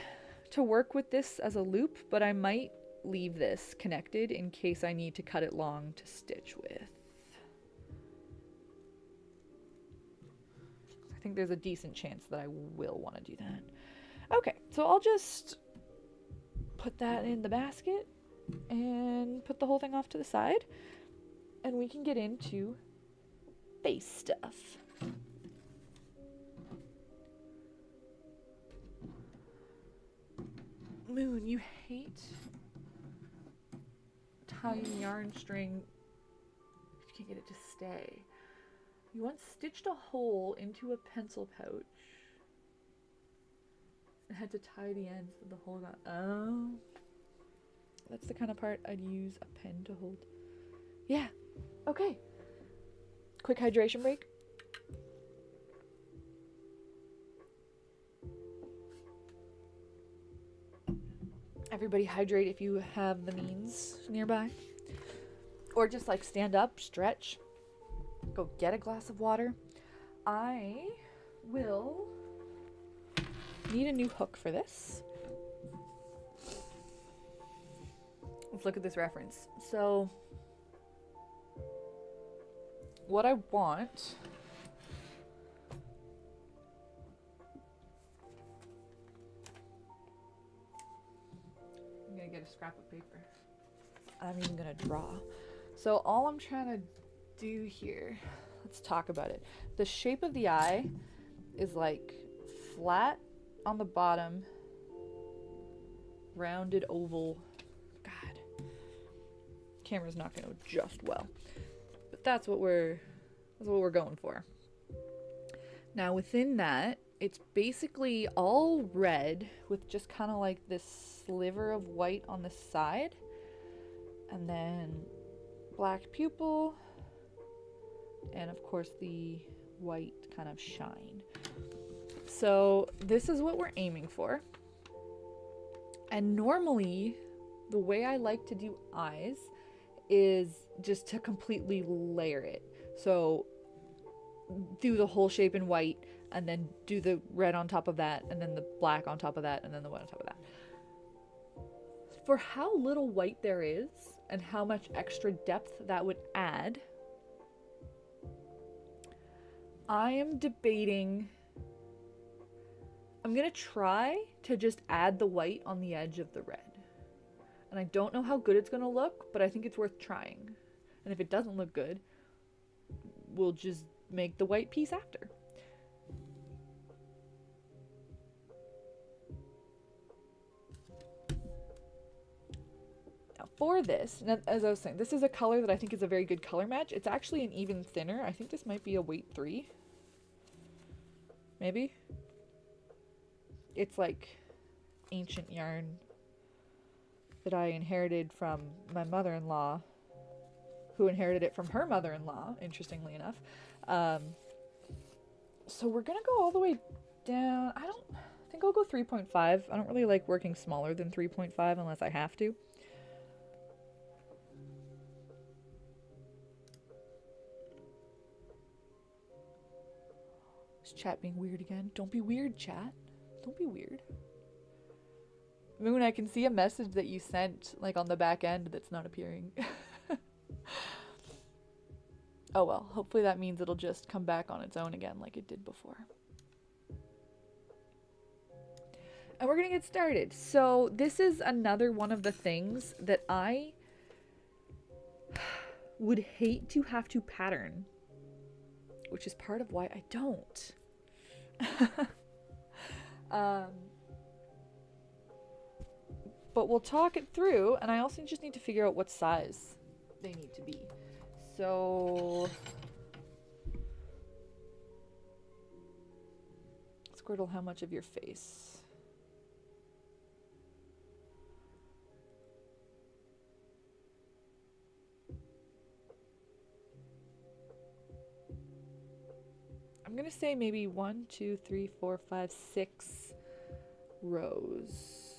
to work with this as a loop, but I might leave this connected in case I need to cut it long to stitch with. I think there's a decent chance that I will want to do that. Okay, so I'll just put that in the basket and put the whole thing off to the side, and we can get into face stuff. Moon, you hate tying yarn string if you can't get it to stay. You once stitched a hole into a pencil pouch and had to tie the ends of the hole got. Oh, that's the kind of part I'd use a pen to hold. Yeah, okay. Quick hydration break. Everybody hydrate if you have the means nearby. Or just like stand up, stretch, go get a glass of water. I will need a new hook for this. Let's look at this reference. So what I want get a scrap of paper. I'm even gonna draw. So all I'm trying to do here, let's talk about it. The shape of the eye is like flat on the bottom, rounded oval. God, camera's not gonna adjust well, but that's what we're going for. Now within that, it's basically all red with just kind of like this sliver of white on the side, and then black pupil, and of course the white kind of shine. So this is what we're aiming for. And normally the way I like to do eyes is just to completely layer it. So do the whole shape in white, and then do the red on top of that, and then the black on top of that, and then the white on top of that. For how little white there is, and how much extra depth that would add, I am debating. I'm gonna try to just add the white on the edge of the red. And I don't know how good it's gonna look, but I think it's worth trying. And if it doesn't look good, we'll just make the white piece after. For this, as I was saying, this is a color that I think is a very good color match. It's actually an even thinner. I think this might be a weight 3. Maybe. It's like ancient yarn that I inherited from my mother-in-law, who inherited it from her mother-in-law, interestingly enough. So we're gonna go all the way down. I think I'll go 3.5. I don't really like working smaller than 3.5 unless I have to. Chat being weird again. Don't be weird, chat. Don't be weird. Moon, I can see a message that you sent like on the back end that's not appearing. Oh well, hopefully that means it'll just come back on its own again like it did before. And we're gonna get started. So this is another one of the things that I would hate to have to pattern, which is part of why I don't. But we'll talk it through, and I also just need to figure out what size they need to be. So Squirtle, how much of your face? I'm gonna say maybe 1, 2, 3, 4, 5, 6 rows.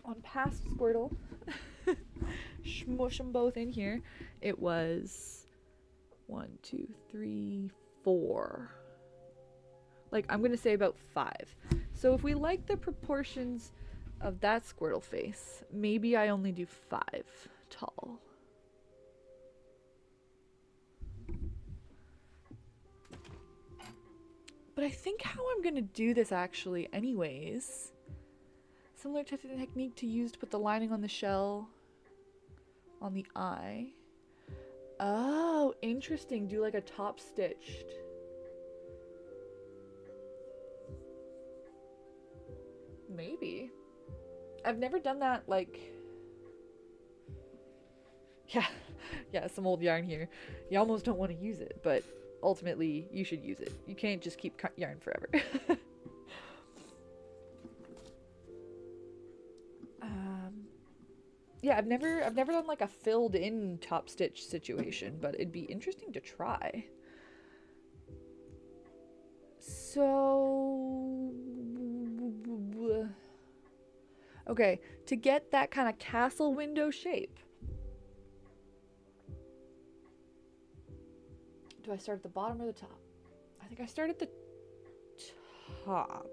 On past Squirtle, smush them both in here, it was 1, 2, 3, 4. Like, I'm gonna say about 5. So if we like the proportions of that Squirtle face, maybe I only do 5 tall. But I think how I'm gonna do this actually anyways, similar to the technique to use to put the lining on the shell on the eye. Oh, interesting. Do like a top stitched. Maybe. I've never done that, like... Yeah, some old yarn here. You almost don't want to use it, but ultimately you should use it. You can't just keep yarn forever. Yeah, I've never done like a filled in top stitch situation, but it'd be interesting to try. So, okay, to get that kind of castle window shape, do I start at the bottom or the top? I think I start at the top.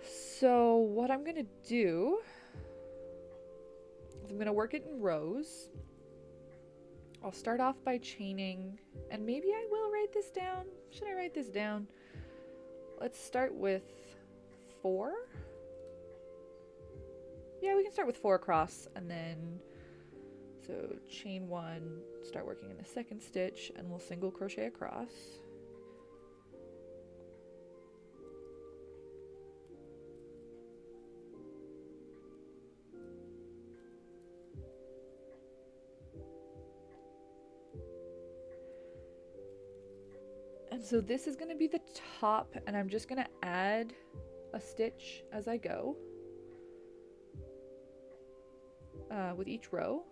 So what I'm gonna do is I'm gonna work it in rows. I'll start off by chaining, and maybe I will write this down. Should I write this down? Let's start with 4. Yeah, we can start with 4 across, and then so chain 1, start working in the second stitch, and we'll single crochet across. And so this is going to be the top, and I'm just going to add a stitch as I go with each row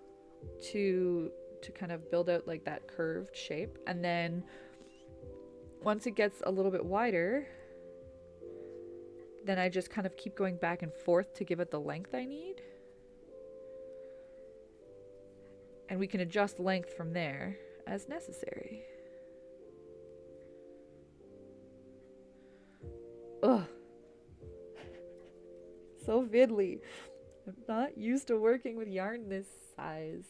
to kind of build out like that curved shape. And then once it gets a little bit wider, then I just kind of keep going back and forth to give it the length I need. And we can adjust length from there as necessary. Ugh. So fiddly. I'm not used to working with yarn this size.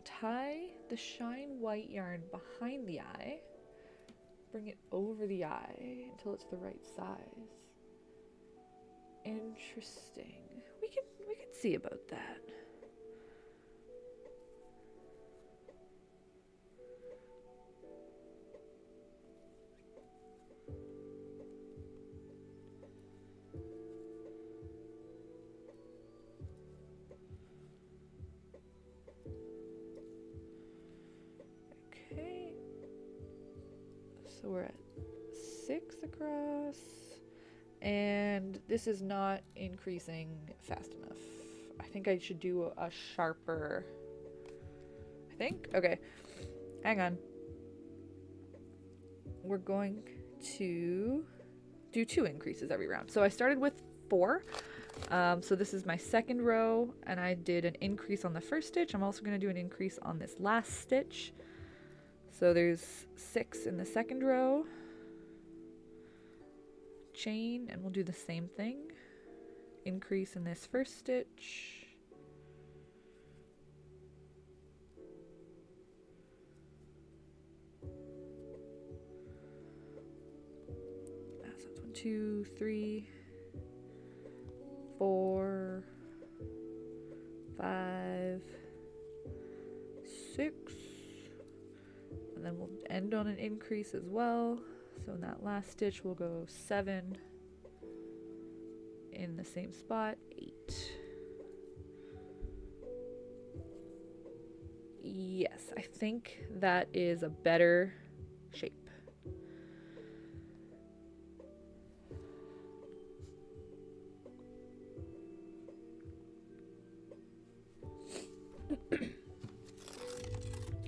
Tie the shine white yarn behind the eye. Bring it over the eye until it's the right size. Interesting. We can see about that. Okay. So we're at 6 across. And this is not increasing fast enough. I think I should do a sharper... I think? Okay. Hang on. We're going to do 2 increases every round. So I started with 4. So this is my second row, and I did an increase on the first stitch. I'm also going to do an increase on this last stitch. So there's 6 in the second row. Chain, and we'll do the same thing. increase in this first stitch. So that's 1, 2, 3, 4, 5, 6, and then we'll end on an increase as well. So in that last stitch we'll go 7 in the same spot, 8. Yes, I think that is a better shape.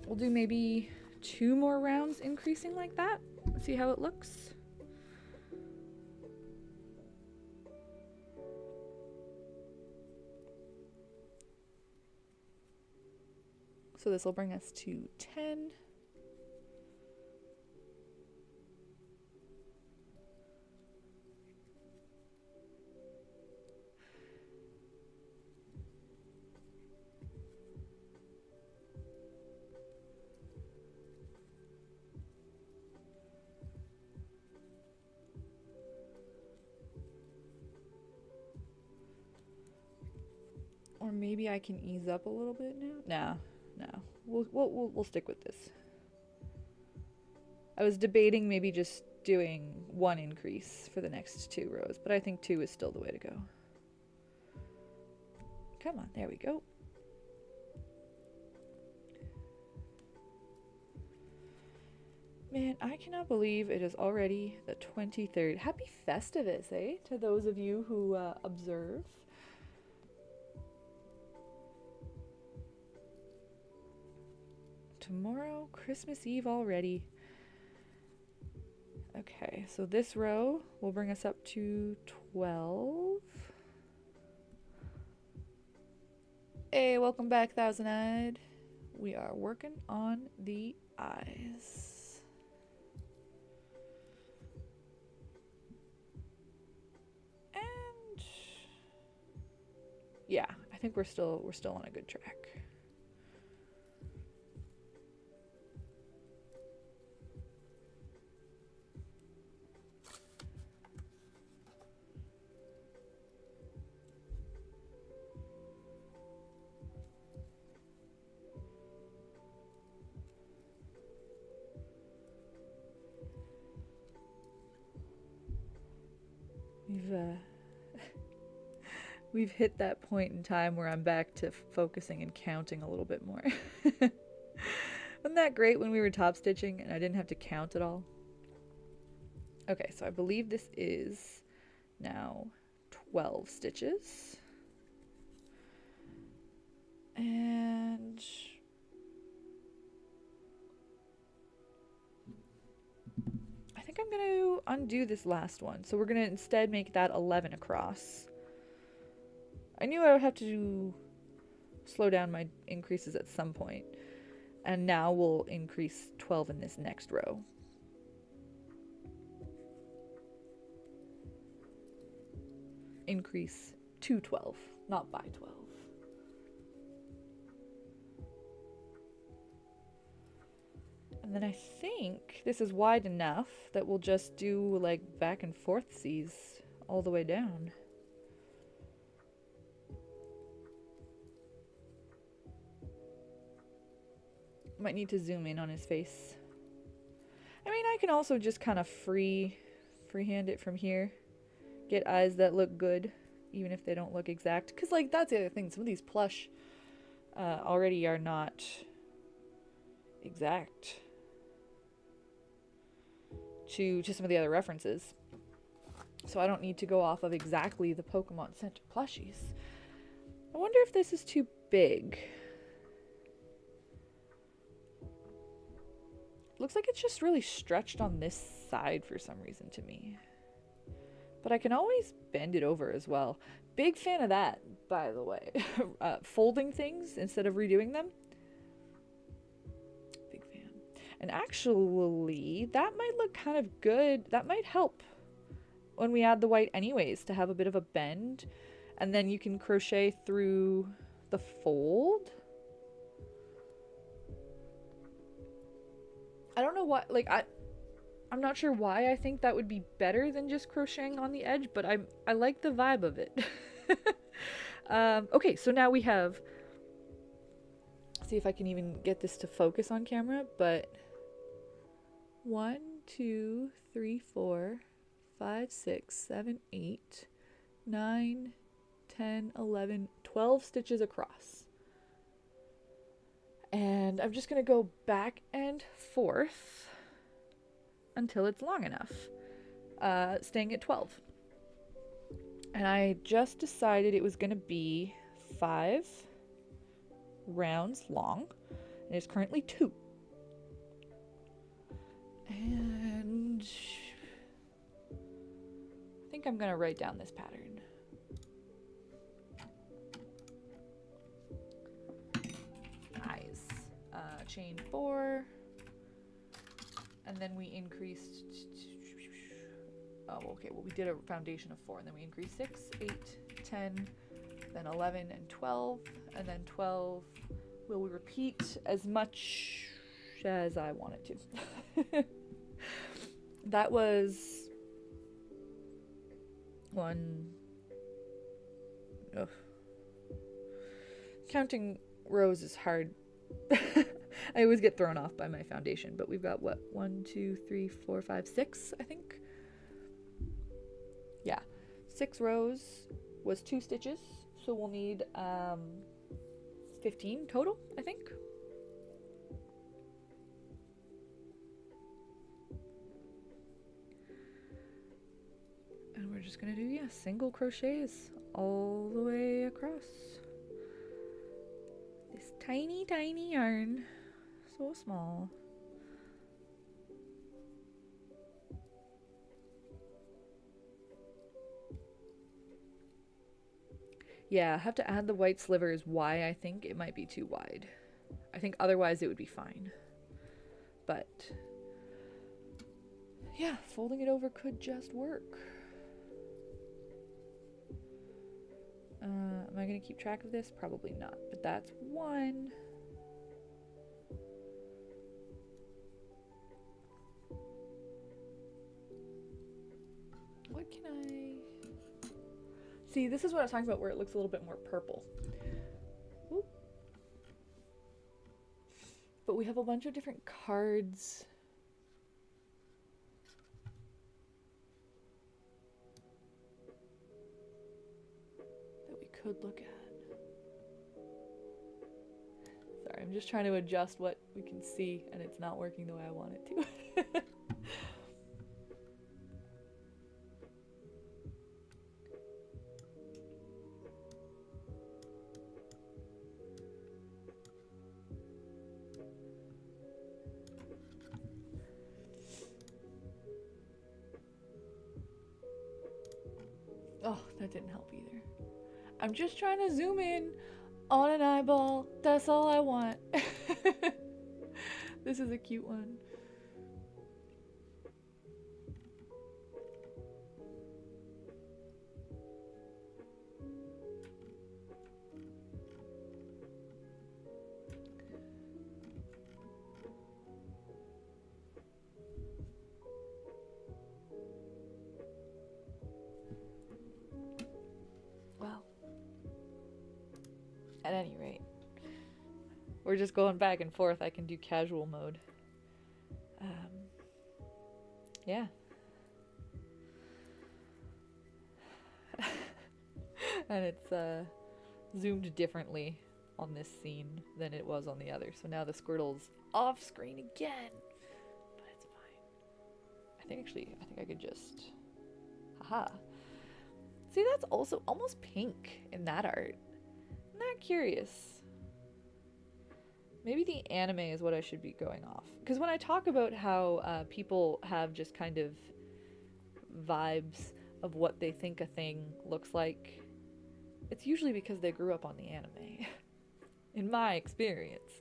We'll do maybe 2 more rounds increasing like that. Let's see how it looks. So this will bring us to 10. Or maybe I can ease up a little bit now. No. We'll stick with this. I was debating maybe just doing 1 increase for the next 2 rows, but I think 2 is still the way to go. Come on, there we go. Man, I cannot believe it is already the 23rd. Happy Festivus, eh? To those of you who observe. Tomorrow, Christmas Eve already. Okay, so this row will bring us up to 12. Hey, welcome back, Thousand Eyed. We are working on the eyes. And yeah, I think we're still on a good track. We've hit that point in time where I'm back to focusing and counting a little bit more. Wasn't that great when we were top stitching and I didn't have to count at all? Okay, so I believe this is now 12 stitches. And I think I'm going to undo this last one. So we're going to instead make that 11 across. I knew I would have to slow down my increases at some point. And now we'll increase 12 in this next row. Increase to 12, not by 12. And then I think this is wide enough that we'll just do like back and forthsies all the way down. Might need to zoom in on his face. I mean, I can also just kind of freehand it from here. Get eyes that look good, even if they don't look exact. Because, like, that's the other thing. Some of these plush already are not exact to some of the other references. So I don't need to go off of exactly the Pokemon Center plushies. I wonder if this is too big. Looks like it's just really stretched on this side for some reason to me. But I can always bend it over as well. Big fan of that, by the way. Folding things instead of redoing them. Big fan. And actually, that might look kind of good. That might help when we add the white anyways, to have a bit of a bend. and then you can crochet through the fold. I don't know what, like, I'm not sure why I think that would be better than just crocheting on the edge, but I like the vibe of it. Okay, so now we have, see if I can even get this to focus on camera, but 1, 2, 3, 4, 5, 6, 7, 8, 9, 10, 11, 12 stitches across. And I'm just going to go back and forth until it's long enough, staying at 12. And I just decided it was going to be 5 rounds long, and it's currently 2. And I think I'm going to write down this pattern. Nice. Chain 4, and then we increased, oh, okay, well, we did a foundation of 4, and then we increased 6, 8, 10, then 11 and 12, and then 12 will repeat as much as I want it to. That was 1, ugh. Counting rows is hard. I always get thrown off by my foundation, but we've got what, 1, 2, 3, 4, 5, 6, I think. Yeah, 6 rows was 2 stitches, so we'll need 15 total, I think. And we're just gonna do, yeah, single crochets all the way across. This tiny, tiny yarn, so small. Yeah, I have to add the white slivers. Why I think it might be too wide. I think otherwise it would be fine. But yeah, folding it over could just work. Am I going to keep track of this? Probably not, but that's 1. What can I... See, this is what I was talking about, where it looks a little bit more purple. Oop. But we have a bunch of different cards. That we could look at. Sorry, I'm just trying to adjust what we can see, and it's not working the way I want it to. Oh, that didn't help either. I'm just trying to zoom in on an eyeball. That's all I want. This is a cute one. At any rate, we're just going back and forth. I can do casual mode. Yeah. And it's zoomed differently on this scene than it was on the other. So now the Squirtle's off screen again. But it's fine. I think I could just... Haha. See, that's also almost pink in that art. I'm not curious. Maybe the anime is what I should be going off. Because when I talk about how people have just kind of vibes of what they think a thing looks like, it's usually because they grew up on the anime. In my experience.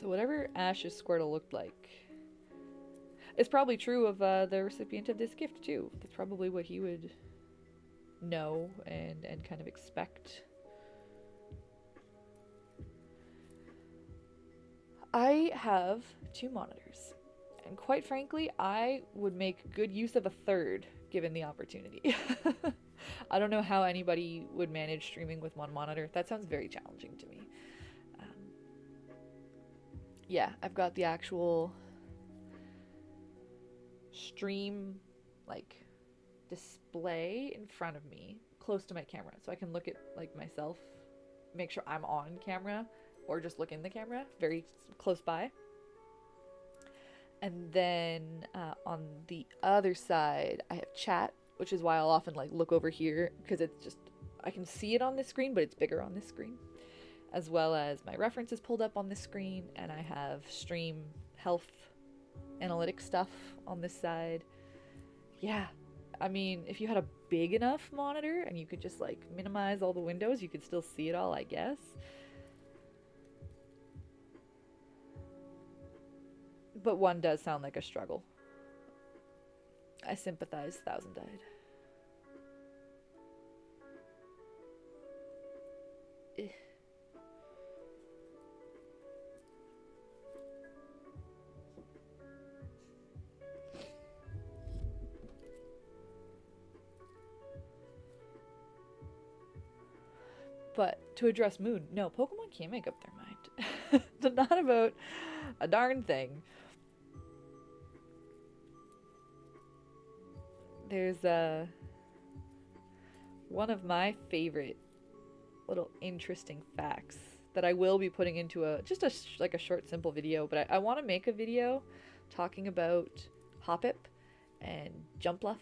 So whatever Ash's Squirtle looked like. It's probably true of the recipient of this gift too. That's probably what he would know and kind of expect. I have 2 monitors, and quite frankly, I would make good use of a third given the opportunity. I don't know how anybody would manage streaming with 1 monitor. That sounds very challenging to me. Yeah, I've got the actual stream like display in front of me close to my camera, so I can look at like myself, make sure I'm on camera or just look in the camera very close by. And then on the other side I have chat, which is why I'll often like look over here, because it's just, I can see it on this screen but it's bigger on this screen, as well as my references pulled up on this screen, and I have stream health analytics stuff on this side. Yeah, I mean, if you had a big enough monitor and you could just like minimize all the windows, you could still see it all, I guess. But 1 does sound like a struggle. I sympathize, 1,000 died. But to address mood, no, Pokemon can't make up their mind. They're not about a darn thing. There's one of my favorite little interesting facts that I will be putting into a short simple video, but I want to make a video talking about Hoppip and Jumpluff.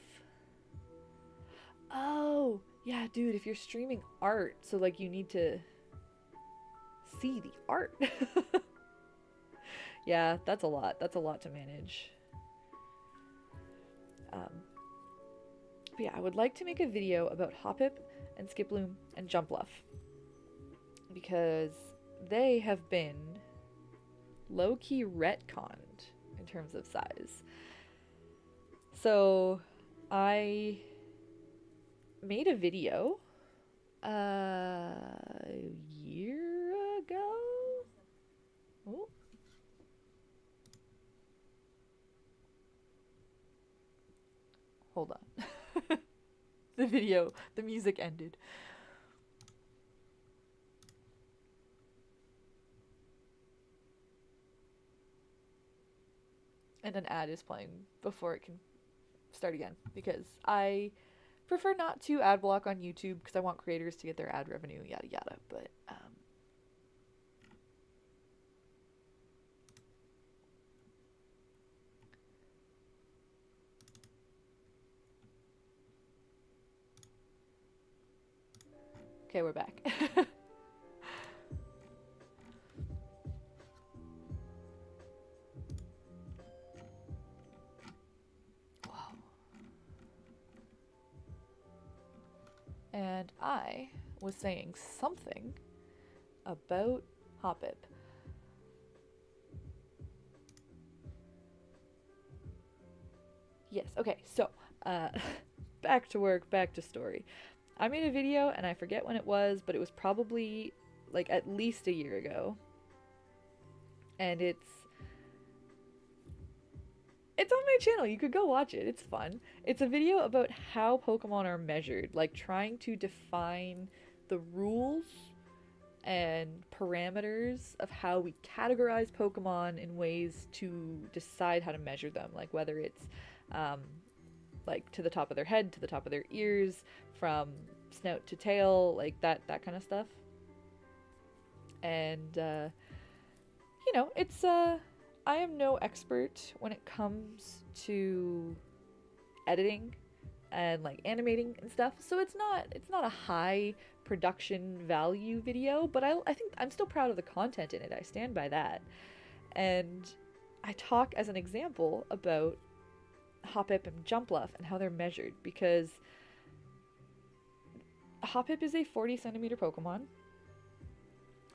Oh, yeah, dude, if you're streaming art, so like you need to see the art. Yeah, that's a lot. That's a lot to manage. But yeah, I would like to make a video about Hoppip and Skiploom and Jumpluff, because they have been low-key retconned in terms of size. So I made a video a year ago. Oh. Hold on. The music ended. And an ad is playing before it can start again, because I prefer not to ad block on YouTube because I want creators to get their ad revenue, yada yada, but okay, we're back. Wow. And I was saying something about Hoppip. Yes, okay, so back to work, back to story. I made a video and I forget when it was, but it was probably like at least a year ago. And it's on my channel. You could go watch it. It's fun. It's a video about how Pokemon are measured, like trying to define the rules and parameters of how we categorize Pokemon in ways to decide how to measure them, like whether it's like to the top of their head, to the top of their ears, from snout to tail, like that kind of stuff. And you know, it's I am no expert when it comes to editing and like animating and stuff, so it's not a high production value video, but I think I'm still proud of the content in it. I stand by that. And I talk as an example about Hoppip and Jumpluff and how they're measured, because Hoppip is a 40 centimeter Pokemon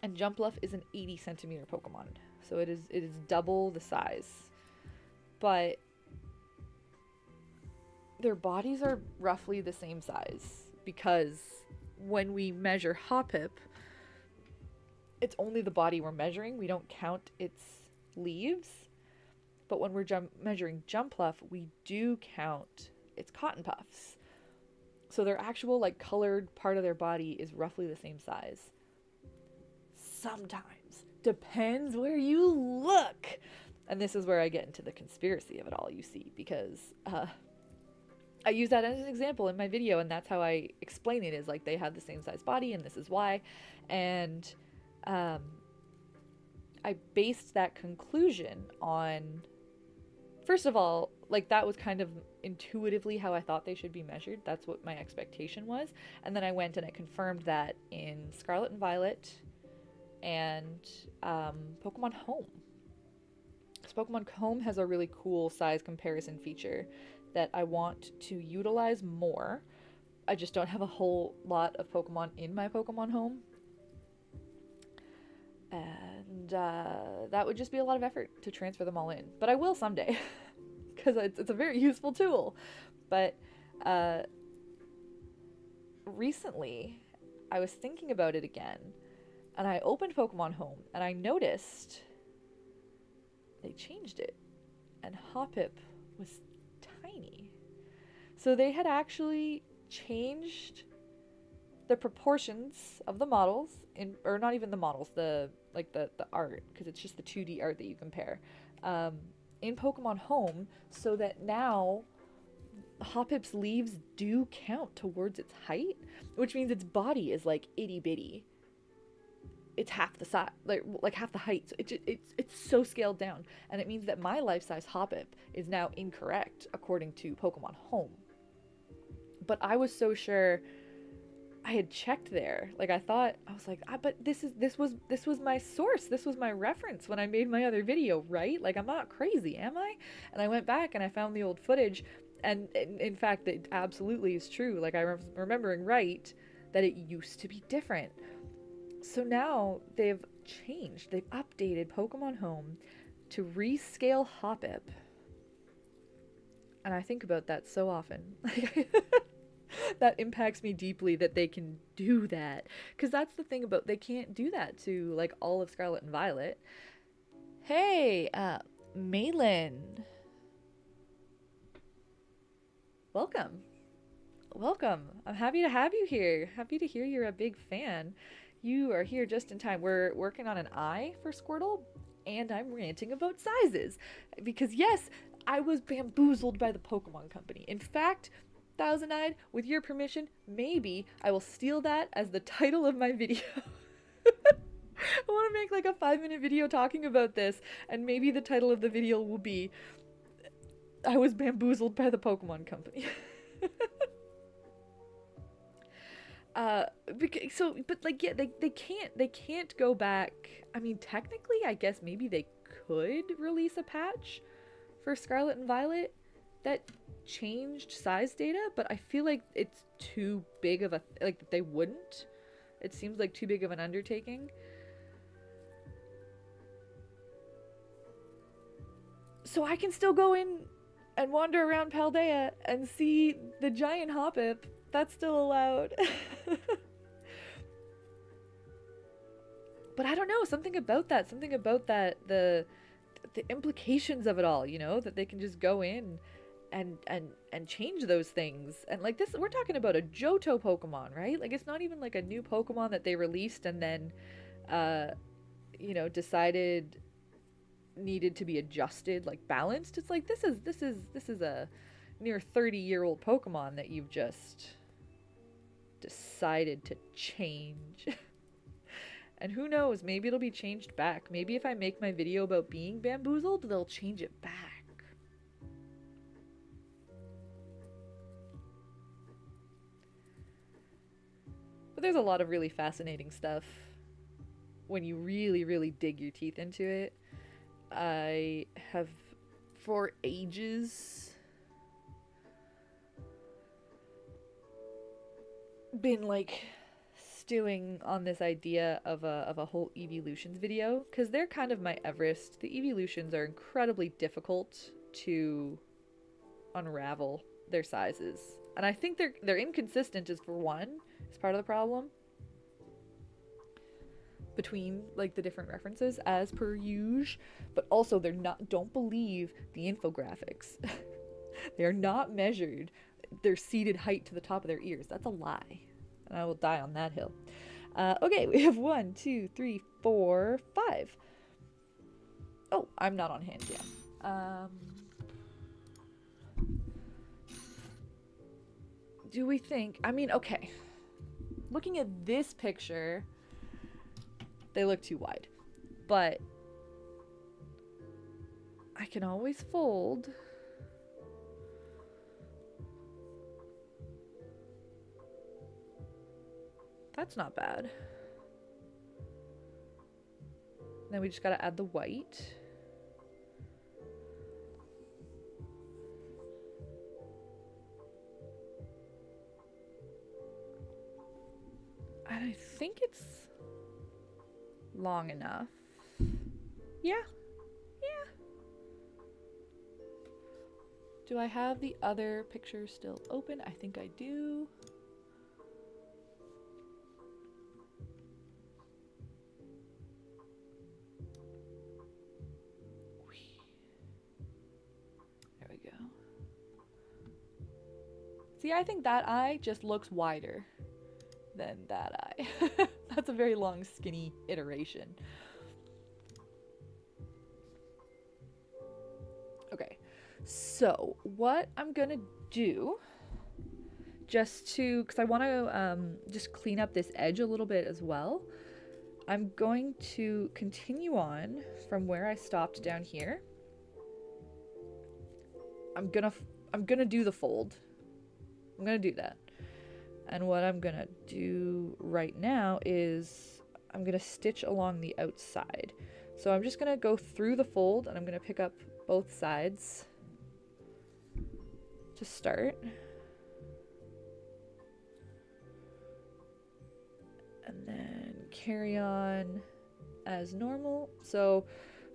and Jumpluff is an 80 centimeter Pokemon. So it is double the size. But their bodies are roughly the same size, because when we measure Hoppip, it's only the body we're measuring. We don't count its leaves. But when we're measuring Jumpluff, we do count its cotton puffs. So their actual like colored part of their body is roughly the same size. Sometimes. Depends where you look. And this is where I get into the conspiracy of it all, you see, because I use that as an example in my video, and that's how I explain it, is like they have the same size body and this is why. And I based that conclusion on, first of all, like that was kind of intuitively how I thought they should be measured. That's what my expectation was. And then I went and I confirmed that in Scarlet and Violet and Pokemon Home. Because Pokemon Home has a really cool size comparison feature that I want to utilize more. I just don't have a whole lot of Pokemon in my Pokemon Home. And that would just be a lot of effort to transfer them all in. But I will someday, because it's a very useful tool. But recently, I was thinking about it again, and I opened Pokemon Home, and I noticed they changed it, and Hoppip was tiny. So they had actually changed the proportions of the models, or not even the models, the art, because it's just the 2D art that you compare, in Pokemon Home, so that now Hoppip's leaves do count towards its height, which means its body is like itty bitty. It's half the size, like half the height. So it's so scaled down, and it means that my life-size Hoppip is now incorrect according to Pokemon Home. But I was so sure I had checked there. Like I was like, but this was my source. This was my reference when I made my other video, right? Like I'm not crazy, am I? And I went back and I found the old footage, and in fact, it absolutely is true. Like I'm remembering right that it used to be different. So now they've changed. They've updated Pokemon Home to rescale Hoppip. And I think about that so often. That impacts me deeply that they can do that. Because that's the thing about, they can't do that to like all of Scarlet and Violet. Hey, Malin. Welcome. Welcome. I'm happy to have you here. Happy to hear you're a big fan. You are here just in time. We're working on an eye for Squirtle, and I'm ranting about sizes. Because yes, I was bamboozled by the Pokemon Company. In fact, Thousand Eyed, with your permission, maybe I will steal that as the title of my video. I want to make like a 5-minute video talking about this, and maybe the title of the video will be I was bamboozled by the Pokemon Company. But like, yeah, they can't go back. I mean, technically, I guess maybe they could release a patch for Scarlet and Violet that changed size data, but I feel like it's too big of a, like, they wouldn't. It seems like too big of an undertaking. So I can still go in and wander around Paldea and see the giant Hoppip. That's still allowed. But I don't know, something about that, the implications of it all, you know, that they can just go in and change those things. And like this, we're talking about a Johto Pokemon, right? Like it's not even like a new Pokemon that they released and then you know, decided needed to be adjusted, like balanced. It's like this is a near 30-year-old Pokemon that you've just decided to change. And who knows, maybe it'll be changed back. Maybe if I make my video about being bamboozled, they'll change it back. But there's a lot of really fascinating stuff when you really, really dig your teeth into it. I have, for ages, been like stewing on this idea of a whole evolutions video, because they're kind of my Everest. The evolutions are incredibly difficult to unravel their sizes. And I think they're inconsistent is for one, is part of the problem. Between like the different references as per usual, but also don't believe the infographics. They are not measured their seated height to the top of their ears. That's a lie. And I will die on that hill. Okay, we have 1, 2, 3, 4, 5. Oh, I'm not on hand yet. Do we think, I mean, okay. Looking at this picture, they look too wide. But I can always fold. That's not bad. Then we just gotta add the white. And I think it's long enough. Yeah. Yeah. Do I have the other picture still open? I think I do. There we go. See, I think that eye just looks wider than that eye. That's a very long, skinny iteration. Okay, so what I'm gonna do, just to, because I want to just clean up this edge a little bit as well, I'm going to continue on from where I stopped down here. I'm gonna do the fold. I'm gonna do that. And what I'm gonna do right now is I'm gonna stitch along the outside. So I'm just gonna go through the fold and I'm gonna pick up both sides to start. And then carry on as normal. So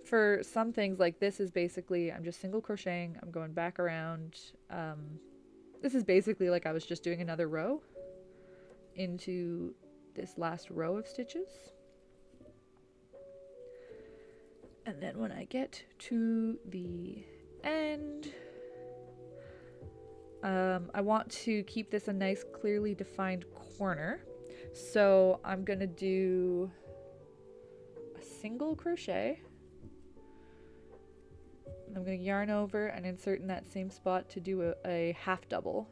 for some things like this is basically, I'm just single crocheting, I'm going back around. This is basically like I was just doing another row into this last row of stitches. And then when I get to the end, I want to keep this a nice clearly defined corner. So I'm gonna do a single crochet. I'm gonna yarn over and insert in that same spot to do a half double.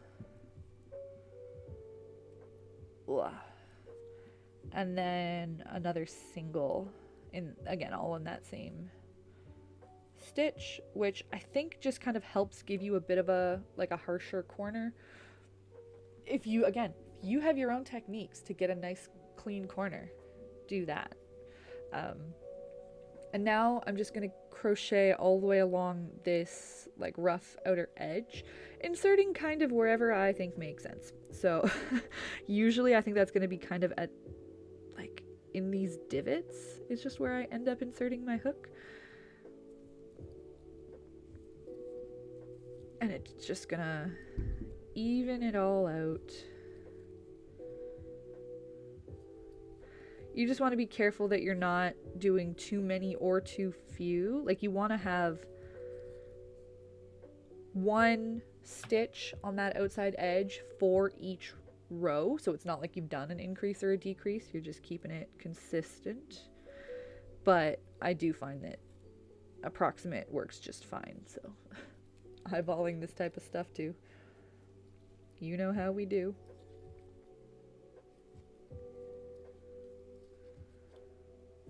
And then another single, in again all in that same stitch, which I think just kind of helps give you a bit of a like a harsher corner. If you have your own techniques to get a nice clean corner, do that. And now I'm just gonna crochet all the way along this like rough outer edge, inserting kind of wherever I think makes sense. So usually I think that's gonna be kind of at like in these divots is just where I end up inserting my hook. And it's just gonna even it all out. You just want to be careful that you're not doing too many or too few. Like you want to have one stitch on that outside edge for each row. So it's not like you've done an increase or a decrease. You're just keeping it consistent. But I do find that approximate works just fine. So eyeballing this type of stuff too. You know how we do.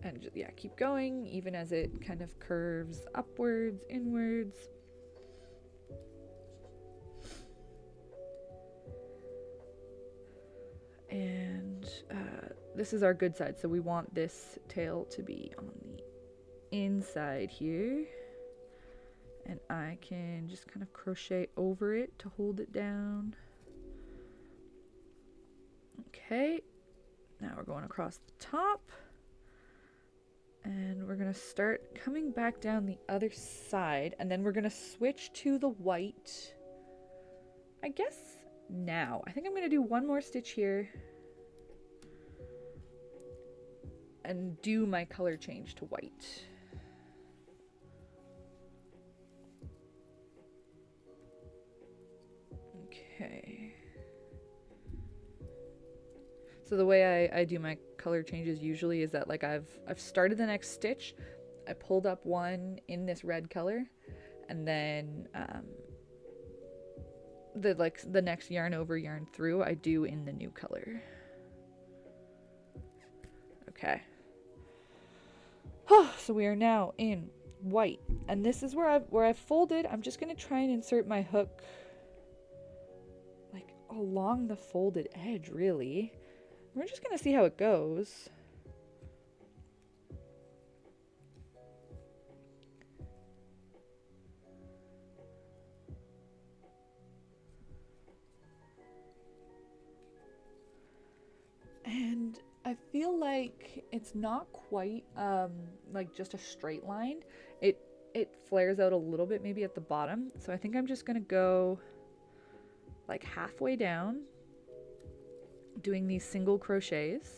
And just, yeah, keep going even as it kind of curves upwards, inwards. And this is our good side, so we want this tail to be on the inside here. And I can just kind of crochet over it to hold it down. Okay, now we're going across the top. And we're going to start coming back down the other side, and then we're going to switch to the white I guess now, I think I'm going to do one more stitch here and do my color change to white. Okay. So the way I do my color changes usually is that like I've started the next stitch, I pulled up one in this red color, and then the next yarn over, yarn through, I do in the new color. Okay. So we are now in white, and this is where I've folded. I'm just gonna try and insert my hook like along the folded edge, really. We're just gonna see how it goes. And I feel like it's not quite like just a straight line. It flares out a little bit maybe at the bottom. So I think I'm just gonna go like halfway down, doing these single crochets.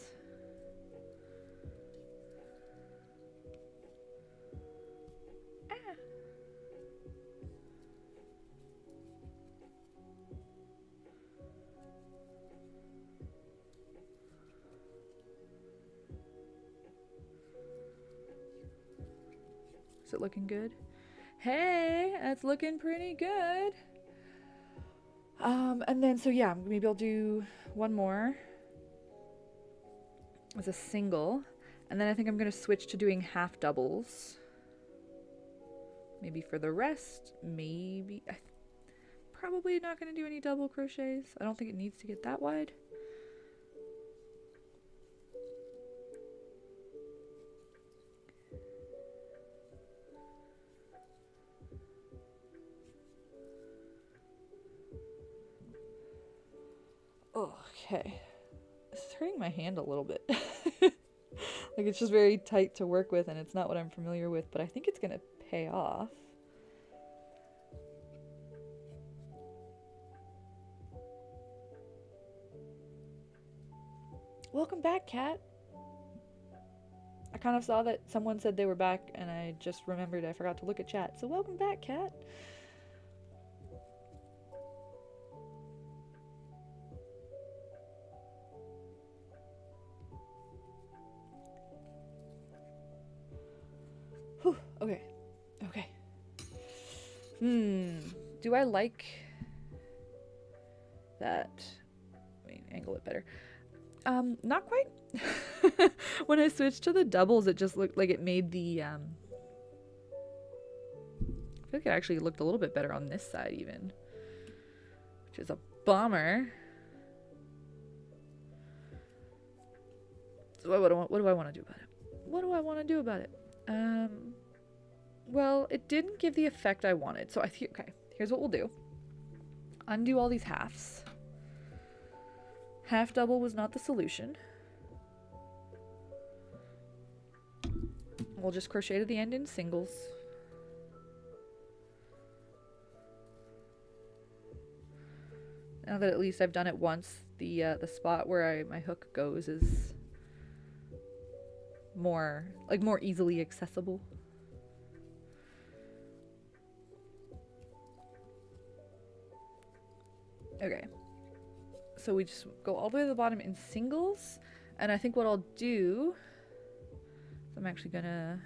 Is it looking good? Hey, that's looking pretty good. And then, so yeah, maybe I'll do one more as a single. And then I think I'm going to switch to doing half doubles. Maybe for the rest, maybe. Probably not going to do any double crochets. I don't think it needs to get that wide. Okay. It's hurting my hand a little bit. Like it's just very tight to work with and it's not what I'm familiar with, but I think it's gonna pay off. Welcome back, Kat. I kind of saw that someone said they were back and I just remembered I forgot to look at chat. So welcome back, Kat. Whew, okay. Okay. Do I like that? Let me angle it better. Not quite. When I switched to the doubles, it just looked like it made the, I feel like it actually looked a little bit better on this side even, which is a bummer. So what do I want to do about it? What do I want to do about it? Well, it didn't give the effect I wanted. So okay, here's what we'll do. Undo all these halves. Half double was not the solution. We'll just crochet to the end in singles. Now that at least I've done it once, the spot where my hook goes is more easily accessible. Okay. So we just go all the way to the bottom in singles, and I think what I'll do is I'm actually gonna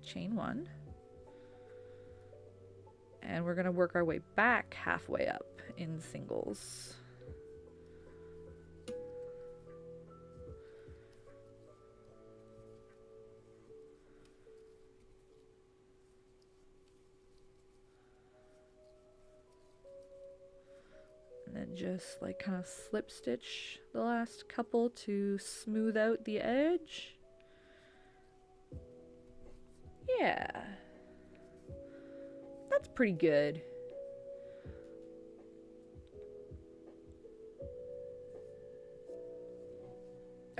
chain one, and we're gonna work our way back halfway up in singles. And then just like kind of slip stitch the last couple to smooth out the edge. Yeah. That's pretty good.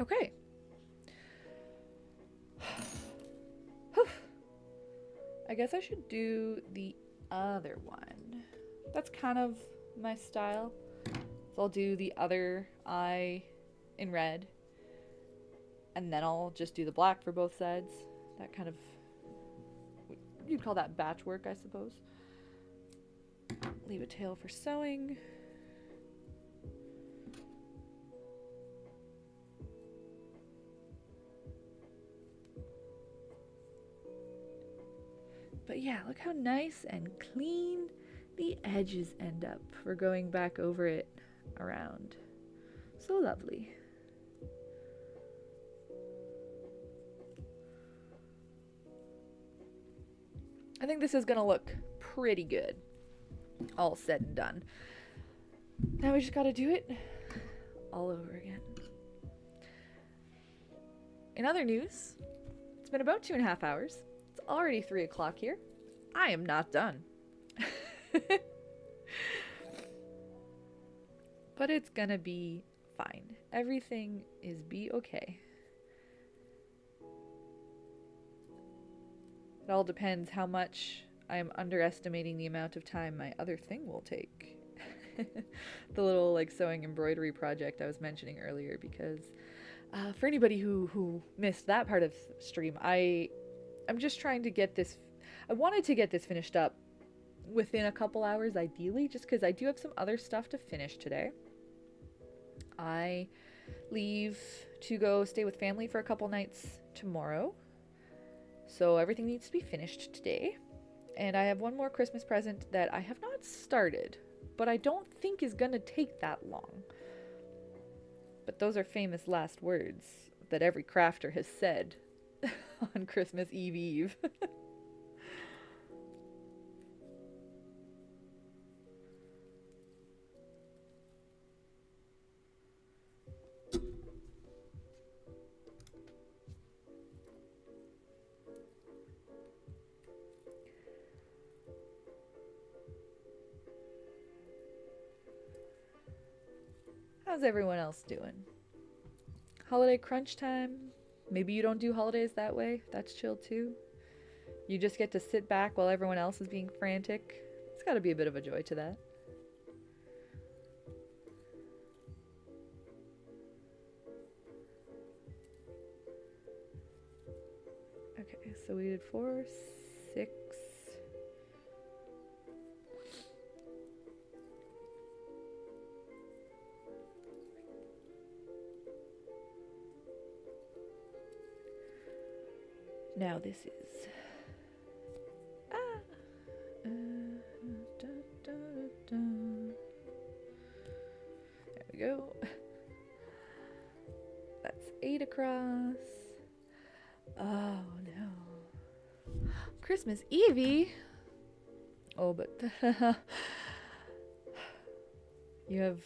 Okay. I guess I should do the other one. That's kind of my style. So I'll do the other eye in red, and then I'll just do the black for both sides. That kind of, you'd call that batch work, I suppose. Leave a tail for sewing. But yeah, look how nice and clean the edges end up for going back over it around. So lovely. I think this is gonna look pretty good, all said and done. Now we just gotta do it all over again. In other news, it's been about 2.5 hours. It's already 3 o'clock here. I am not done. But it's gonna be fine. Everything is okay. It all depends how much I am underestimating the amount of time my other thing will take. The little like sewing embroidery project I was mentioning earlier, because for anybody who missed that part of the stream, I'm just trying to get this, I wanted to get this finished up within a couple hours ideally, just because I do have some other stuff to finish today. I leave to go stay with family for a couple nights tomorrow, so everything needs to be finished today. And I have one more Christmas present that I have not started, but I don't think is gonna take that long. But those are famous last words that every crafter has said on Christmas Eve. How's everyone else doing? Holiday crunch time? Maybe you don't do holidays that way. That's chill too. You just get to sit back while everyone else is being frantic. It's got to be a bit of a joy to that. Okay, so we did 4, 6. Now this is there we go. That's 8 across. Oh no. Christmas Evie. Oh, but you have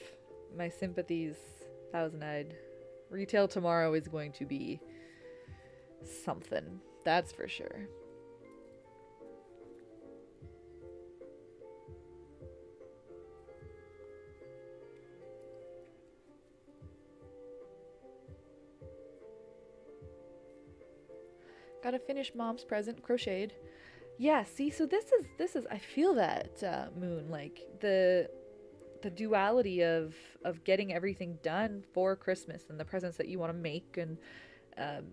my sympathies, thousand-eyed. Retail tomorrow is going to be something. That's for sure. Gotta finish Mom's present crocheted. Yeah, see, so this is I feel that Moon, like the duality of getting everything done for Christmas and the presents that you want to make, and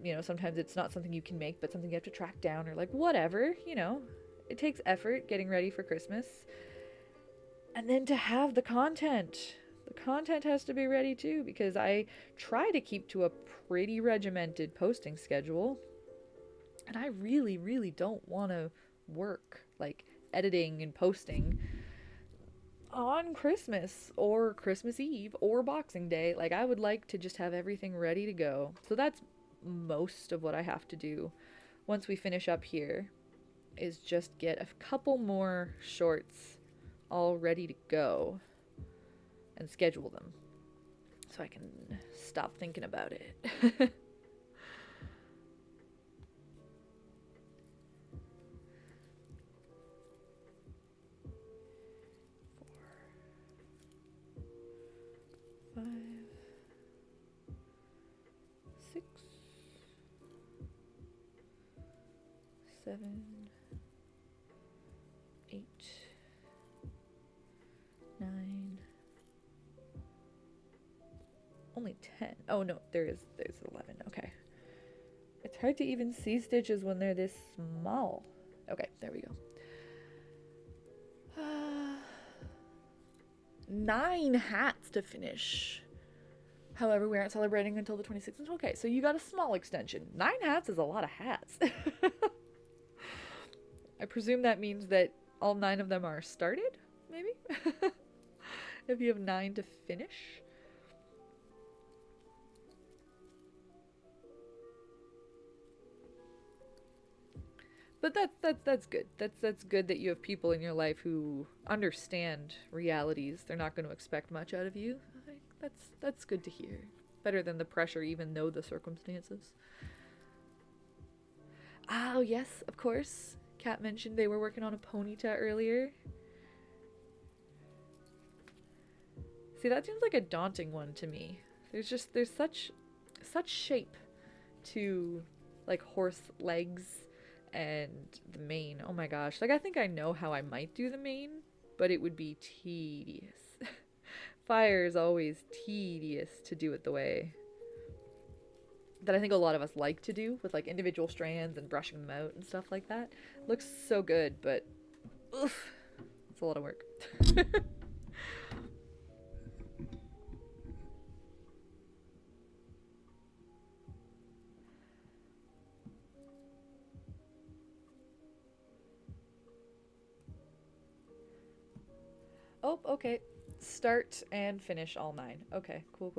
you know, sometimes it's not something you can make, but something you have to track down, or like whatever, you know, it takes effort getting ready for Christmas. And then to have the content has to be ready too, because I try to keep to a pretty regimented posting schedule, and I really don't want to work like editing and posting on Christmas or Christmas Eve or Boxing Day. Like, I would like to just have everything ready to go. So that's most of what I have to do once we finish up here, is just get a couple more shorts all ready to go and schedule them so I can stop thinking about it. Seven, 8, 9, only 10. Oh no, there's 11. Okay. It's hard to even see stitches when they're this small. Okay, there we go. 9 hats to finish. However, we aren't celebrating until the 26th. Okay, so you got a small extension. 9 hats is a lot of hats. I presume that means that all 9 of them are started, maybe? If you have 9 to finish. But that's good. That's good that you have people in your life who understand realities. They're not going to expect much out of you. I think that's good to hear. Better than the pressure, even though the circumstances. Oh yes, of course. Kat mentioned they were working on a ponyta earlier. See, that seems like a daunting one to me. There's such shape to like horse legs and the mane. Oh my gosh. Like I think I know how I might do the mane, but it would be tedious. Fire is always tedious to do it the way that I think a lot of us like to do with like individual strands and brushing them out and stuff like that. Looks so good, but oof, it's a lot of work. Oh, okay. Start and finish all 9. Okay, cool.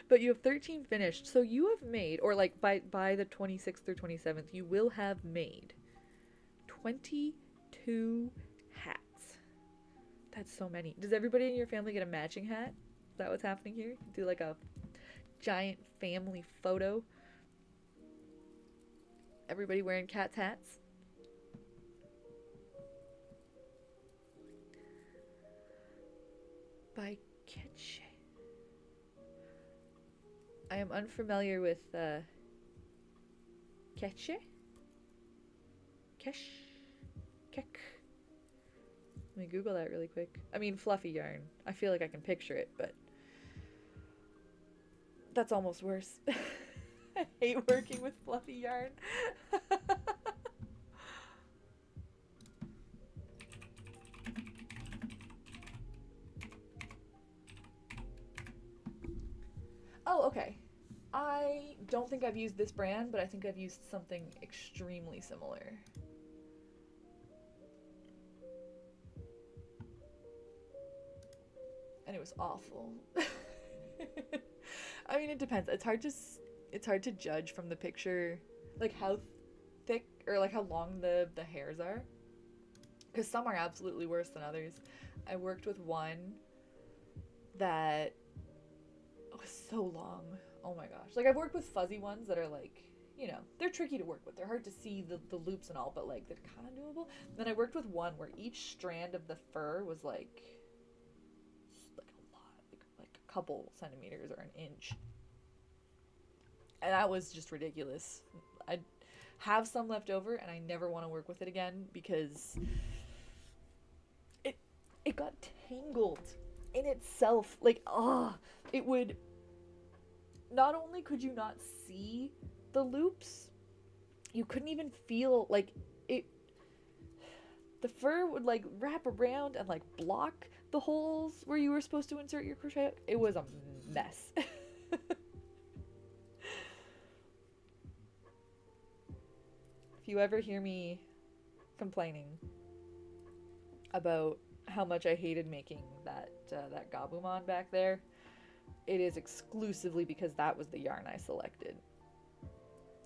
But you have 13 finished, so you have made, or like by the 26th or 27th, you will have made 22 hats. That's so many. Does everybody in your family get a matching hat? Is that what's happening here? Do like a giant family photo? Everybody wearing Kat's hats? By Ketche. I am unfamiliar with Ketche? Kesh? Kek? Let me Google that really quick. I mean, fluffy yarn. I feel like I can picture it, but that's almost worse. I hate working with fluffy yarn. Oh, okay. I don't think I've used this brand, but I think I've used something extremely similar. And it was awful. I mean, it depends. It's hard to judge from the picture, like how thick or like how long the hairs are, because some are absolutely worse than others. I worked with one that was so long. Oh my gosh. Like I've worked with fuzzy ones that are like, you know, they're tricky to work with. They're hard to see the loops and all, but like they're kind of doable. And then I worked with one where each strand of the fur was like a lot, like a couple centimeters or an inch. And that was just ridiculous. I have some left over and I never want to work with it again because it got tangled in itself. Like, it would, not only could you not see the loops, you couldn't even feel like it, the fur would like wrap around and like block the holes where you were supposed to insert your crochet. It was a mess. If you ever hear me complaining about how much I hated making that Gabumon back there, it is exclusively because that was the yarn I selected.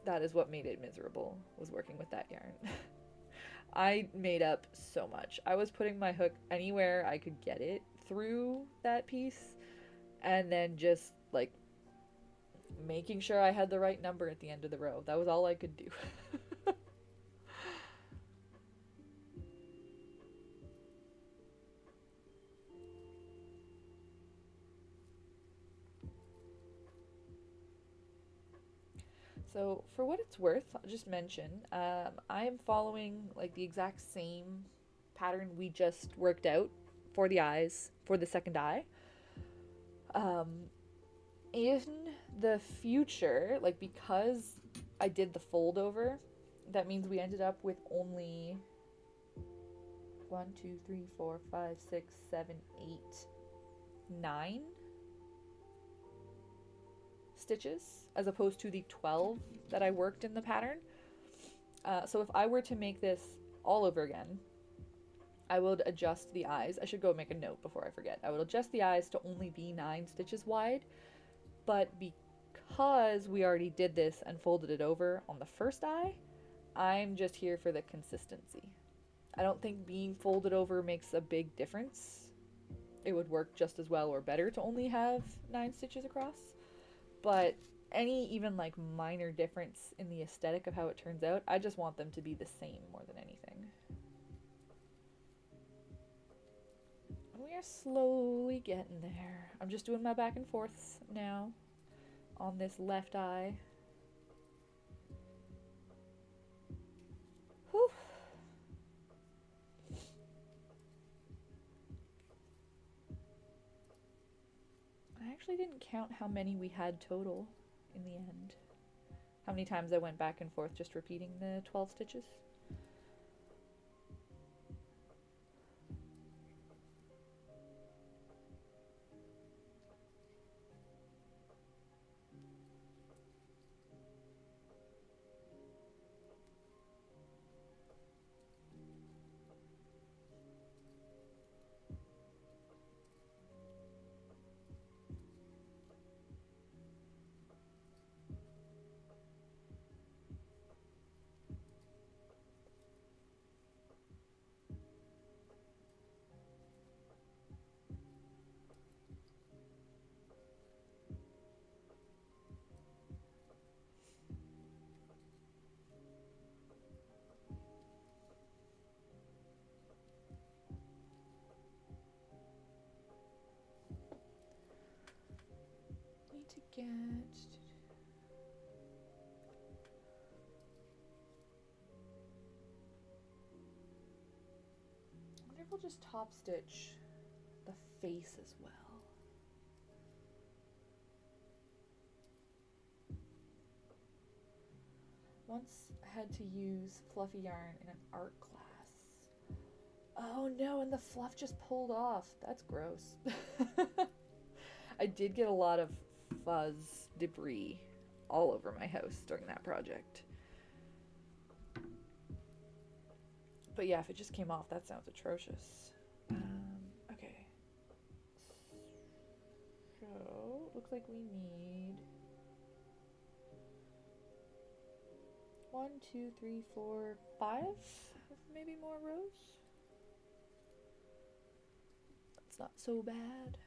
That is what made it miserable, was working with that yarn. I made up so much. I was putting my hook anywhere I could get it through that piece, and then just like making sure I had the right number at the end of the row. That was all I could do. So for what it's worth, I'll just mention, I am following like the exact same pattern we just worked out for the eyes, for the second eye. Um, in the future, like because I did the fold over, that means we ended up with only 1, 2, 3, 4, 5, 6, 7, 8, 9 stitches as opposed to the 12 that I worked in the pattern. So if I were to make this all over again, I would adjust the eyes. I should go make a note before I forget. I would adjust the eyes to only be 9 stitches wide, but because we already did this and folded it over on the first eye, I'm just here for the consistency. I don't think being folded over makes a big difference. It would work just as well or better to only have 9 stitches across, but any even like minor difference in the aesthetic of how it turns out, I just want them to be the same more than anything. We are slowly getting there. I'm just doing my back and forths now on this left eye. Whew. I actually didn't count how many we had total in the end. How many times I went back and forth just repeating the 12 stitches. Need to get... I wonder if we'll just top stitch the face as well. Once had to use fluffy yarn in an art class. Oh no, and the fluff just pulled off. That's gross. I did get a lot of fuzz debris all over my house during that project. But yeah, if it just came off, that sounds atrocious. Okay. So, looks like we need 1, 2, 3, 4, 5, maybe more rows. That's not so bad.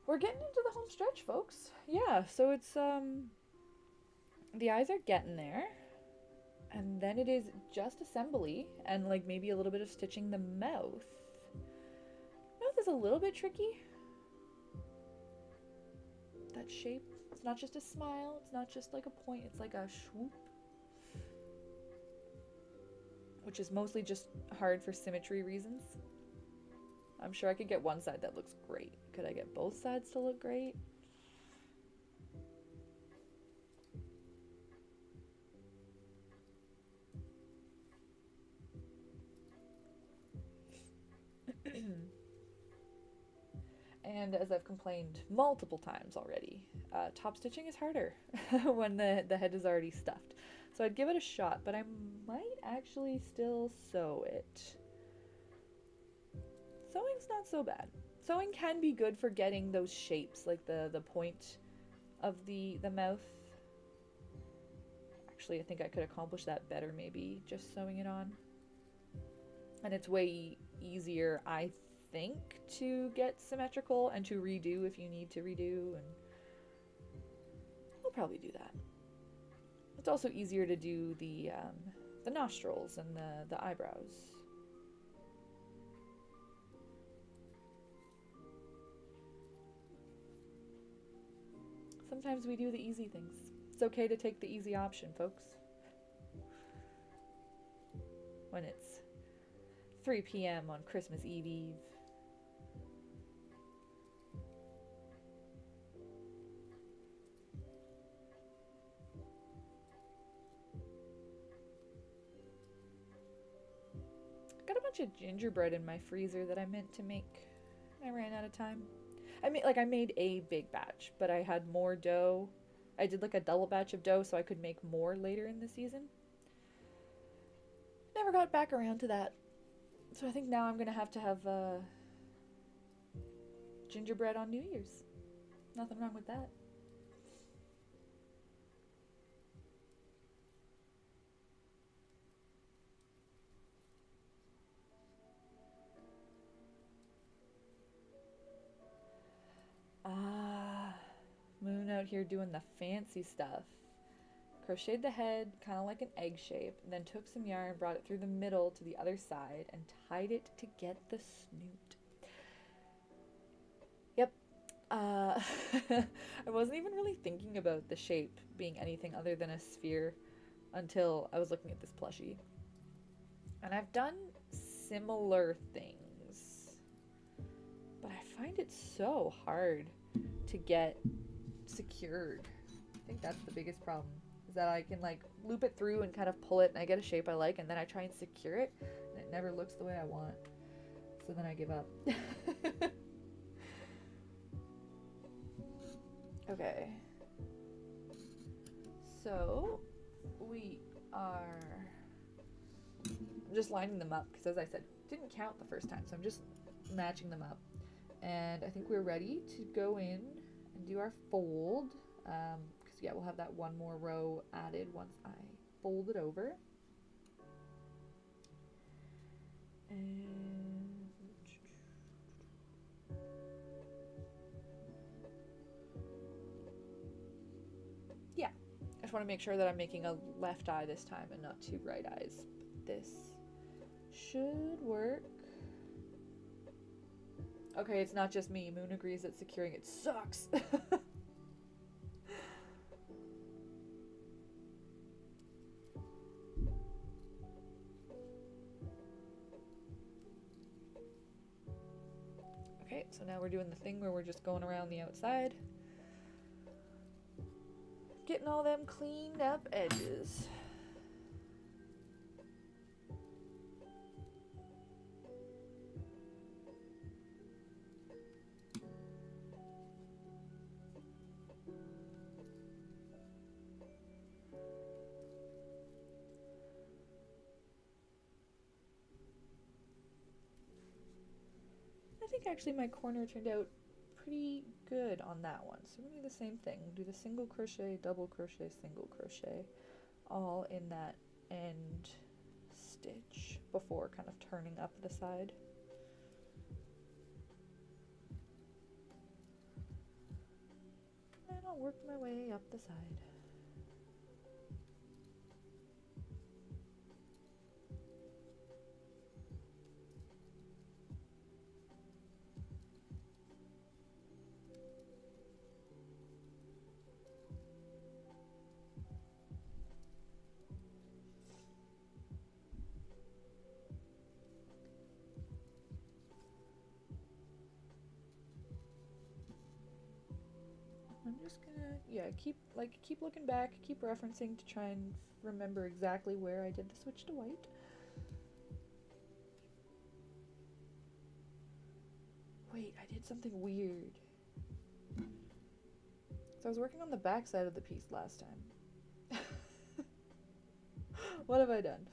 We're getting into the home stretch, folks. Yeah, so it's, the eyes are getting there. And then it is just assembly and like maybe a little bit of stitching the mouth. Mouth is a little bit tricky. That shape, it's not just a smile, it's not just like a point, it's like a swoop. Which is mostly just hard for symmetry reasons. I'm sure I could get one side that looks great. Could I get both sides to look great? And as I've complained multiple times already, top stitching is harder when the head is already stuffed. So I'd give it a shot, but I might actually still sew it. Sewing's not so bad. Sewing can be good for getting those shapes, like the point of the mouth. Actually, I think I could accomplish that better maybe just sewing it on. And it's way easier, I think, to get symmetrical and to redo if you need to redo, and I'll probably do that. It's also easier to do the nostrils and the eyebrows. Sometimes we do the easy things. It's okay to take the easy option, folks. when it's 3 p.m. on Christmas Eve. Got a bunch of gingerbread in my freezer that I meant to make. I ran out of time. I made a big batch, but I had more dough. I did like a double batch of dough so I could make more later in the season. Never got back around to that. So I think now I'm gonna have gingerbread on New Year's. Nothing wrong with that. Ah, Moon out here doing the fancy stuff. Crocheted the head kind of like an egg shape, and then took some yarn, brought it through the middle to the other side, and tied it to get the snoot. Yep. I wasn't even really thinking about the shape being anything other than a sphere until I was looking at this plushie. And I've done similar things, but I find it so hard to get secured. I think that's the biggest problem, is that I can like loop it through and kind of pull it and I get a shape I like, and then I try and secure it and it never looks the way I want. So then I give up. Okay. So we are just lining them up because, as I said, didn't count the first time, so I'm just matching them up. And I think we're ready to go in and do our fold, because yeah, we'll have that one more row added once I fold it over. And yeah, I just want to make sure that I'm making a left eye this time and not two right eyes. This should work. Okay, it's not just me. Moon agrees that securing it sucks. Okay, so now we're doing the thing where we're just going around the outside, getting all them cleaned up edges. I think actually my corner turned out pretty good on that one. So we're going to do the same thing. Do the single crochet, double crochet, single crochet, all in that end stitch before kind of turning up the side. And I'll work my way up the side. I'm just gonna, yeah, keep looking back, keep referencing to try and remember exactly where I did the switch to white. Wait, I did something weird. So I was working on the back side of the piece last time. What have I done?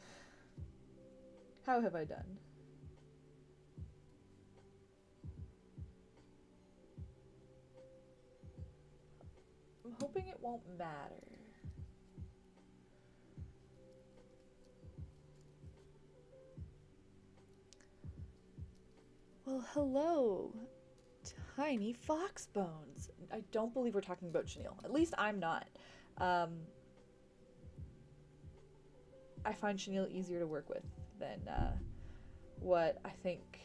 How have I done? I'm hoping it won't matter. Well, hello, tiny fox bones. I don't believe we're talking about chenille. At least I'm not. I find chenille easier to work with than what I think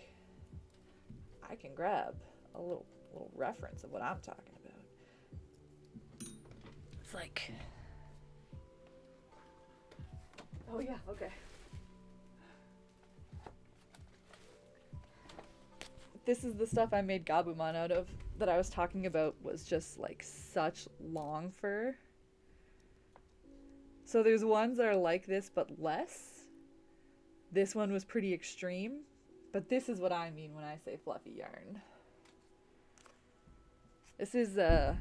I can grab. A little reference of what I'm talking about. It's like, oh yeah, okay. this is the stuff I made Gabumon out of that I was talking about, was just like such long fur. So there's ones that are like this but less. This one was pretty extreme, but this is what I mean when I say fluffy yarn. This is I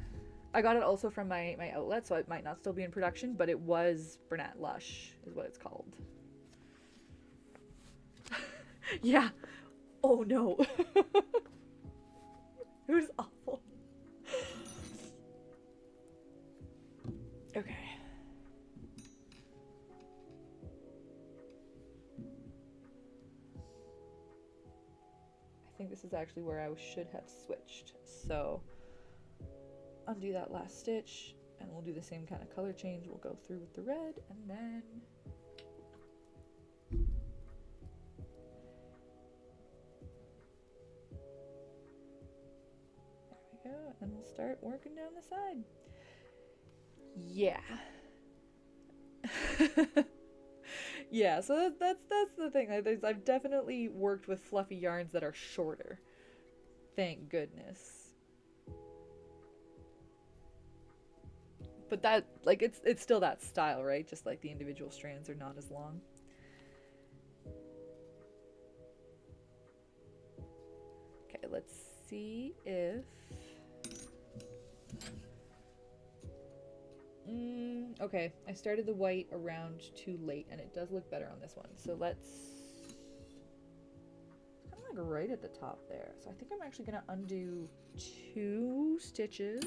got it also from my outlet, so it might not still be in production, but it was Bernat Lush is what it's called. Yeah. Oh no. It was awful. Okay. I think this is actually where I should have switched. So undo that last stitch and we'll do the same kind of color change. We'll go through with the red and then there we go, and we'll start working down the side. Yeah. Yeah, so that's the thing. I've definitely worked with fluffy yarns that are shorter. Thank goodness. But that, like, it's still that style, right? Just like the individual strands are not as long. Okay, let's see if... okay, I started the white around too late, and it does look better on this one. So let's... It's kind of like right at the top there. So I think I'm actually going to undo 2 stitches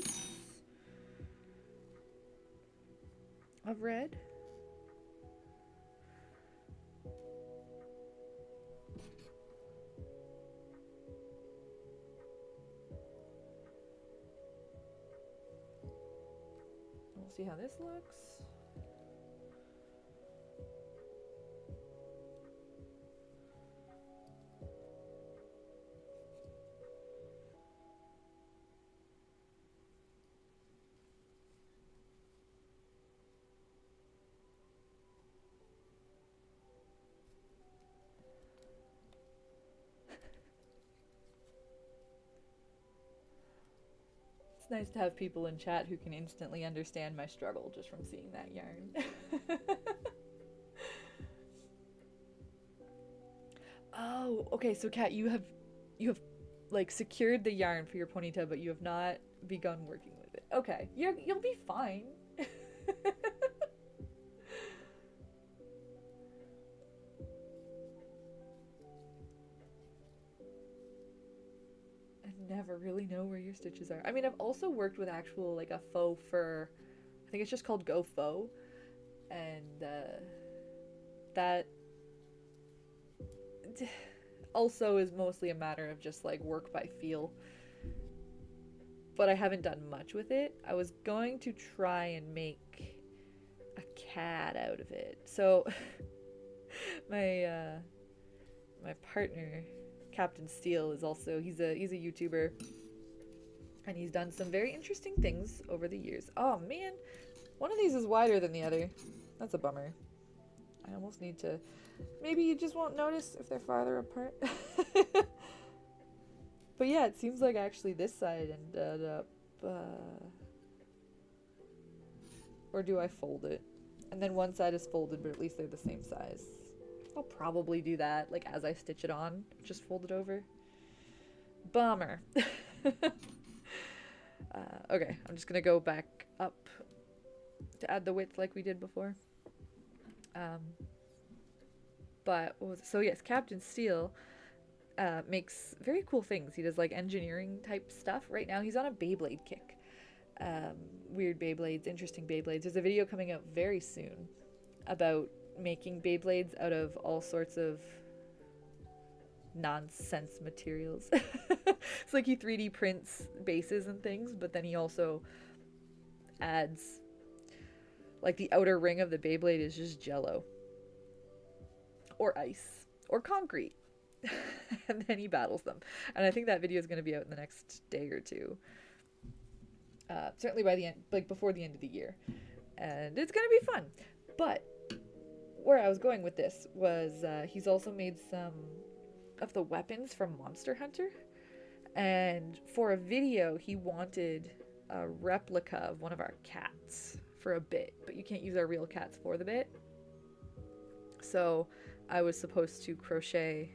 of red. We'll see how this looks. It's nice to have people in chat who can instantly understand my struggle just from seeing that yarn. Oh, okay, so Kat, you have like secured the yarn for your ponytail, but you have not begun working with it. Okay, you'll be fine. Never really know where your stitches are. I mean, I've also worked with actual, like, a faux fur. I think it's just called Go Faux. And that also is mostly a matter of just, like, work by feel. But I haven't done much with it. I was going to try and make a cat out of it. So my partner, Captain Steel, is also, he's a YouTuber, and he's done some very interesting things over the years. Oh man, one of these is wider than the other. That's a bummer. I almost need to, maybe you just won't notice if they're farther apart. But yeah, it seems like actually this side ended up, or do I fold it? And then one side is folded, but at least they're the same size. I'll probably do that, like, as I stitch it on, just fold it over. Bummer. Okay, I'm just gonna go back up to add the width like we did before. But what was it? So yes, Captain Steel makes very cool things. He does like engineering type stuff. Right now he's on a Beyblade kick. Weird Beyblades, interesting Beyblades. There's a video coming out very soon about making Beyblades out of all sorts of nonsense materials. It's like he 3D prints bases and things, but then he also adds, like, the outer ring of the Beyblade is just jello or ice or concrete. And then he battles them, and I think that video is going to be out in the next day or two, certainly by the end, like before the end of the year, and it's going to be fun. But where I was going with this was he's also made some of the weapons from Monster Hunter. And for a video, he wanted a replica of one of our cats for a bit, but you can't use our real cats for the bit. So I was supposed to crochet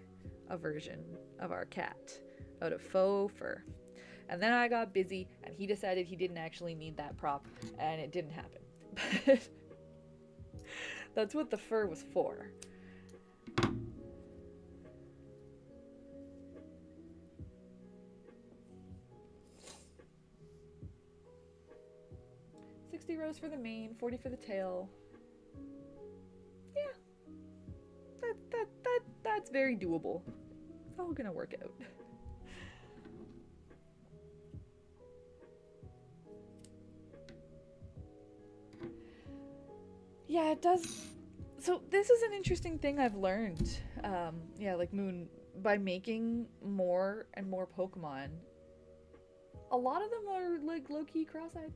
a version of our cat out of faux fur. And then I got busy and he decided he didn't actually need that prop, and it didn't happen. But that's what the fur was for. $60 for the mane, 40 for the tail. Yeah, that's very doable. It's all gonna work out. Yeah, it does. So this is an interesting thing I've learned. Yeah, like Moon, by making more and more Pokemon, a lot of them are like low-key cross-eyed.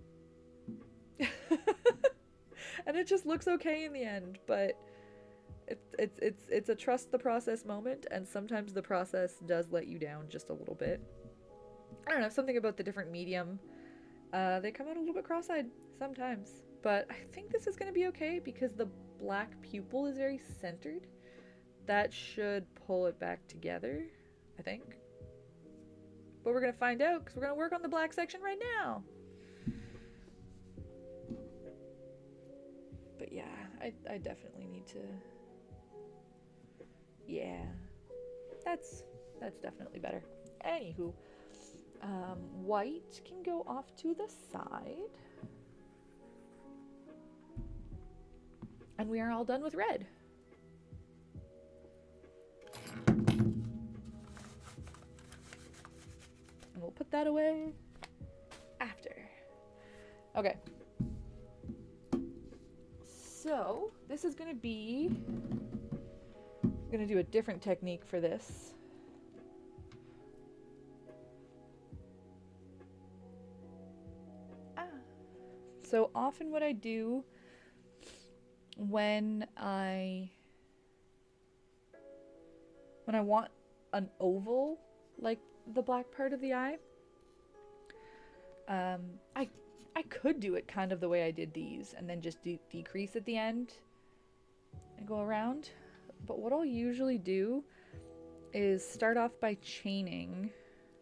And it just looks okay in the end, but it's a trust the process moment, and sometimes the process does let you down just a little bit. I don't know, something about the different medium. They come out a little bit cross-eyed sometimes, but I think this is going to be okay because the black pupil is very centered. That should pull it back together, I think. But we're going to find out because we're going to work on the black section right now. But yeah, I definitely need to... Yeah, that's definitely better. Anywho, white can go off to the side. And we are all done with red. And we'll put that away after. Okay. So, this is going to be... I'm going to do a different technique for this. So often what I do when I want an oval, like the black part of the eye, I could do it kind of the way I did these and then just decrease at the end and go around. But what I'll usually do is start off by chaining.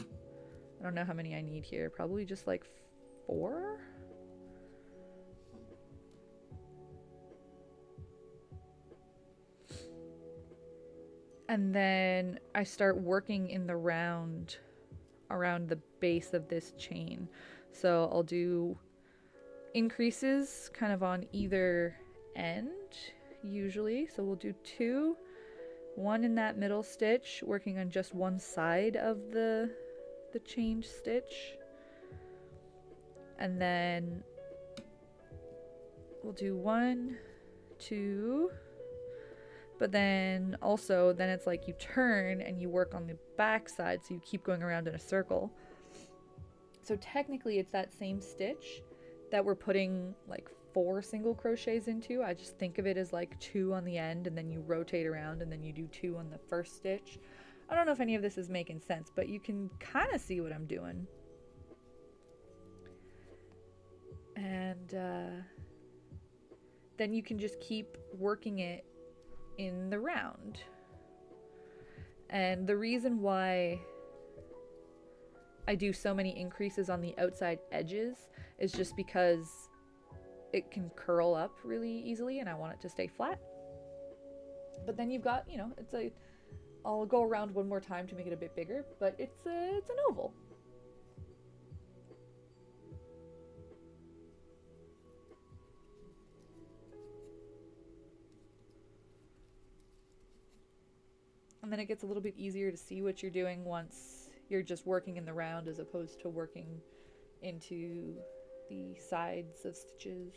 I don't know how many I need here, probably just like 4. And then I start working in the round around the base of this chain. So I'll do increases kind of on either end usually. So we'll do 2, 1 in that middle stitch, working on just one side of the chain stitch. And then we'll do 1, 2, but then also then it's like you turn and you work on the back side, so you keep going around in a circle. So technically it's that same stitch that we're putting like 4 single crochets into. I just think of it as like 2 on the end, and then you rotate around and then you do 2 on the first stitch. I don't know if any of this is making sense, but you can kind of see what I'm doing. And then you can just keep working it in the round. And the reason why I do so many increases on the outside edges is just because it can curl up really easily and I want it to stay flat. But then you've got, you know, I'll go around one more time to make it a bit bigger, but it's an oval. And then it gets a little bit easier to see what you're doing once you're just working in the round as opposed to working into the sides of stitches.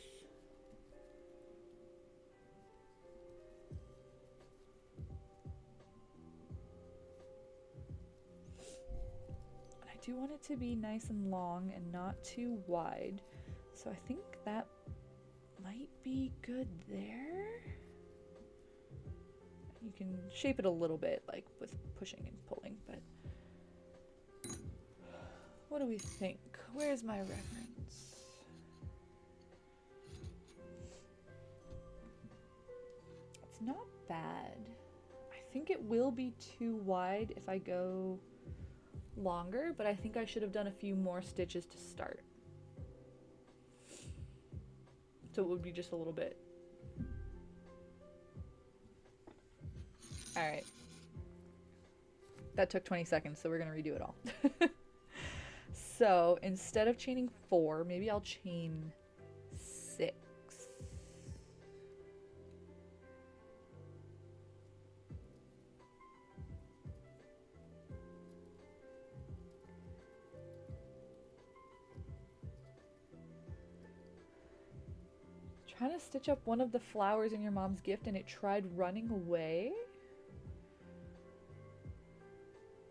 And I do want it to be nice and long and not too wide, so I think that might be good there. You can shape it a little bit, like with pushing and pulling, but What do we think? Where's my reference? It's not bad. I think it will be too wide if I go longer, but I think I should have done a few more stitches to start. So it would be just a little bit. All right. That took 20 seconds, so we're gonna redo it all. So instead of chaining 4, maybe I'll chain 6. Trying to stitch up one of the flowers in your mom's gift and it tried running away?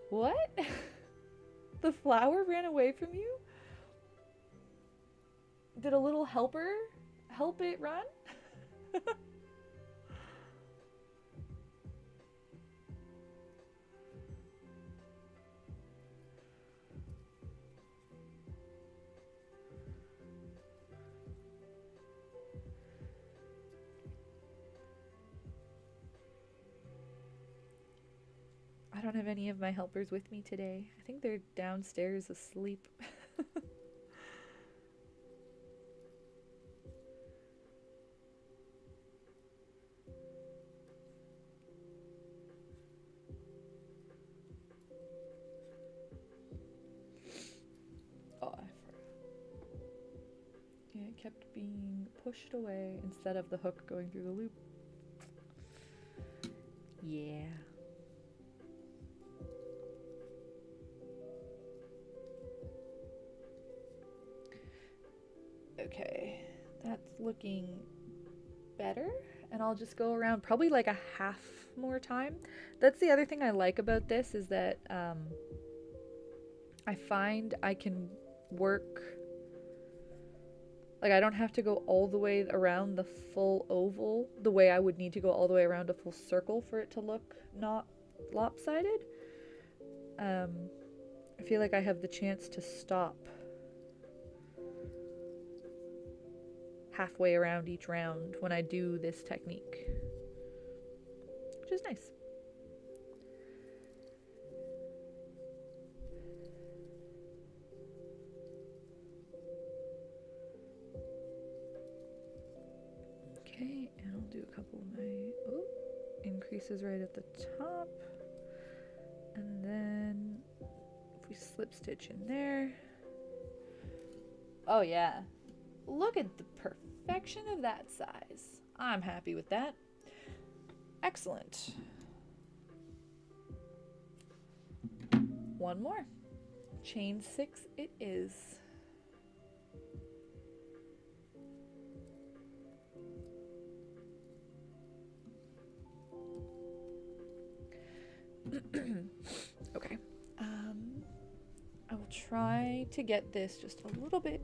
What? The flower ran away from you? Did a little helper help it run? I don't have any of my helpers with me today. I think they're downstairs asleep. Oh, yeah, it kept being pushed away instead of the hook going through the loop. Yeah. Okay, that's looking better, and I'll just go around probably like a half more time. That's the other thing I like about this is that I find I can work, like I don't have to go all the way around the full oval the way I would need to go all the way around a full circle for it to look not lopsided. I feel like I have the chance to stop halfway around each round when I do this technique, which is nice. Okay, and I'll do a couple of my increases right at the top, and then if we slip stitch in there. Oh yeah. Look at the perfection of that size. I'm happy with that. Excellent. One more. Chain 6 it is. Okay. I will try to get this just a little bit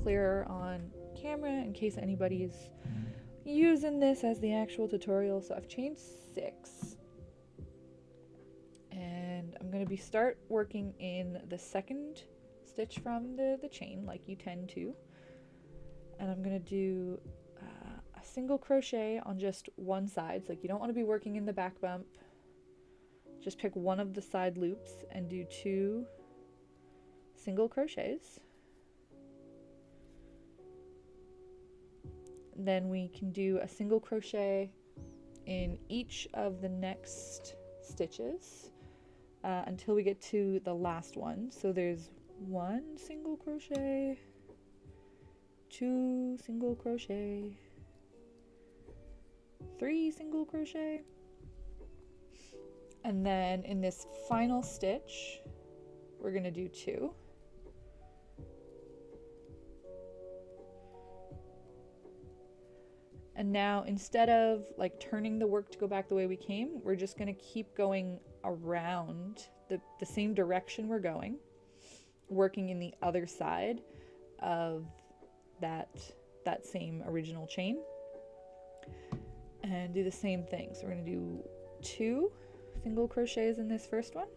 clearer on camera in case anybody is using this as the actual tutorial. So I've chained 6 and I'm going to start working in the second stitch from the chain like you tend to, and I'm going to do a single crochet on just one side. So like you don't want to be working in the back bump, just pick one of the side loops and do 2 single crochets. Then we can do a single crochet in each of the next stitches until we get to the last one. So there's 1 single crochet, 2 single crochet, 3 single crochet, and then in this final stitch we're going to do 2. And now instead of like turning the work to go back the way we came, we're just going to keep going around the same direction we're going, working in the other side of that same original chain, and do the same thing. So we're going to do 2 single crochets in this first one,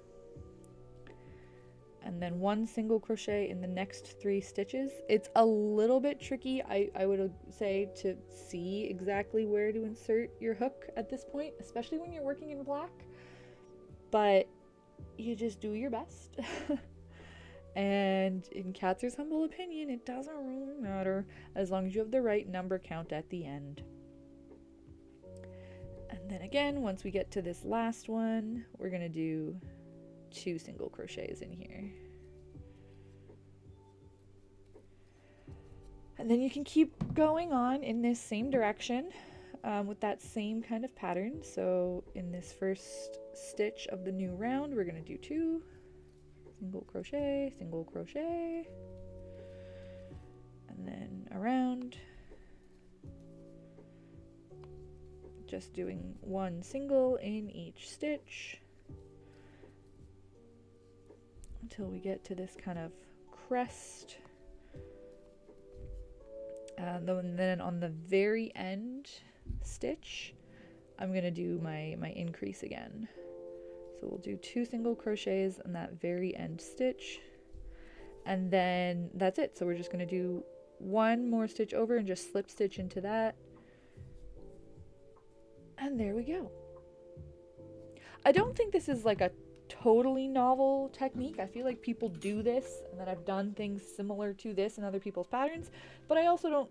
and then 1 single crochet in the next 3 stitches. It's a little bit tricky, I would say, to see exactly where to insert your hook at this point, especially when you're working in black, but you just do your best. And in Katzer's humble opinion, it doesn't really matter as long as you have the right number count at the end. And then again, once we get to this last one, we're gonna do 2 single crochets in here. And then you can keep going on in this same direction with that same kind of pattern. So in this first stitch of the new round, we're gonna do 2 single crochet, and then around, just doing 1 single in each stitch until we get to this kind of crest. And then on the very end stitch, I'm gonna do my increase again. So we'll do 2 single crochets in that very end stitch, and then that's it. So we're just going to do 1 more stitch over and just slip stitch into that, and there we go. I don't think this is like a totally novel technique. I feel like people do this, and that I've done things similar to this in other people's patterns, but I also don't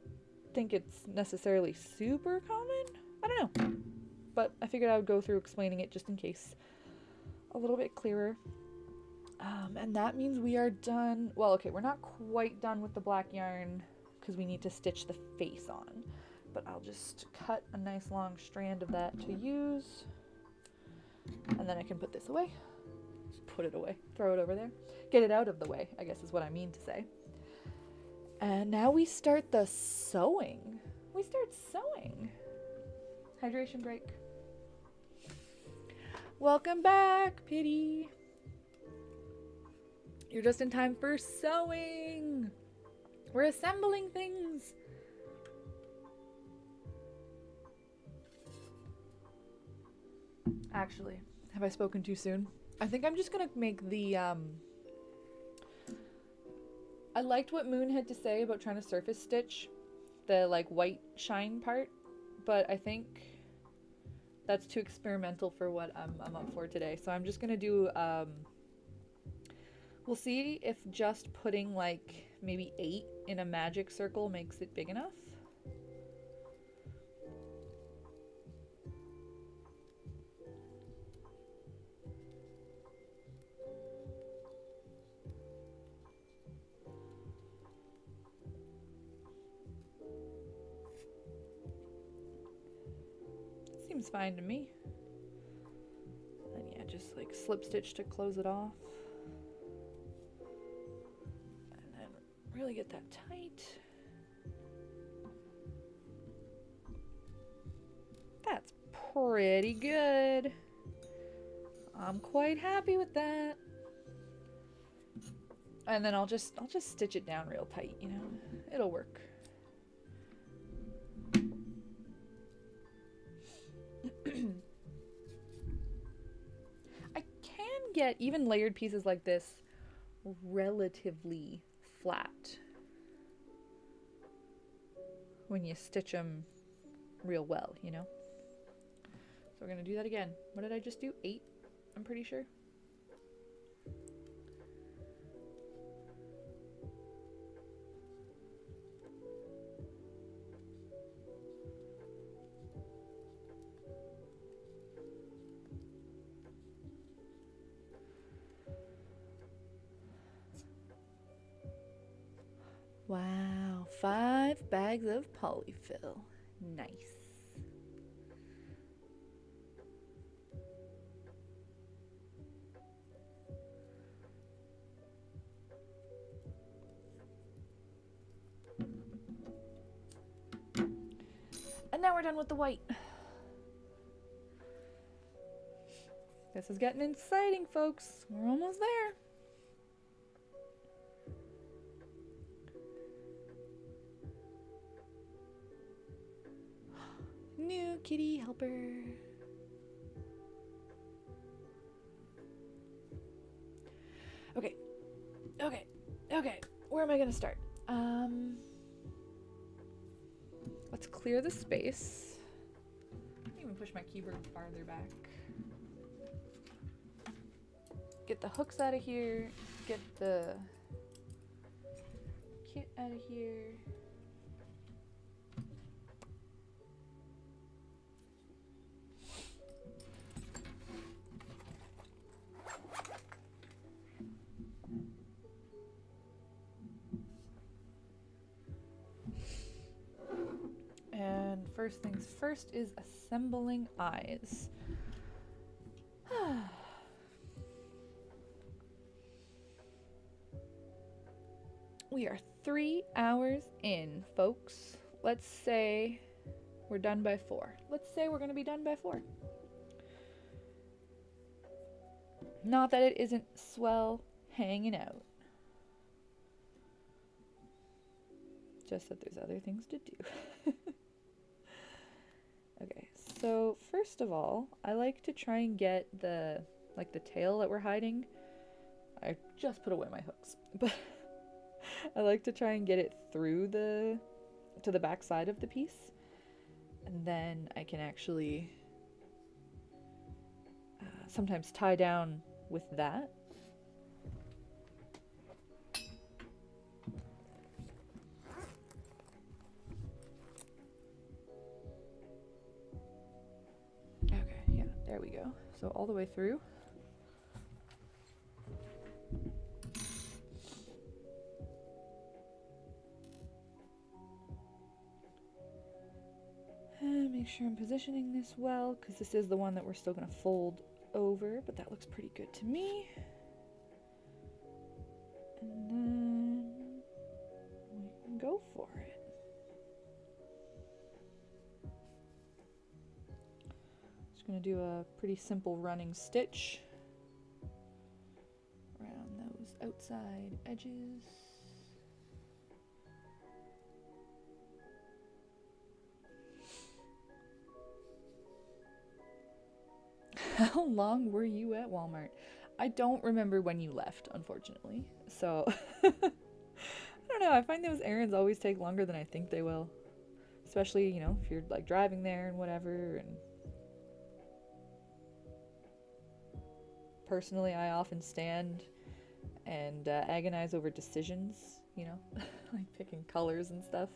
think it's necessarily super common. I don't know, but I figured I would go through explaining it just in case a little bit clearer. And that means we are done. Well, okay, we're not quite done with the black yarn because we need to stitch the face on, but I'll just cut a nice long strand of that to use, and then I can put this away. Just put it away, throw it over there, get it out of the way, I guess is what I mean to say. And now we start the sewing. Hydration break. Welcome back, Pity. You're just in time for sewing. We're assembling things. Actually, have I spoken too soon? I think I'm just gonna make the I liked what Moon had to say about trying to surface stitch the like white shine part, but I think that's too experimental for what I'm up for today. So I'm just gonna do, we'll see if just putting like maybe 8 in a magic circle makes it big enough. Seems fine to me. And yeah, just like slip stitch to close it off. And then really get that tight. That's pretty good. I'm quite happy with that. And then I'll just stitch it down real tight, you know. It'll work. I can get even layered pieces like this relatively flat when you stitch them real well, you know. So we're gonna do that again. What did I just do? 8, I'm pretty sure. Wow, 5 bags of polyfill. Nice. And now we're done with the white. This is getting exciting, folks. We're almost there. New kitty helper. Okay, Okay, okay, where am I gonna start? Let's clear the space. I can even push my keyboard farther back. Get the hooks out of here, get the kit out of here. And first things first is assembling eyes. We are 3 hours in, folks. Let's say we're done by 4. Let's say we're going to be done by 4. Not that it isn't swell hanging out. Just that there's other things to do. Okay, so first of all, I like to try and get the tail that we're hiding. I just put away my hooks, but I like to try and get it through to the back side of the piece, and then I can actually sometimes tie down with that. Okay, yeah, there we go. So all the way through. Make sure I'm positioning this well, because this is the one that we're still going to fold over, but that looks pretty good to me. And then we can go for it. Just going to do a pretty simple running stitch around those outside edges. How long were you at Walmart? I don't remember when you left, unfortunately. So, I don't know. I find those errands always take longer than I think they will. Especially, you know, if you're like driving there and whatever. And personally, I often stand and agonize over decisions, you know, like picking colors and stuff.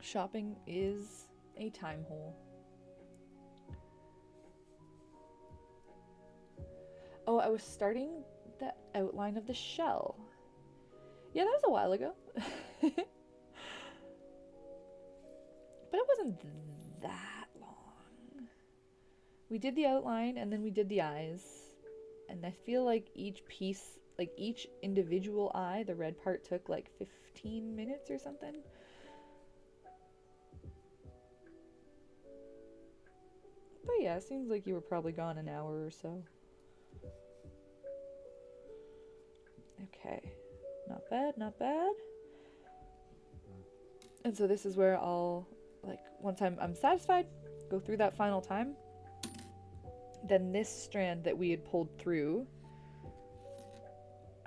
Shopping is a time hole. Oh, I was starting the outline of the shell. Yeah, that was a while ago. But it wasn't that long. We did the outline and then we did the eyes. And I feel like each piece, like each individual eye, the red part took like 15 minutes or something. But yeah, it seems like you were probably gone an hour or so. Okay, not bad, not bad. And so this is where I'll, like, once I'm satisfied, go through that final time. Then this strand that we had pulled through,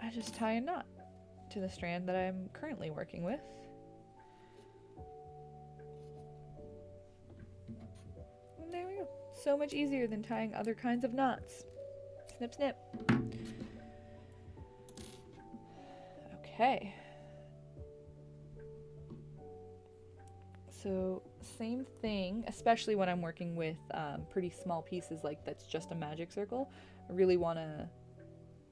I just tie a knot to the strand that I'm currently working with. And there we go. So much easier than tying other kinds of knots. Snip, snip. Okay. So same thing, especially when I'm working with pretty small pieces like that's just a magic circle. I really want to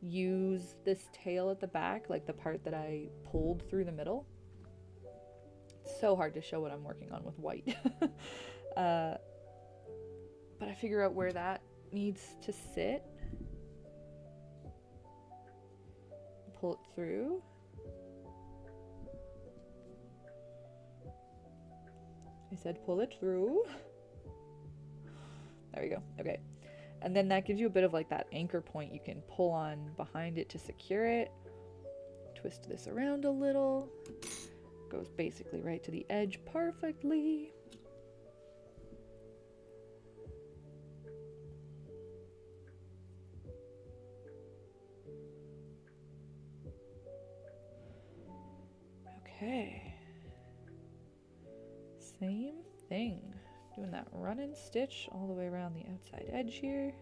use this tail at the back, like the part that I pulled through the middle. It's so hard to show what I'm working on with white. But I figure out where that needs to sit. Pull it through. I said pull it through. There we go. Okay. And then that gives you a bit of like that anchor point you can pull on behind it to secure it. Twist this around a little. Goes basically right to the edge perfectly. Okay. Same thing. Doing that run and stitch all the way around the outside edge here.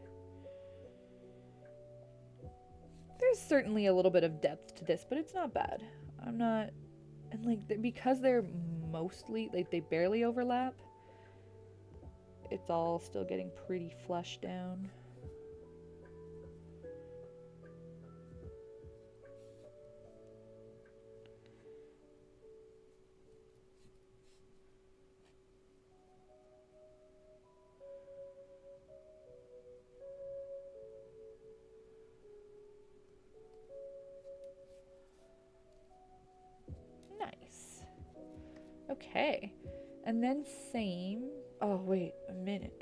There's certainly a little bit of depth to this, but it's not bad. I'm not, and like, because they're mostly, like, they barely overlap, it's all still getting pretty flush down. Okay, and then same, oh wait, a minute.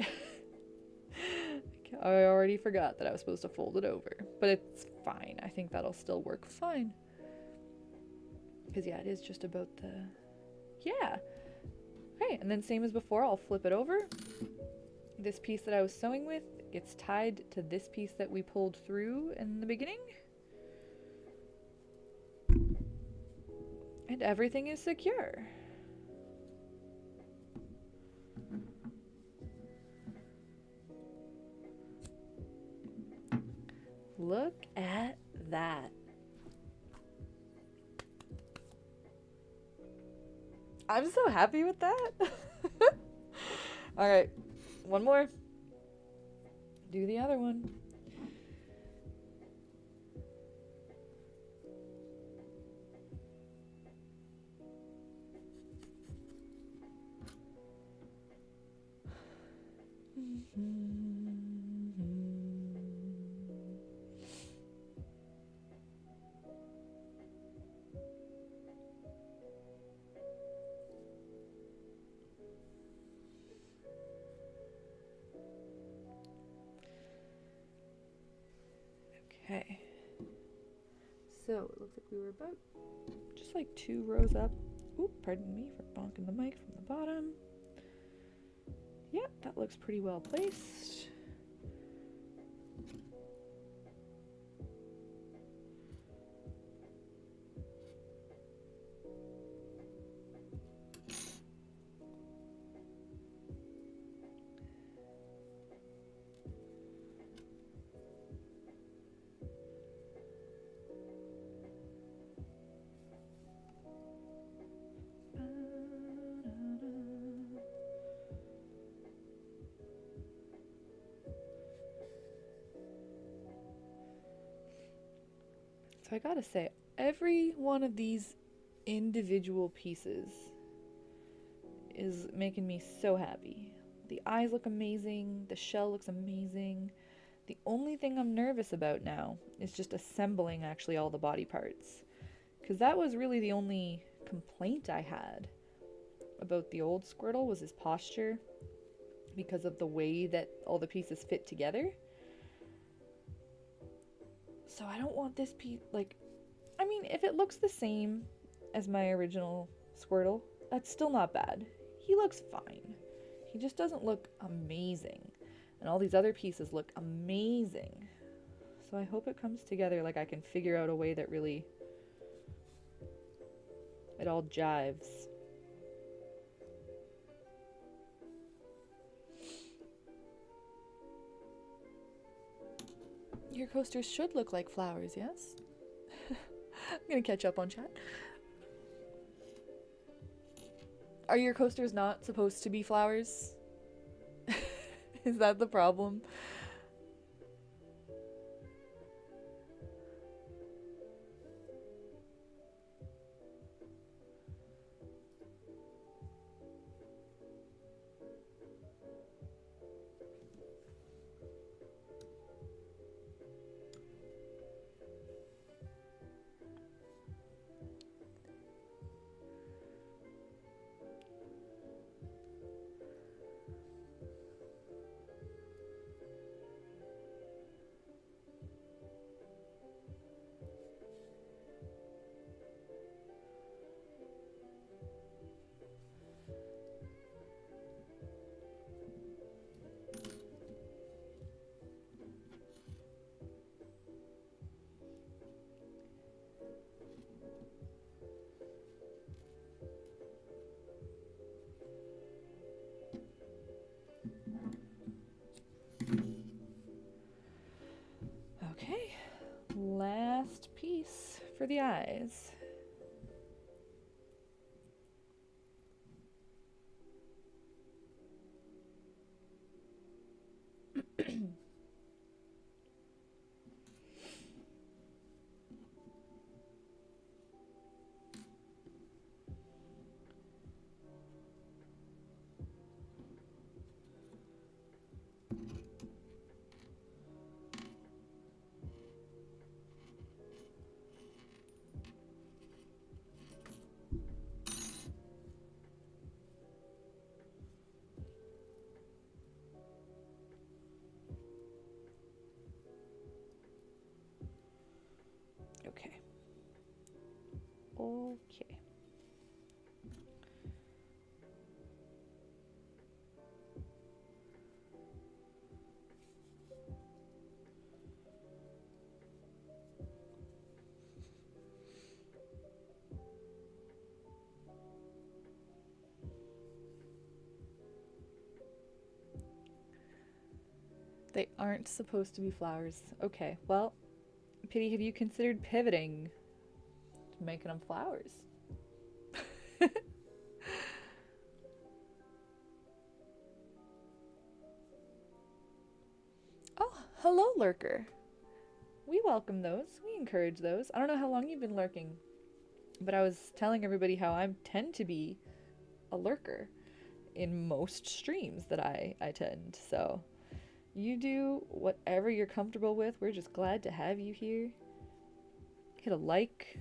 I already forgot that I was supposed to fold it over, but it's fine. I think that'll still work fine. Because yeah, it is just about the, yeah. Okay, and then same as before, I'll flip it over. This piece that I was sewing with, it's tied to this piece that we pulled through in the beginning. And everything is secure. Look at that. I'm so happy with that. All right, one more. Do the other one. Okay, so it looks like we were about just like 2 rows up. Oop, pardon me for bonking the mic from the bottom. Yep, that looks pretty well placed. So I gotta say, every one of these individual pieces is making me so happy. The eyes look amazing, the shell looks amazing. The only thing I'm nervous about now is just assembling actually all the body parts, because that was really the only complaint I had about the old Squirtle, was his posture because of the way that all the pieces fit together. So I don't want this piece, like, I mean, if it looks the same as my original Squirtle, that's still not bad. He looks fine. He just doesn't look amazing. And all these other pieces look amazing. So I hope it comes together, like I can figure out a way that really, it all jives. Your coasters should look like flowers, yes? I'm gonna catch up on chat. Are your coasters not supposed to be flowers? Is that the problem? for the eyes. Okay. Okay. They aren't supposed to be flowers. Okay, well, Pity, have you considered pivoting to making them flowers? Oh, hello, lurker. We welcome those. We encourage those. I don't know how long you've been lurking, but I was telling everybody how I tend to be a lurker in most streams that I attend. So you do whatever you're comfortable with. We're just glad to have you here. Hit a like,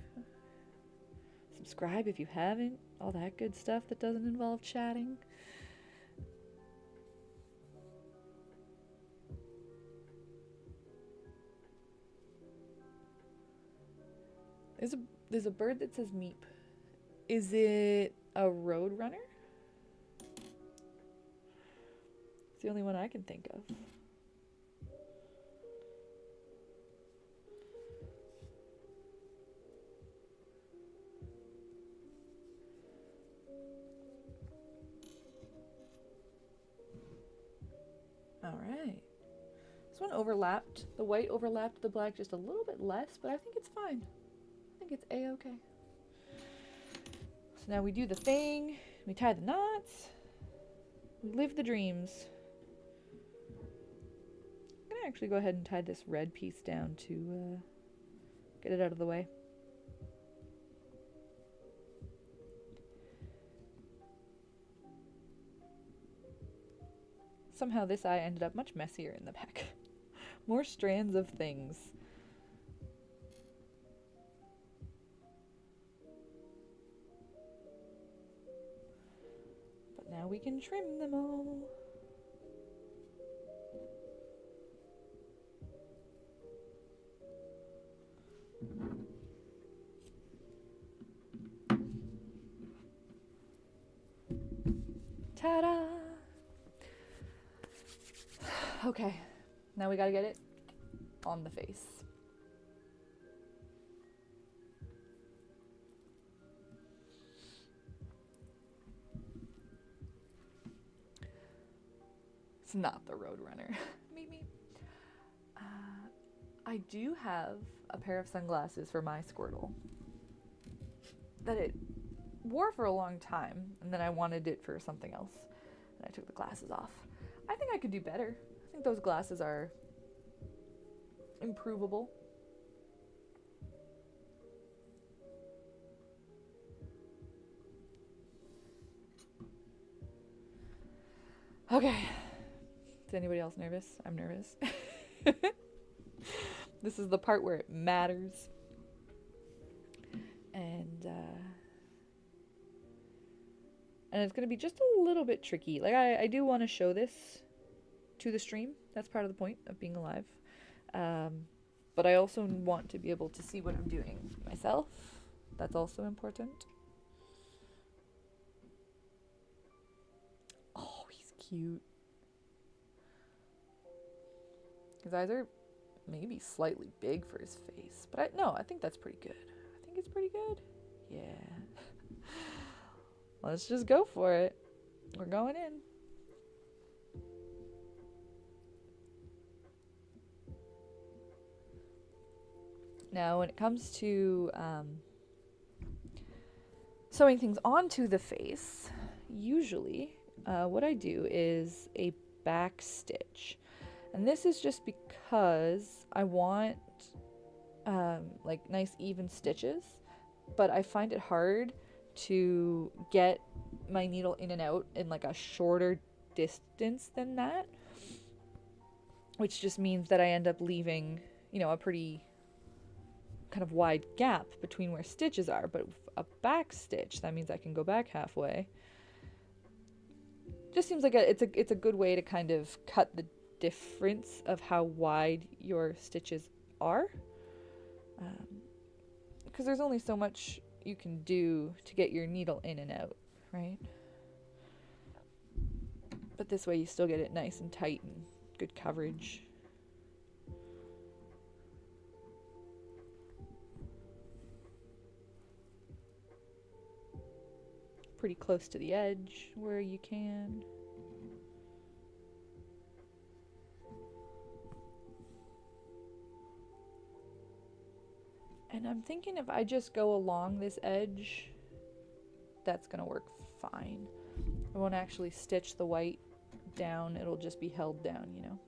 subscribe if you haven't, all that good stuff that doesn't involve chatting. There's a bird that says meep. Is it a road runner? It's the only one I can think of. All right. This one overlapped. The white overlapped the black just a little bit less, but I think it's fine. I think it's a-okay. So now we do the thing. We tie the knots. We live the dreams. I'm going to actually go ahead and tie this red piece down to get it out of the way. Somehow this eye ended up much messier in the back. More strands of things. But now we can trim them all. Ta-da! Okay, now we gotta get it on the face. It's not the Roadrunner. Maybe. I do have a pair of sunglasses for my Squirtle that it wore for a long time, and then I wanted it for something else, and I took the glasses off. I think I could do better. I think those glasses are improvable. Okay. Is anybody else nervous? I'm nervous. This is the part where it matters. And it's going to be just a little bit tricky. Like, I do want to show this to the stream. That's part of the point of being alive. But I also want to be able to see what I'm doing myself. That's also important. Oh, he's cute. His eyes are maybe slightly big for his face. But I think that's pretty good. I think it's pretty good. Yeah. Let's just go for it. We're going in. Now, when it comes to sewing things onto the face, usually what I do is a back stitch. And this is just because I want like nice even stitches, but I find it hard to get my needle in and out in like a shorter distance than that, which just means that I end up leaving, you know, a pretty kind of wide gap between where stitches are. But with a back stitch, that means I can go back halfway. Just seems like it's a good way to kind of cut the difference of how wide your stitches are, because there's only so much you can do to get your needle in and out, right? But this way you still get it nice and tight and good coverage. Pretty close to the edge where you can. And I'm thinking if I just go along this edge, that's gonna work fine. I won't actually stitch the white down, it'll just be held down, you know.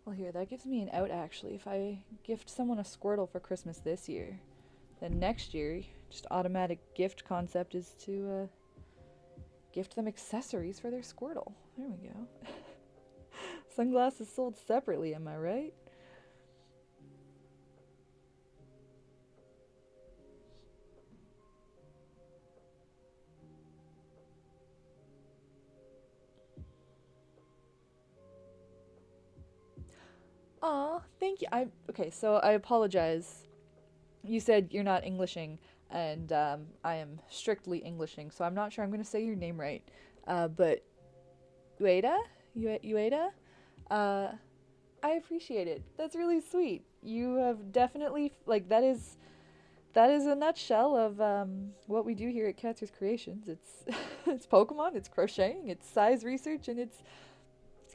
Well, here, that gives me an out actually. If I gift someone a Squirtle for Christmas this year, then next year, just automatic gift concept is to gift them accessories for their Squirtle. There we go. Sunglasses sold separately, am I right? Aw, thank you. Okay, so I apologize. You said you're not Englishing, and I am strictly Englishing, so I'm not sure I'm going to say your name right. But Ueda? Ueda? I appreciate it. That's really sweet. You have definitely, like, that is a nutshell of what we do here at Katzer's Creations. It's it's Pokemon, it's crocheting, it's size research, and it's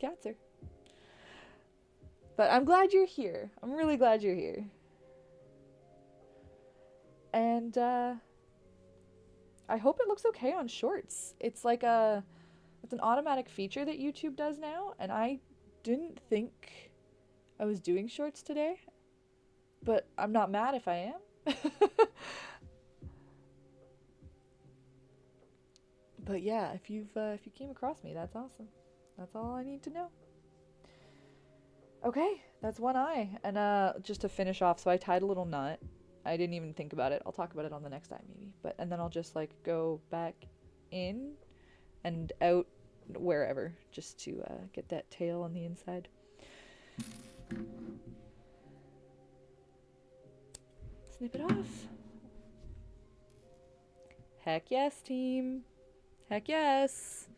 Katzer. But I'm glad you're here. I'm really glad you're here. And I hope it looks okay on shorts. It's like it's an automatic feature that YouTube does now, and I didn't think I was doing shorts today, but I'm not mad if I am. But yeah, if you came across me, that's awesome. That's all I need to know. Okay, that's one eye. And just to finish off, so I tied a little knot. I didn't even think about it. I'll talk about it on the next eye maybe. And then I'll just like go back in and out wherever just to get that tail on the inside. Snip it off. Heck yes, team. Heck yes.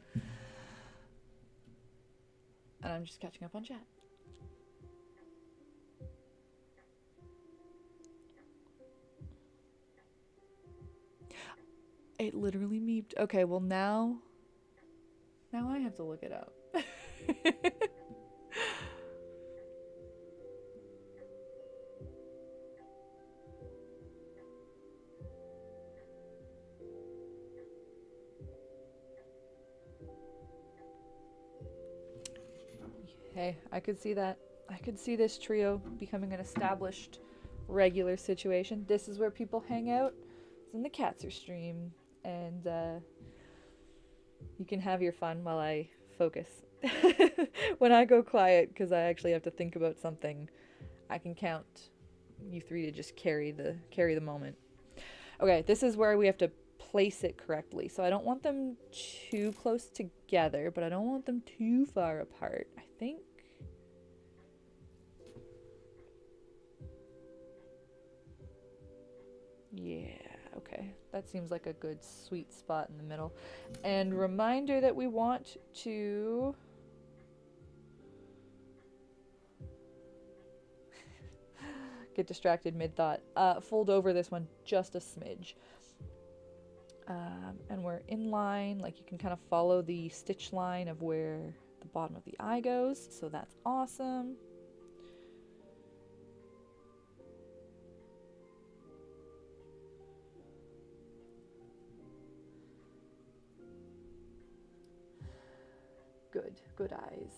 And I'm just catching up on chat. It literally meeped. Okay, well now I have to look it up. Hey, I could see that. I could see this trio becoming an established regular situation. This is where people hang out. It's in the Katzer stream. And you can have your fun while I focus. When I go quiet, because I actually have to think about something, I can count you three to just carry the moment. Okay, this is where we have to place it correctly. So I don't want them too close together, but I don't want them too far apart. I think. Yeah, okay. That seems like a good sweet spot in the middle. And reminder that we want to get distracted mid-thought. Fold over this one just a smidge. And we're in line, like you can kind of follow the stitch line of where the bottom of the eye goes, so that's awesome. Good eyes.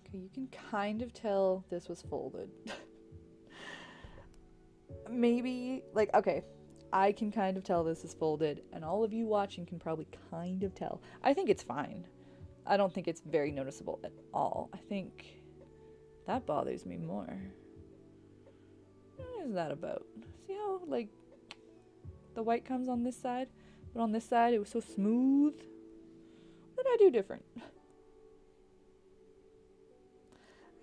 Okay, you can kind of tell this was folded. Maybe, like, okay, I can kind of tell this is folded, and all of you watching can probably kind of tell. I think it's fine. I don't think it's very noticeable at all. I think that bothers me more. What is that about? See how, like, the white comes on this side, but on this side it was so smooth? What did I do different?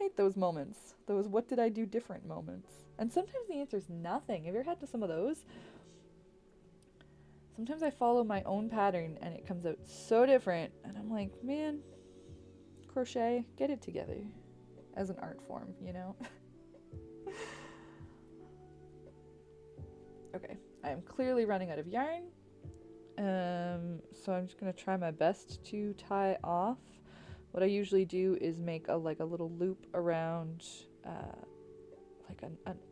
I hate those moments. Those what did I do different moments. And sometimes the answer is nothing. Have you ever had some of those? Sometimes I follow my own pattern and it comes out so different. And I'm like, man, crochet, get it together. As an art form, you know? Okay, I am clearly running out of yarn. So I'm just going to try my best to tie off. What I usually do is make a little loop around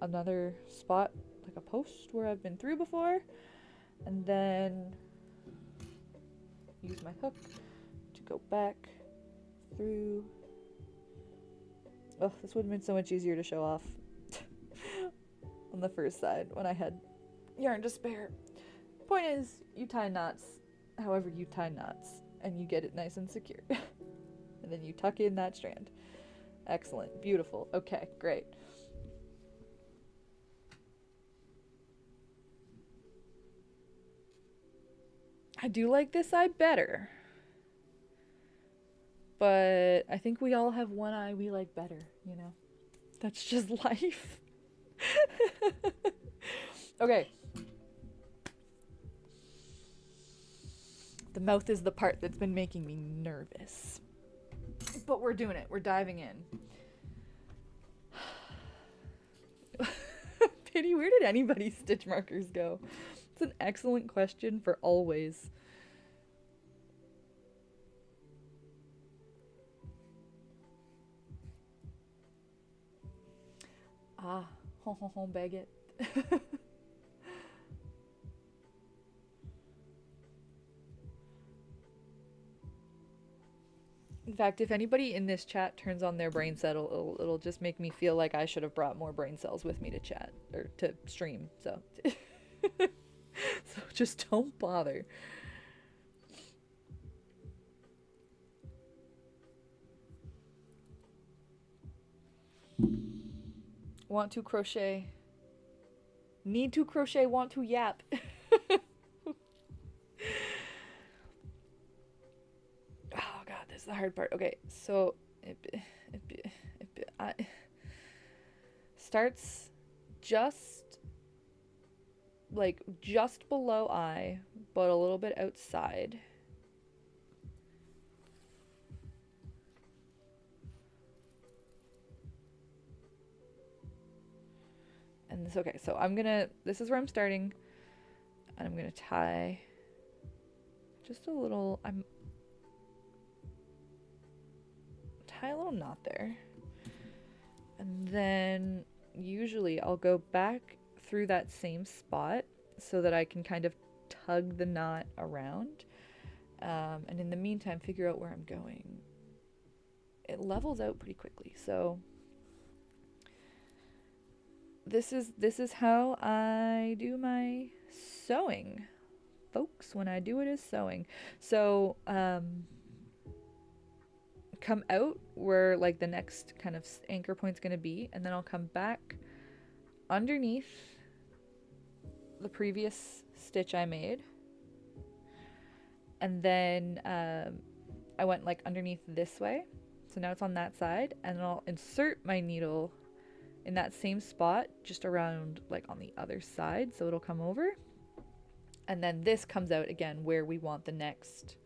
another spot, like a post where I've been through before, and then use my hook to go back through. Oh, this would have been so much easier to show off on the first side when I had yarn to spare. Point is, you tie knots however you tie knots, and you get it nice and secure. And then you tuck in that strand. Excellent. Beautiful. Okay, great. I do like this eye better. But I think we all have one eye we like better, you know? That's just life. Okay. The mouth is the part that's been making me nervous. But we're doing it. We're diving in. Pity, where did anybody's stitch markers go? It's an excellent question for always. Ah, baguette. In fact, if anybody in this chat turns on their brain cell, it'll just make me feel like I should have brought more brain cells with me to chat or to stream. So So just don't bother. Want to crochet. Need to crochet, want to yap. Oh god, this is the hard part. Okay, so it starts just like just below eye, but a little bit outside. And this, okay, so this is where I'm starting, and I'm gonna tie just a little, tie a little knot there. And then usually I'll go back through that same spot so that I can kind of tug the knot around. And in the meantime, figure out where I'm going. It levels out pretty quickly. So this is how I do my sewing, folks, when I do it as sewing. So come out where like the next kind of anchor point's going to be, and then I'll come back underneath the previous stitch I made, and then I went like underneath this way, so now it's on that side, and then I'll insert my needle in that same spot just around like on the other side, so it'll come over, and then this comes out again where we want the next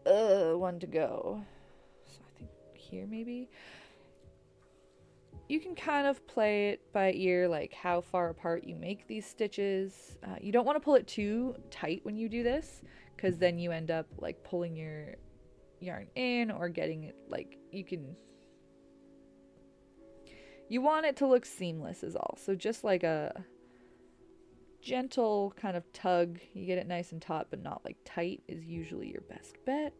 one to go. So I think here maybe. You can kind of play it by ear, like how far apart you make these stitches. You don't want to pull it too tight when you do this, because then you end up like pulling your yarn in or getting it like you want it to look seamless is all. So just like a gentle kind of tug, you get it nice and taut but not like tight, is usually your best bet.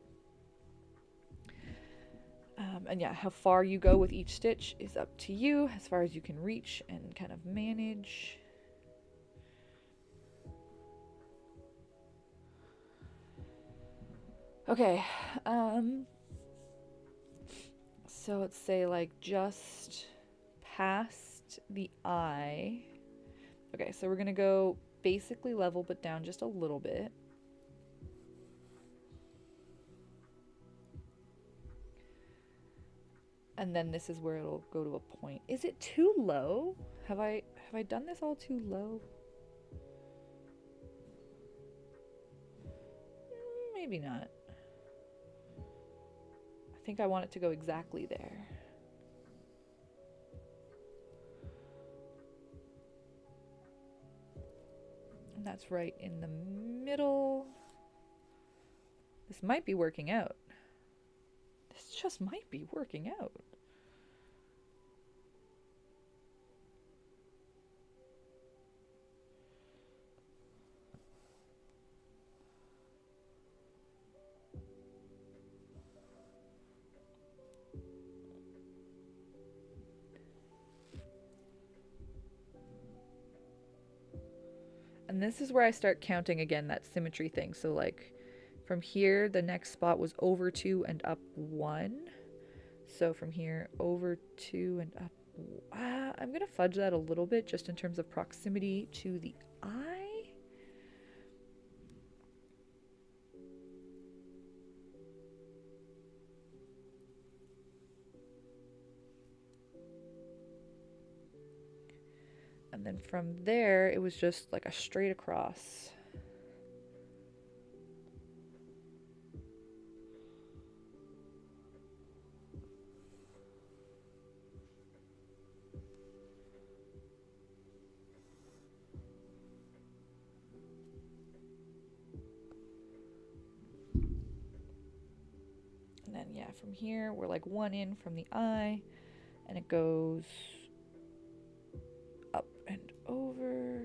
And yeah, how far you go with each stitch is up to you, as far as you can reach and kind of manage. Okay, so let's say like just past the eye. Okay, so we're gonna go basically level but down just a little bit. And then this is where it'll go to a point. Is it too low? Have I done this all too low? Maybe not. I think I want it to go exactly there. And that's right in the middle. This might be working out. This just might be working out. And this is where I start counting again, that symmetry thing. So like from here, the next spot was over 2 and up 1. So from here, over 2 and up. I'm going to fudge that a little bit just in terms of proximity to the eye. And then from there, it was just like a straight across. And then, yeah, from here, we're like 1 in from the eye, and it goes up and over.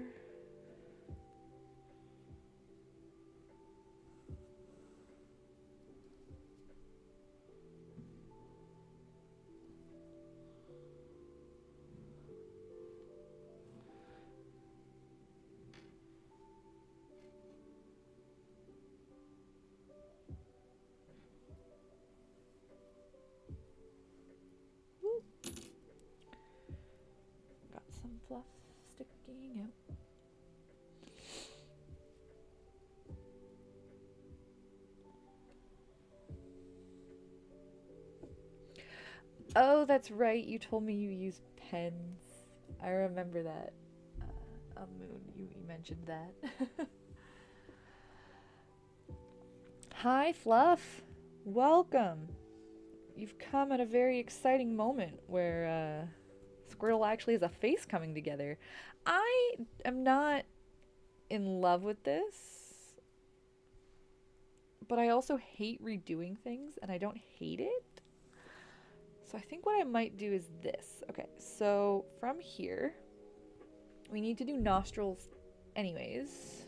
fluff sticking out. Oh, that's right. You told me you use pens. I remember that. Moon, you mentioned that. Hi, Fluff. Welcome. You've come at a very exciting moment where Squirtle actually has a face coming together. I am not in love with this, but I also hate redoing things, and I don't hate it. So I think what I might do is this. Okay, so from here, we need to do nostrils anyways.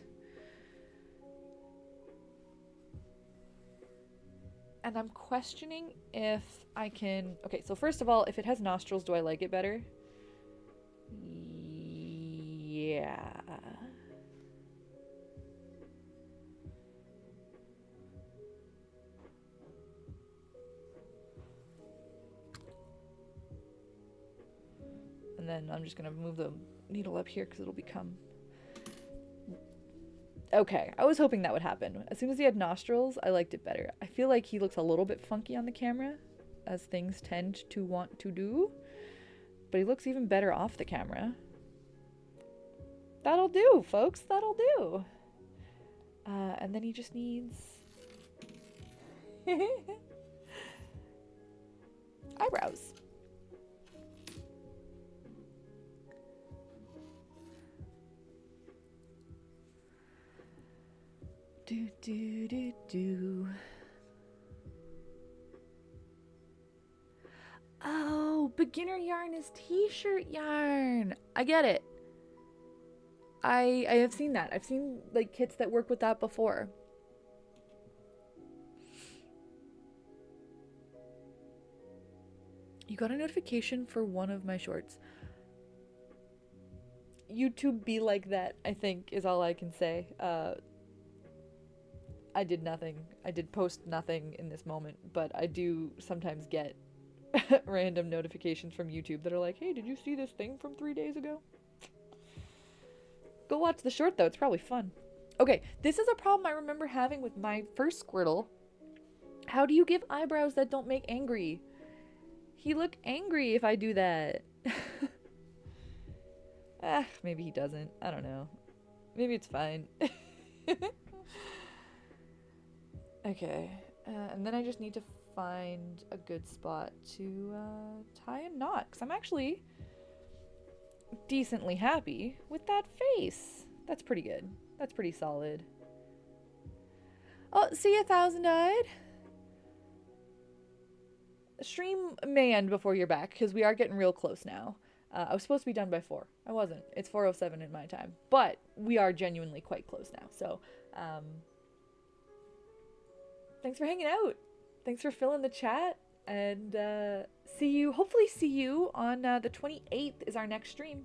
And I'm questioning if I can... Okay, so first of all, if it has nostrils, do I like it better? Yeah. And then I'm just going to move the needle up here because it'll become... Okay, I was hoping that would happen. As soon as he had nostrils, I liked it better. I feel like he looks a little bit funky on the camera, as things tend to want to do. But he looks even better off the camera. That'll do, folks. That'll do. And then he just needs... eyebrows. Do, do, do, do. Oh, beginner yarn is t-shirt yarn. I get it. I have seen that. I've seen like kits that work with that before. You got a notification for one of my shorts. YouTube be like that, I think, is all I can say. I did nothing. I did post nothing in this moment, but I do sometimes get random notifications from YouTube that are like, hey, did you see this thing from 3 days ago? Go watch the short, though. It's probably fun. Okay, this is a problem I remember having with my first Squirtle. How do you give eyebrows that don't make angry? He look angry if I do that. Maybe he doesn't. I don't know. Maybe it's fine. Okay, and then I just need to find a good spot to tie a knot, because I'm actually decently happy with that face. That's pretty good. That's pretty solid. Oh, see, 1,000 died. Stream may end before you're back, because we are getting real close now. I was supposed to be done by 4. I wasn't. It's 4:07 in my time, but we are genuinely quite close now, so... thanks for hanging out. Thanks for filling the chat. And hopefully see you on the 28th is our next stream.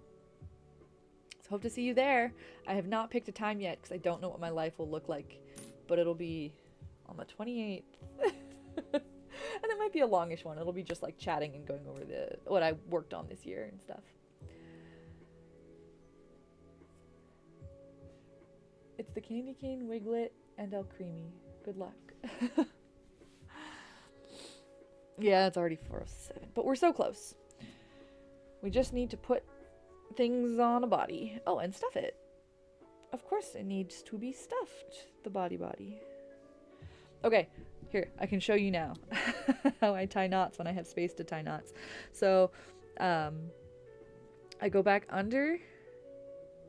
So hope to see you there. I have not picked a time yet because I don't know what my life will look like. But it'll be on the 28th. And it might be a longish one. It'll be just like chatting and going over what I worked on this year and stuff. It's the Candy Cane, Wiglet, and El Creamy. Good luck. Yeah, it's already 4:07, but we're so close. We just need to put things on a body. Oh, and stuff it. Of course it needs to be stuffed, the body. Okay, here, I can show you now how I tie knots when I have space to tie knots. So, I go back under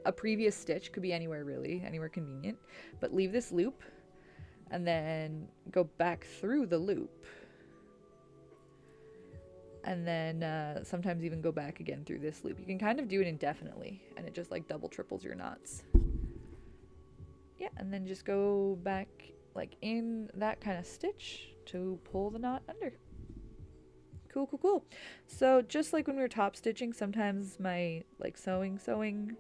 a previous stitch, could be anywhere really, anywhere convenient, but leave this loop and then go back through the loop. And then sometimes even go back again through this loop. You can kind of do it indefinitely, and it just like double triples your knots. Yeah, and then just go back like in that kind of stitch to pull the knot under. Cool, cool, cool. So just like when we were top stitching, sometimes my like sewing,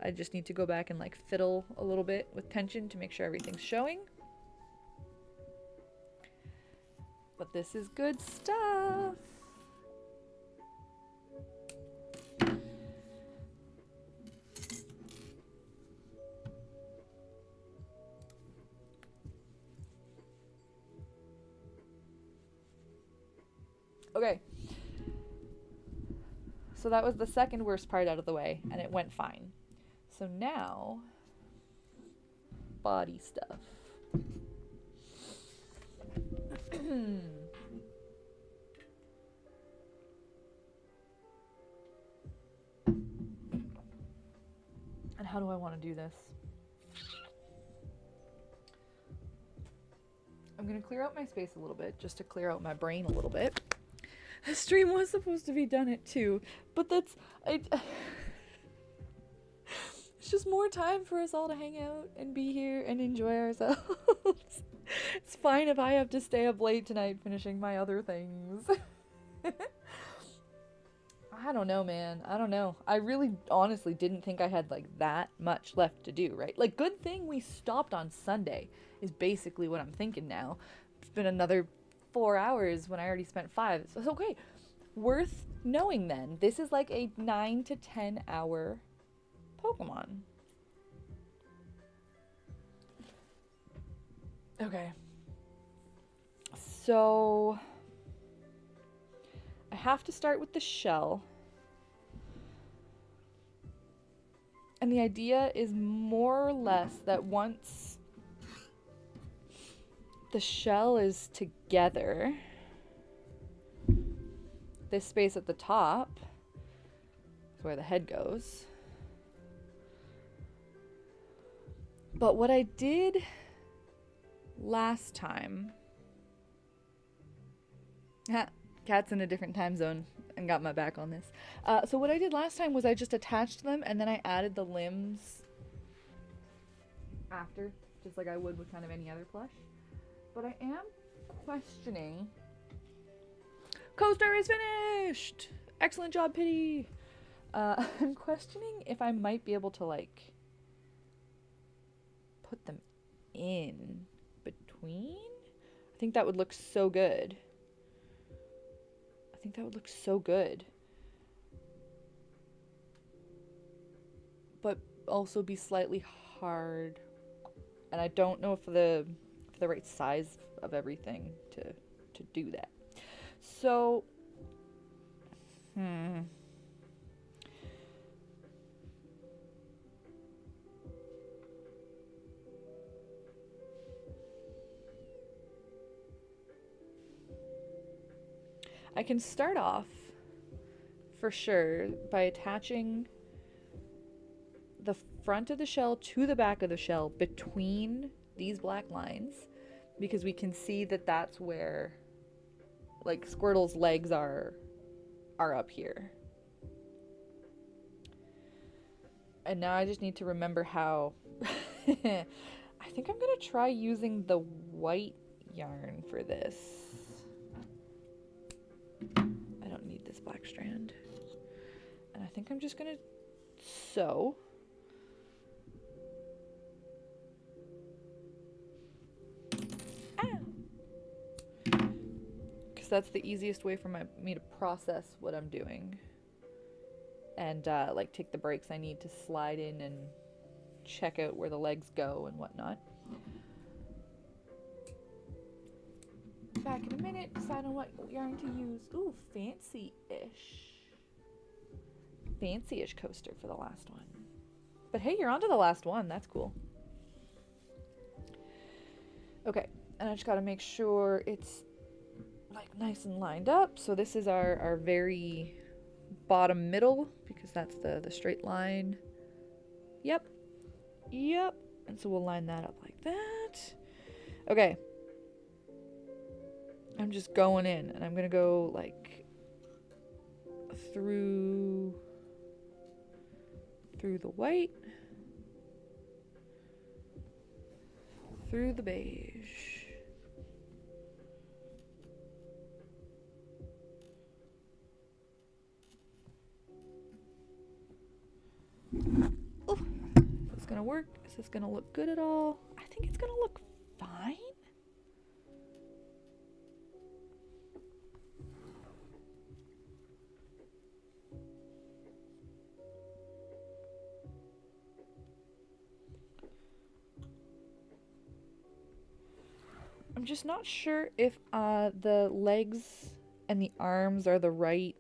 I just need to go back and like fiddle a little bit with tension to make sure everything's showing. But this is good stuff. Okay. So that was the second worst part out of the way, and it went fine. So now, body stuff. And how do I want to do this? I'm going to clear out my space a little bit, just to clear out my brain a little bit. The stream was supposed to be done at 2, but it's just more time for us all to hang out and be here and enjoy ourselves. It's fine if I have to stay up late tonight finishing my other things. I don't know, man. I don't know. I really honestly didn't think I had like that much left to do, right? Like, good thing we stopped on Sunday is basically what I'm thinking now. It's been another 4 hours when I already spent 5. So it's okay. Worth knowing then. This is like a 9 to 10 hour Pokemon. Okay. So I have to start with the shell. And the idea is more or less that once the shell is together, this space at the top is where the head goes. But what I did last time, Cat's in a different time zone and got my back on this. So what I did last time was I just attached them and then I added the limbs after, just like I would with kind of any other plush. But I am questioning. Coaster is finished! Excellent job, Pity! I'm questioning if I might be able to, like, put them in between? I think that would look so good. I think that would look so good. But also be slightly hard. And I don't know if the right size of everything to do that. So, I can start off, for sure, by attaching the front of the shell to the back of the shell between these black lines, because we can see that that's where, like, Squirtle's legs are up here. And now I just need to remember how... I think I'm gonna try using the white yarn for this. I don't need this black strand. And I think I'm just gonna sew. Because that's the easiest way for me to process what I'm doing. And like take the breaks I need to slide in and check out where the legs go and whatnot. Back in a minute, decide on what yarn to use. Ooh, fancy-ish. Fancy-ish coaster for the last one. But hey, you're on to the last one. That's cool. Okay, and I just gotta make sure it's like nice and lined up. So this is our very bottom middle, because that's the straight line. Yep. Yep. And so we'll line that up like that. Okay. I'm just going in, and I'm gonna go like through the white, through the beige. Oh, is this gonna work? Is this gonna look good at all? I think it's gonna look fine. I'm just not sure if the legs and the arms are the right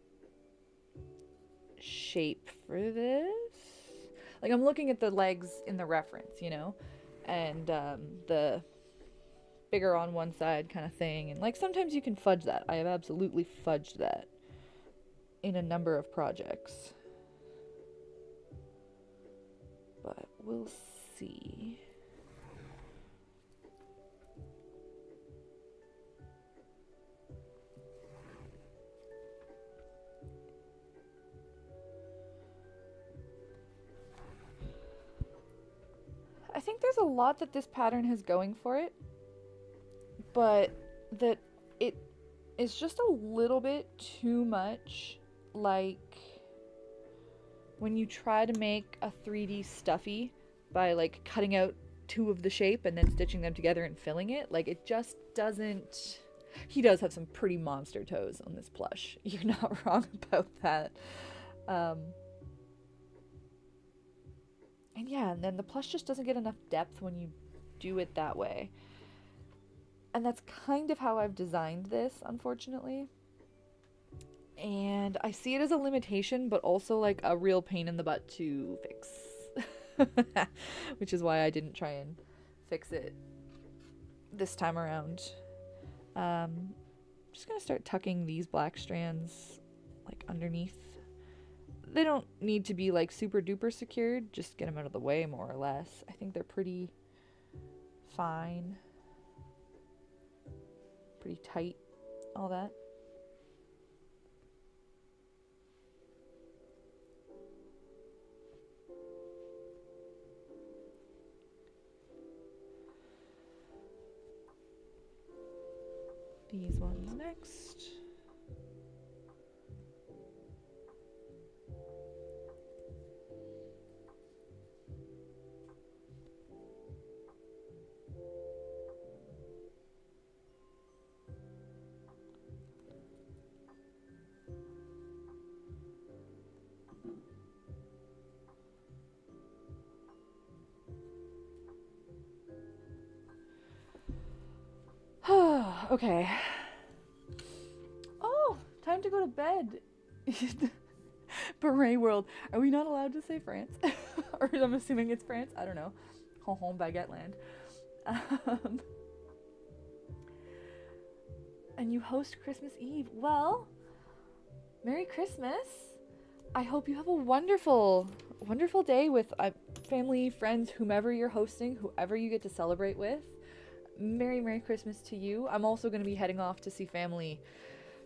shape for this. Like, I'm looking at the legs in the reference, you know, and the bigger on one side kind of thing. And like, sometimes you can fudge that. I have absolutely fudged that in a number of projects. But we'll see. I think there's a lot that this pattern has going for it, but that it is just a little bit too much like when you try to make a 3D stuffy by like cutting out two of the shape and then stitching them together and filling it. Like, it just doesn't. He does have some pretty monster toes on this plush. You're not wrong about that. And yeah, and then the plush just doesn't get enough depth when you do it that way. And that's kind of how I've designed this, unfortunately. And I see it as a limitation, but also like a real pain in the butt to fix. Which is why I didn't try and fix it this time around. I'm just gonna start tucking these black strands like underneath. They don't need to be like super duper secured, just get them out of the way more or less. I think they're pretty fine, pretty tight, all that. These ones next. Okay. Oh, time to go to bed. Beret world. Are we not allowed to say France? Or I'm assuming it's France. I don't know. Home baguette land. And you host Christmas Eve. Well, Merry Christmas. I hope you have a wonderful, wonderful day with family, friends, whomever you're hosting, whoever you get to celebrate with. Merry Christmas to you. I'm also going to be heading off to see family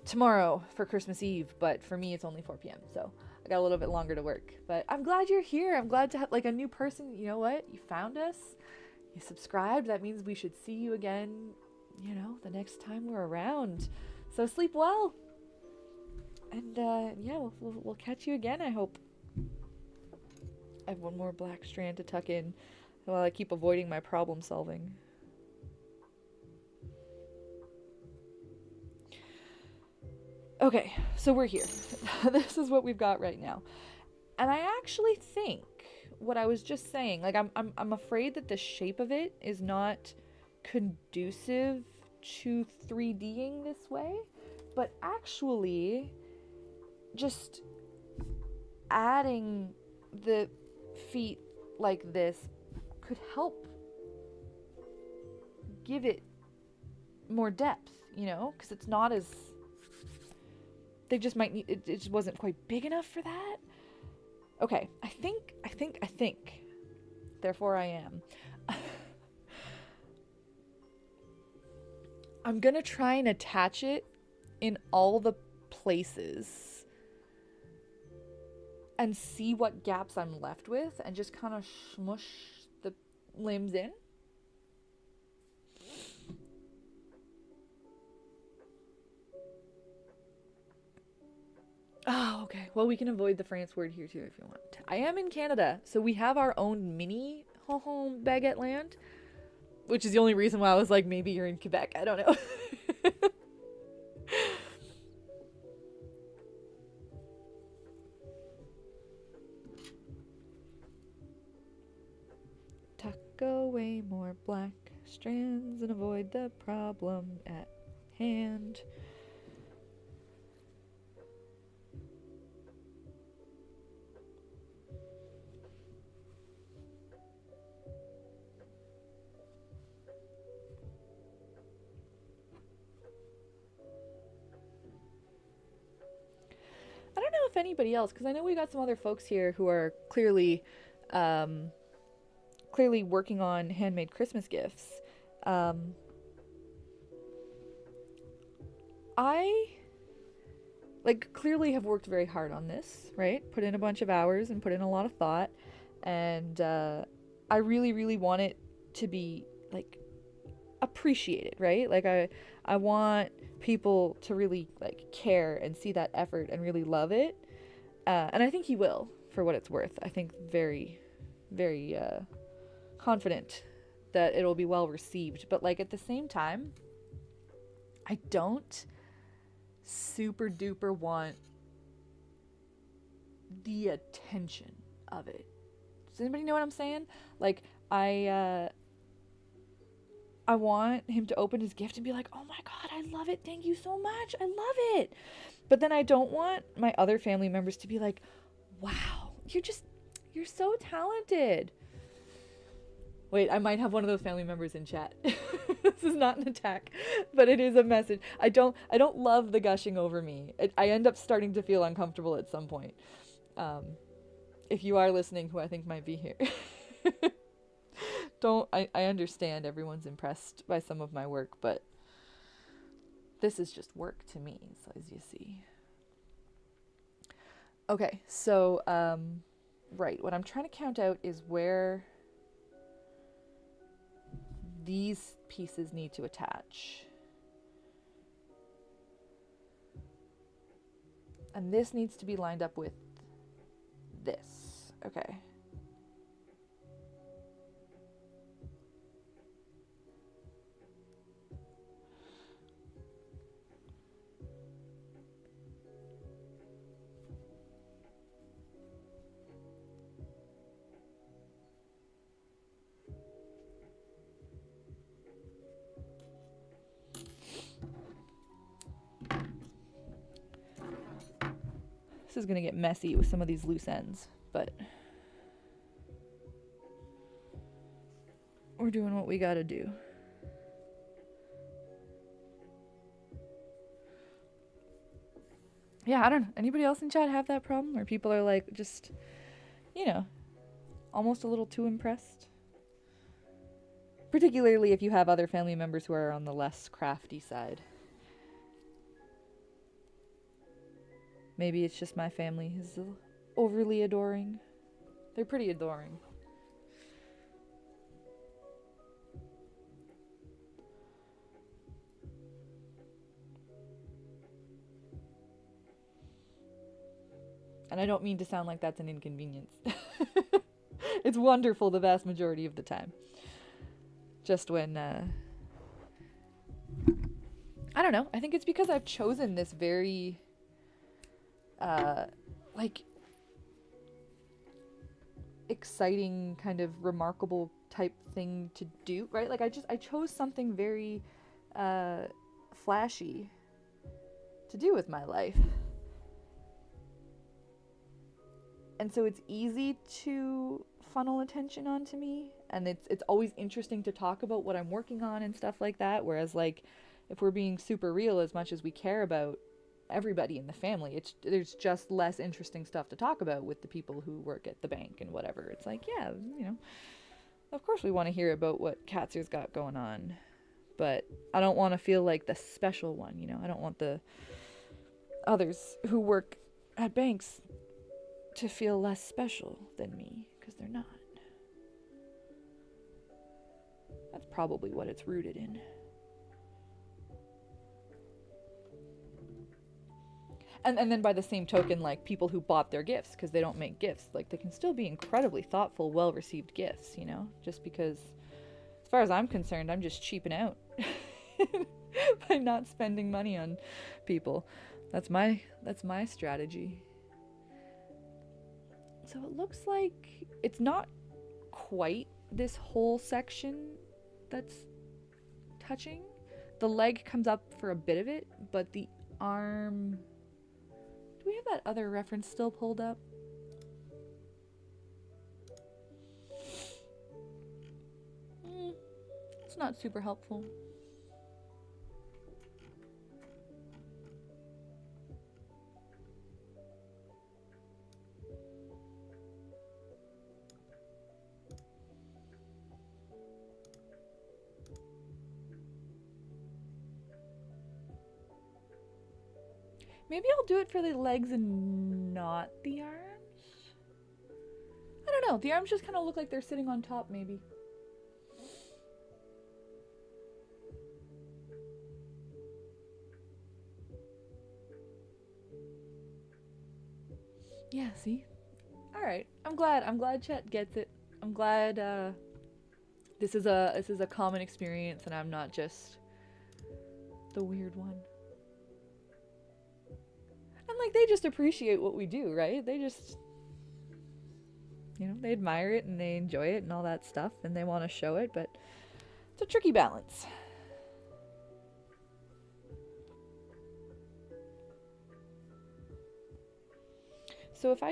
tomorrow for Christmas Eve, but for me it's only 4 p.m. so I got a little bit longer to work. But I'm glad you're here. I'm glad to have like a new person. You know what? You found us. You subscribed. That means we should see you again, you know, the next time we're around. So sleep well. And yeah, we'll catch you again, I hope. I have one more black strand to tuck in while I keep avoiding my problem solving. Okay, so we're here. This is what we've got right now. And I actually think what I was just saying, like I'm afraid that the shape of it is not conducive to 3Ding this way, but actually just adding the feet like this could help give it more depth, you know, because it's not as, they just might need, it just wasn't quite big enough for that. Okay, I think, therefore I am. I'm gonna try and attach it in all the places and see what gaps I'm left with and just kind of smush the limbs in. Oh, okay. Well, we can avoid the France word here too if you want. I am in Canada, so we have our own mini home baguette land, which is the only reason why I was like, maybe you're in Quebec. I don't know. Tuck away more black strands and avoid the problem at hand. if anybody else, because I know we got some other folks here who are clearly working on handmade Christmas gifts. I clearly have worked very hard on this, right? Put in a bunch of hours and put in a lot of thought, and I really, really want it to be like appreciated, right? Like I want people to really like care and see that effort and really love it, and I think he will, for what it's worth. I think very, very confident that it'll be well received, but like at the same time, I don't super duper want the attention of it. Does anybody know what I'm saying? Like I want him to open his gift and be like, oh my god, I love it, thank you so much, I love it. But then I don't want my other family members to be like, wow, you're so talented. Wait, I might have one of those family members in chat. This is not an attack, but it is a message. I don't love the gushing over me. I end up starting to feel uncomfortable at some point. If you are listening, who I think might be here. I understand everyone's impressed by some of my work, but this is just work to me, so as you see. Okay, so, right, what I'm trying to count out is where these pieces need to attach. And this needs to be lined up with this. Okay. This is going to get messy with some of these loose ends, but we're doing what we got to do. Yeah, I don't know. Anybody else in chat have that problem where people are like just, you know, almost a little too impressed? Particularly if you have other family members who are on the less crafty side. Maybe it's just my family is overly adoring. They're pretty adoring. And I don't mean to sound like that's an inconvenience. It's wonderful the vast majority of the time. Just when, I don't know. I think it's because I've chosen this very, like, exciting, kind of remarkable type thing to do, right? Like, I chose something very, flashy to do with my life. And so it's easy to funnel attention onto me, and it's always interesting to talk about what I'm working on and stuff like that, whereas, like, if we're being super real, as much as we care about everybody in the family, there's just less interesting stuff to talk about with the people who work at the bank and whatever. It's like, yeah, you know, of course we want to hear about what Katzer's got going on, but I don't want to feel like the special one, you know? I don't want the others who work at banks to feel less special than me, because they're not. That's probably what it's rooted in. And then by the same token, like, people who bought their gifts, because they don't make gifts, like, they can still be incredibly thoughtful, well-received gifts, you know? Just because, as far as I'm concerned, I'm just cheaping out by not spending money on people. That's my strategy. So it looks like it's not quite this whole section that's touching. The leg comes up for a bit of it, but the arm... Do we have that other reference still pulled up? It's not super helpful. Maybe I'll do it for the legs and not the arms. I don't know. The arms just kind of look like they're sitting on top, maybe. Yeah, see? All right. I'm glad Chet gets it. I'm glad this is a common experience and I'm not just the weird one. And like they just appreciate what we do, right? They just, you know, they admire it and they enjoy it and all that stuff and they want to show it, but it's a tricky balance. So if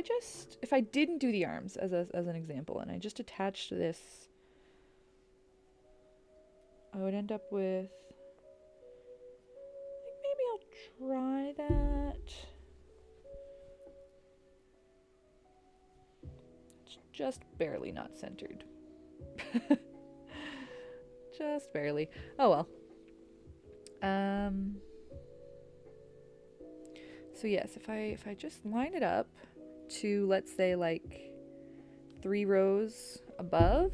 I didn't do the arms as an example and I just attached this, I would end up with, like, maybe I'll try that. It's just barely not centered. Just barely. Oh well. So yes, if I just line it up to, let's say, like 3 rows above.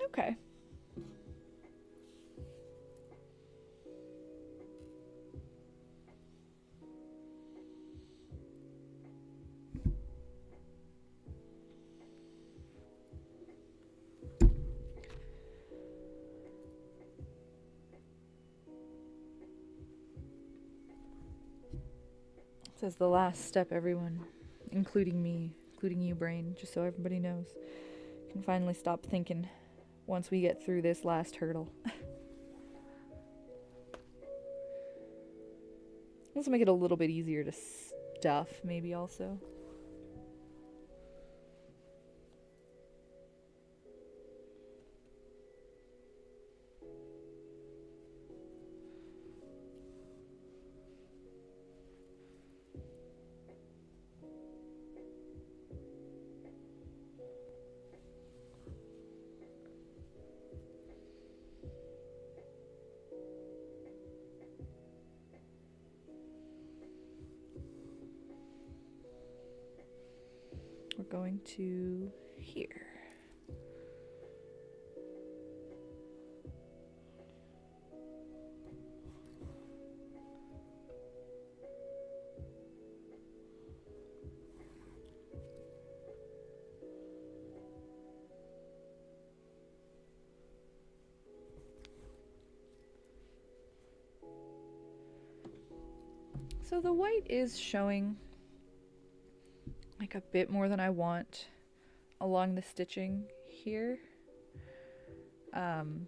Okay. It says the last step, everyone, including me, including you, brain, just so everybody knows. You can finally stop thinking once we get through this last hurdle. This will make it a little bit easier to stuff, maybe also. We're going to here. So the white is showing like a bit more than I want along the stitching here. Like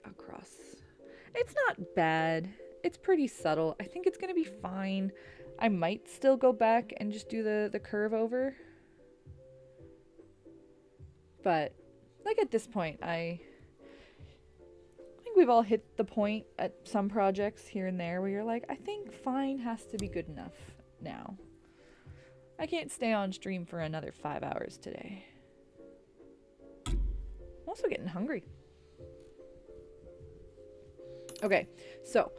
across. It's not bad. It's pretty subtle. I think it's gonna be fine. I might still go back and just do the curve over. But like at this point, I think we've all hit the point at some projects here and there where you're like, I think fine has to be good enough now. I can't stay on stream for another 5 hours today. I'm also getting hungry. Okay, so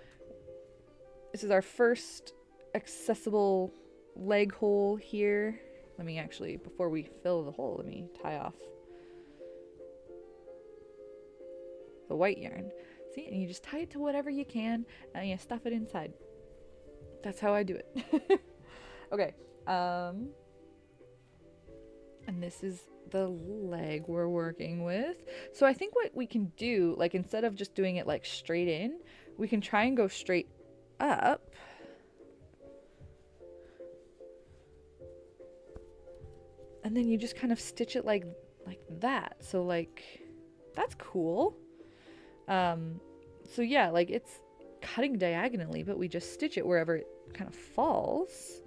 this is our first accessible leg hole here. Let me actually, before we fill the hole, let me tie off the white yarn. See, and you just tie it to whatever you can and you stuff it inside. That's how I do it. Okay. And this is the leg we're working with. So I think what we can do, like instead of just doing it like straight in, we can try and go straight up. And then you just kind of stitch it like that. So like, that's cool. So yeah, like it's cutting diagonally, but we just stitch it wherever it kind of falls.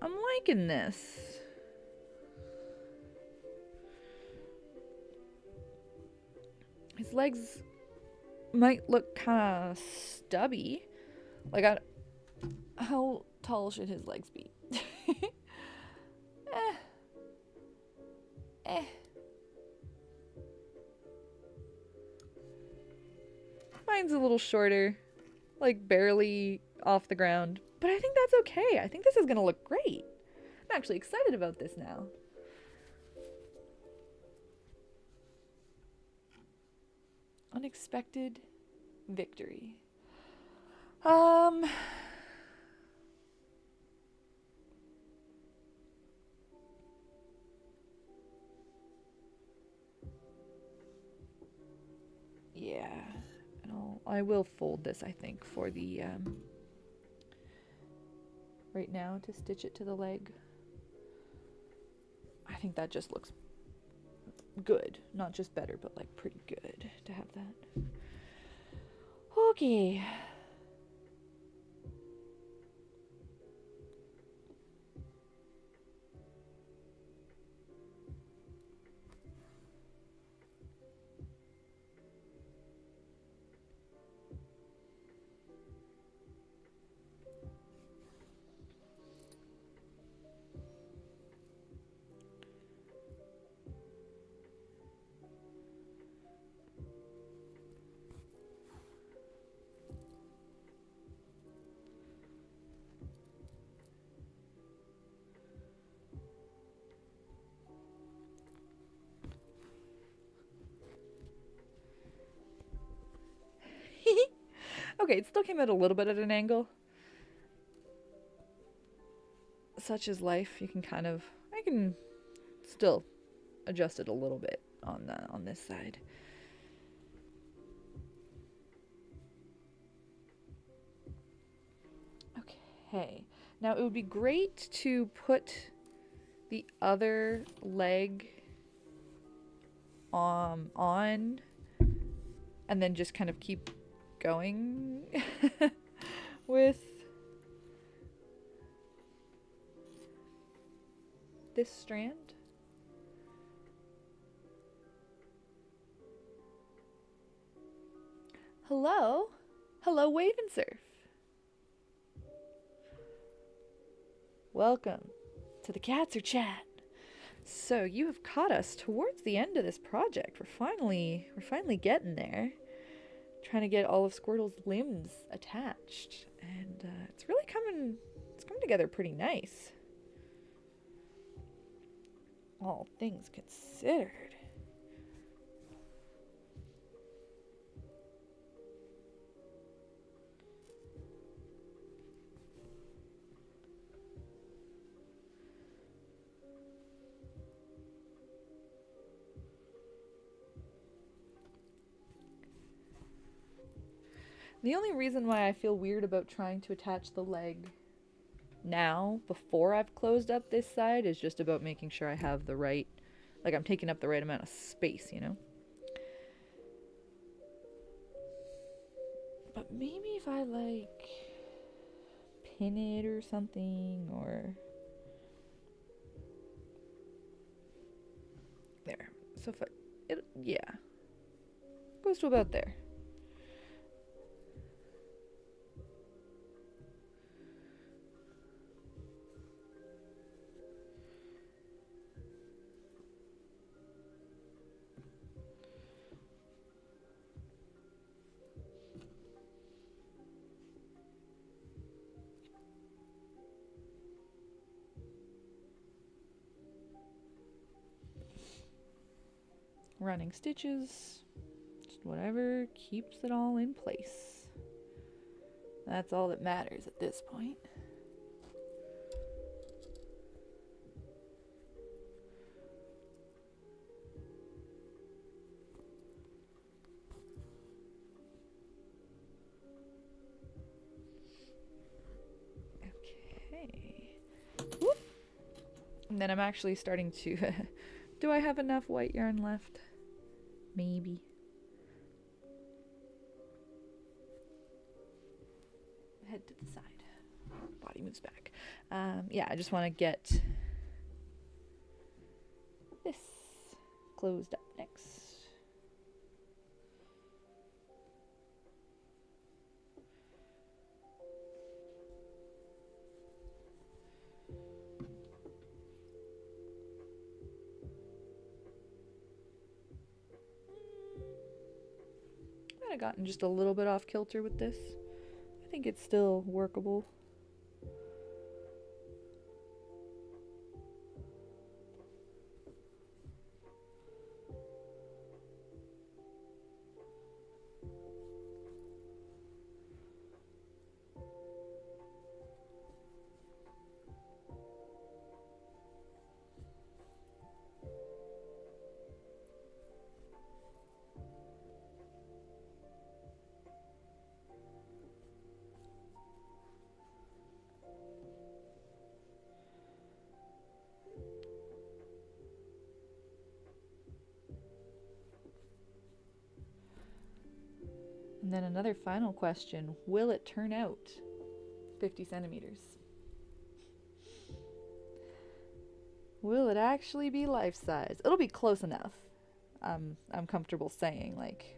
I'm liking this. His legs might look kind of stubby. Like, how tall should his legs be? eh. Mine's a little shorter, like barely off the ground, but I think that's okay. I think this is gonna look great. I'm actually excited about this now. Unexpected victory. Yeah, and I will fold this, I think, for the right now to stitch it to the leg. I think that just looks good, not just better, but like pretty good to have that. Okay. Okay, it still came out a little bit at an angle. Such is life. You can I can still adjust it a little bit on this side. Okay, now it would be great to put the other leg on and then just kind of keep going with this strand. Hello? Hello, Wave and Surf. Welcome to the Cats Are Chat. So you have caught us towards the end of this project. We're finally getting there. Trying to get all of Squirtle's limbs attached, and it's coming together pretty nice. All things considered. The only reason why I feel weird about trying to attach the leg now, before I've closed up this side, is just about making sure I have the right, like I'm taking up the right amount of space, you know? But maybe if I like pin it or something, or there. So if yeah, goes to about there. Running stitches, just whatever keeps it all in place. That's all that matters at this point. Okay. Whoop. And then I'm actually starting to do I have enough white yarn left? Maybe. Head to the side. Body moves back. Yeah, I just want to get this closed up next. Might have gotten just a little bit off kilter with this. I think it's still workable. And then another final question, will it turn out 50 centimeters? Will it actually be life size? It'll be close enough. I'm comfortable saying, like,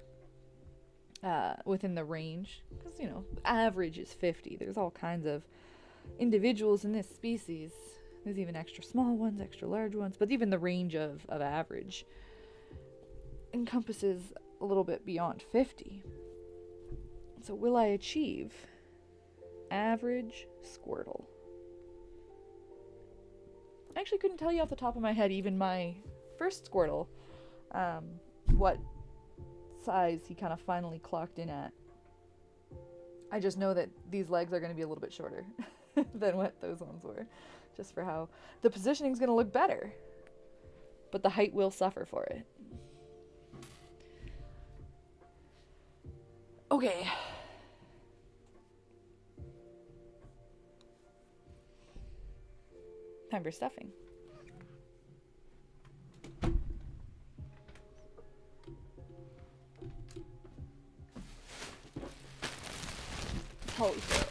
within the range, because, you know, average is 50. There's all kinds of individuals in this species. There's even extra small ones, extra large ones, but even the range of average encompasses a little bit beyond 50. So will I achieve average Squirtle? I actually couldn't tell you off the top of my head, even my first Squirtle, what size he kind of finally clocked in at. I just know that these legs are going to be a little bit shorter than what those ones were, just for how the positioning is going to look better, but the height will suffer for it. Okay. Time for stuffing. Holy cow.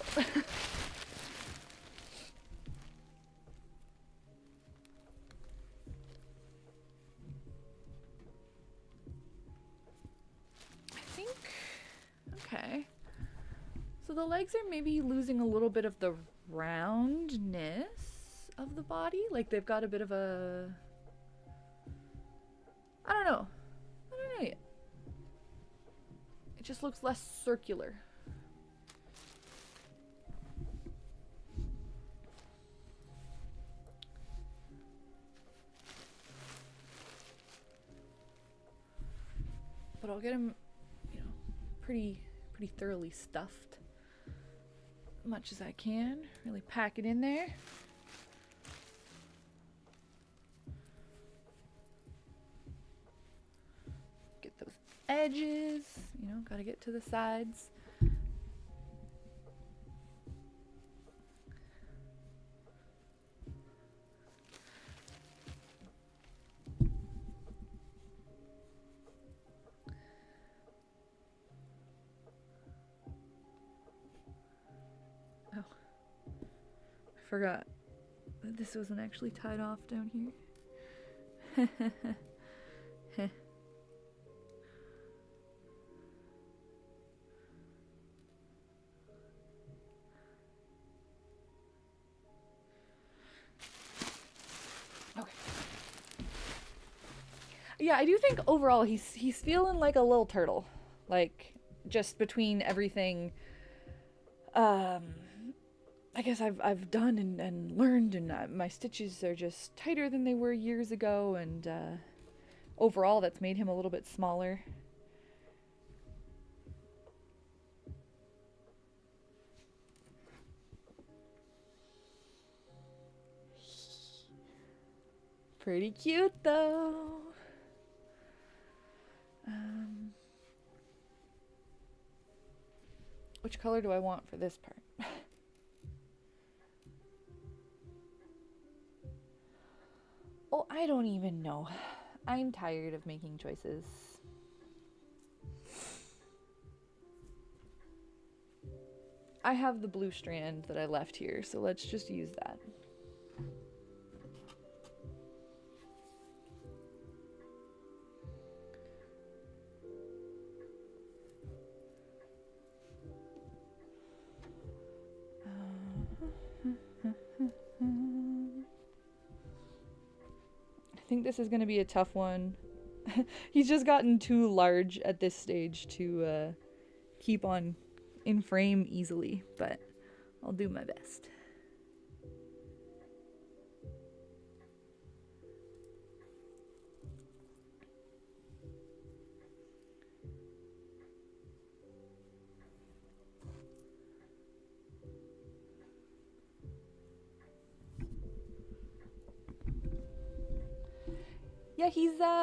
Okay. So the legs are maybe losing a little bit of the roundness of the body. Like they've got a bit of a... I don't know yet. It just looks less circular. But I'll get him, you know, pretty thoroughly stuffed, much as I can. Really pack it in there. Get those edges, you know, gotta get to the sides. Forgot that this wasn't actually tied off down here. Okay. Yeah, I do think overall he's feeling like a little turtle. Like, just between everything I guess I've done and learned, and my stitches are just tighter than they were years ago, and overall that's made him a little bit smaller. Pretty cute though. Which color do I want for this part? Oh, I don't even know. I'm tired of making choices. I have the blue strand that I left here, so let's just use that. I think this is going to be a tough one. He's just gotten too large at this stage to keep on in frame easily, but I'll do my best. Yeah,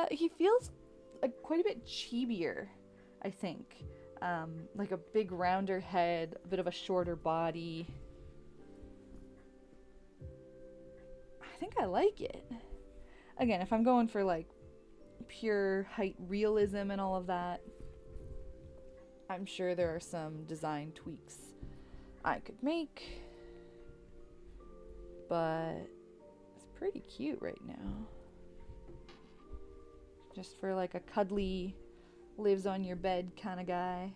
he feels quite a bit chibier, I think. Like a big rounder head, a bit of a shorter body. I think I like it. Again, if I'm going for like pure height realism and all of that, I'm sure there are some design tweaks I could make, but it's pretty cute right now. Just for like a cuddly, lives on your bed kind of guy.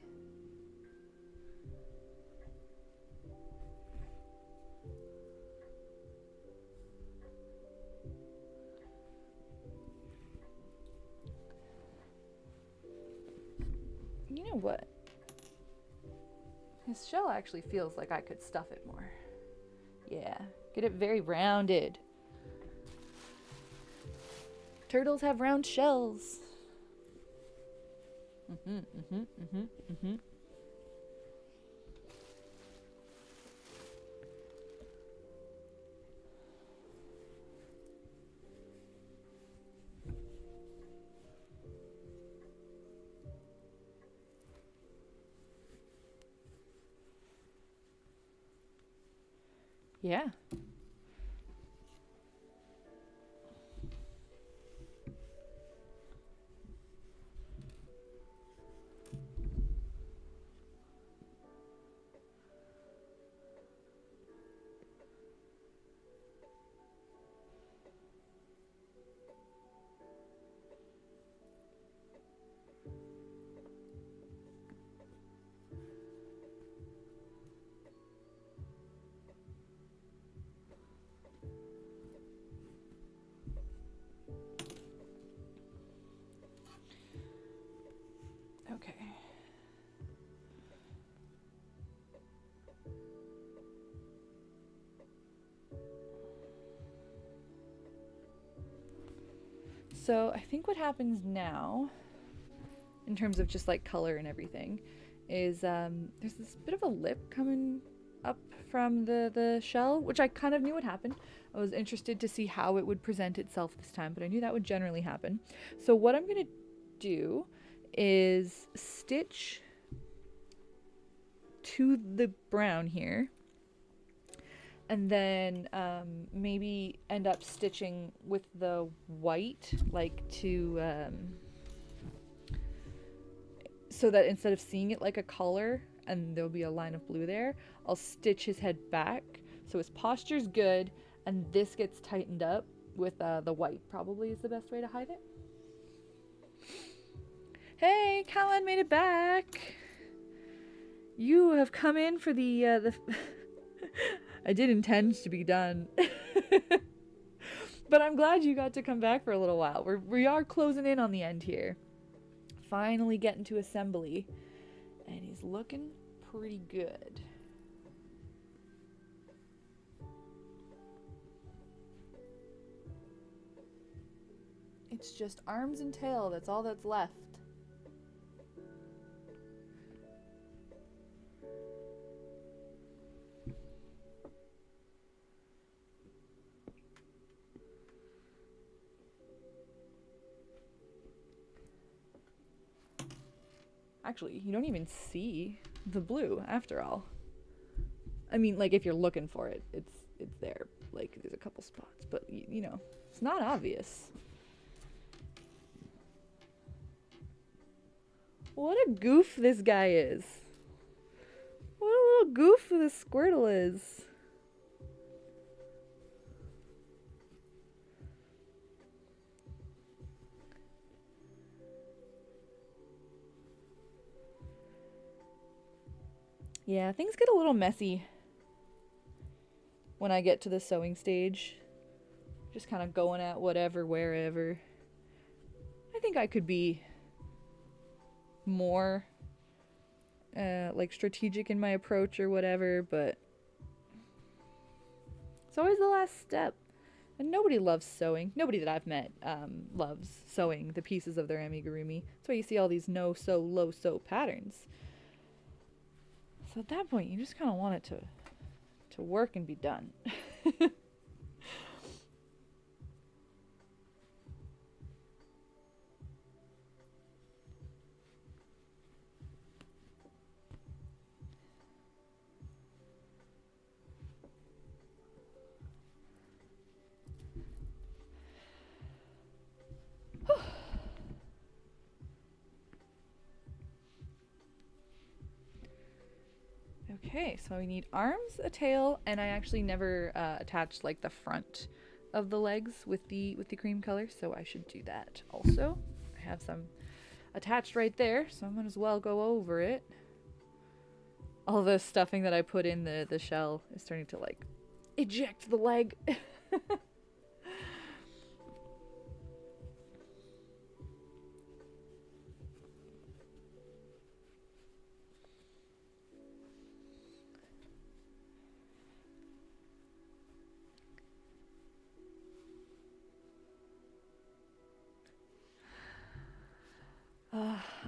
You know what? His shell actually feels like I could stuff it more. Yeah, get it very rounded. Turtles have round shells. Yeah. Okay. So I think what happens now, in terms of just like color and everything, is there's this bit of a lip coming up from the shell, which I kind of knew would happen. I was interested to see how it would present itself this time, but I knew that would generally happen. So what I'm going to do is stitch to the brown here, and then maybe end up stitching with the white, like to so that instead of seeing it like a color and there'll be a line of blue there, I'll stitch his head back so his posture's good, and this gets tightened up with the white. Probably is the best way to hide it. Hey, Callan made it back. You have come in for the I did intend to be done. But I'm glad you got to come back for a little while. We are closing in on the end here. Finally getting to assembly. And he's looking pretty good. It's just arms and tail. That's all that's left. Actually, you don't even see the blue after all. I mean, like, if you're looking for it, it's there. Like, there's a couple spots, but you know, it's not obvious. What a goof this guy is. What a little goofy this Squirtle is. Yeah, things get a little messy when I get to the sewing stage. Just kind of going at whatever, wherever. I think I could be more like strategic in my approach or whatever, but it's always the last step. And nobody loves sewing. Nobody that I've met loves sewing the pieces of their amigurumi. That's why you see all these no-sew, low-sew patterns. So at that point, you just kind of want it to work and be done. Okay, so we need arms, a tail, and I actually never attached like the front of the legs with the cream color, so I should do that also. I have some attached right there, so I might as well go over it. All the stuffing that I put in the shell is starting to like eject the leg.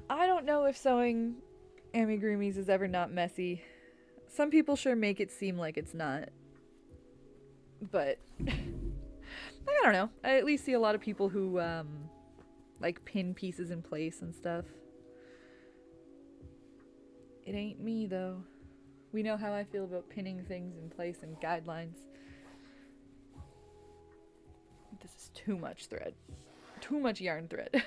I don't know if sewing amigurumis is ever not messy. Some people sure make it seem like it's not. But I don't know. I at least see a lot of people who like pin pieces in place and stuff. It ain't me though. We know how I feel about pinning things in place and guidelines. This is too much thread. Too much yarn thread.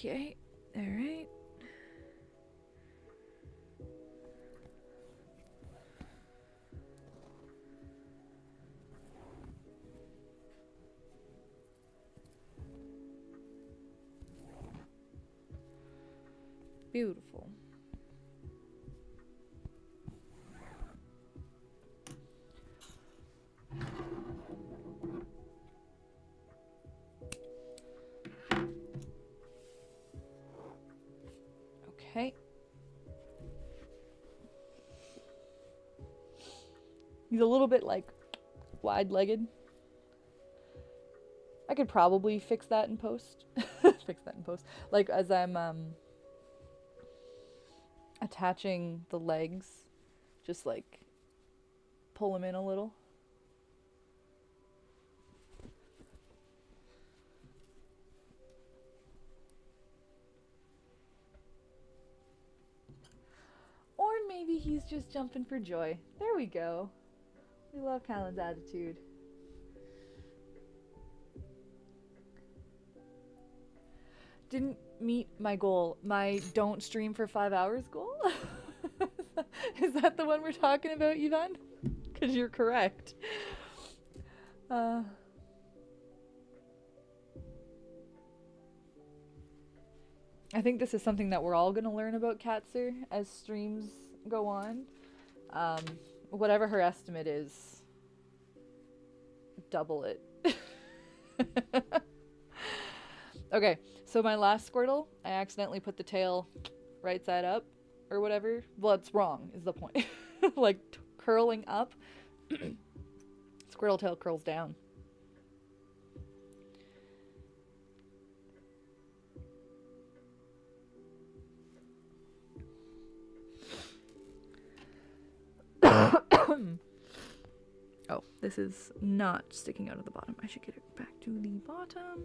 Okay, all right. Beautiful. Okay. He's a little bit like wide-legged. I could probably fix that in post. Fix that in post. Like as I'm attaching the legs, just like pull them in a little. Or maybe he's just jumping for joy. There we go. We love Callan's attitude. Didn't meet my goal. My don't stream for 5 hours goal? Is that the one we're talking about, Yvonne? Because you're correct. I think this is something that we're all going to learn about Katzer as streams go on. Whatever her estimate is, double it. Okay, so my last Squirtle, I accidentally put the tail right side up or whatever. Well, it's wrong is the point. Like curling up. Squirtle tail curls down. Oh, this is not sticking out of the bottom. I should get it back to the bottom.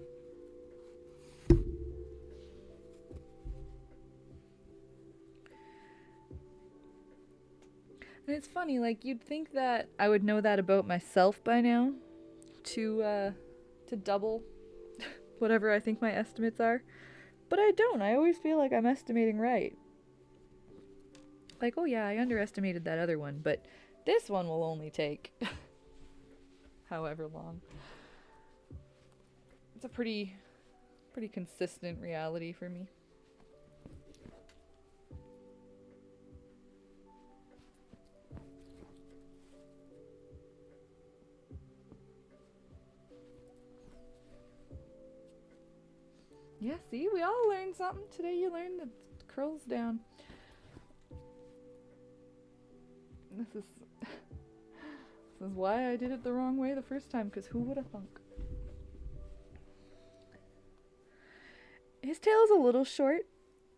And it's funny, like, you'd think that I would know that about myself by now to double whatever I think my estimates are. But I don't. I always feel like I'm estimating right. Like, oh yeah, I underestimated that other one, but this one will only take however long. It's a pretty consistent reality for me. Yeah, see, we all learned something. Today you learned the curls down. This is why I did it the wrong way the first time, because who would have thunk? His tail is a little short.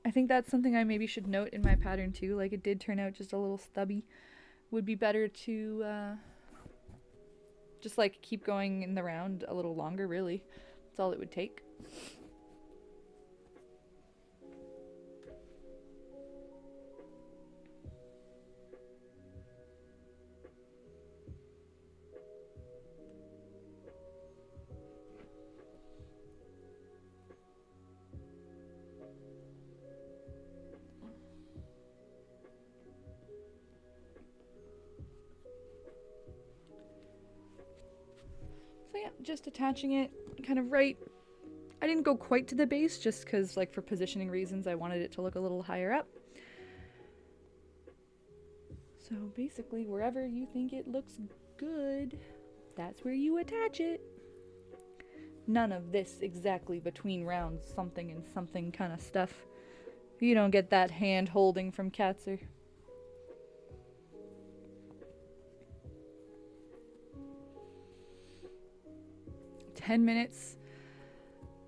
I think that's something I maybe should note in my pattern too. Like, it did turn out just a little stubby. Would be better to just like keep going in the round a little longer, really. That's all it would take. So yeah, just attaching it kind of right. I didn't go quite to the base just because, like, for positioning reasons, I wanted it to look a little higher up. So basically, wherever you think it looks good, that's where you attach it. None of this exactly between rounds something and something kind of stuff. You don't get that hand holding from Katzer.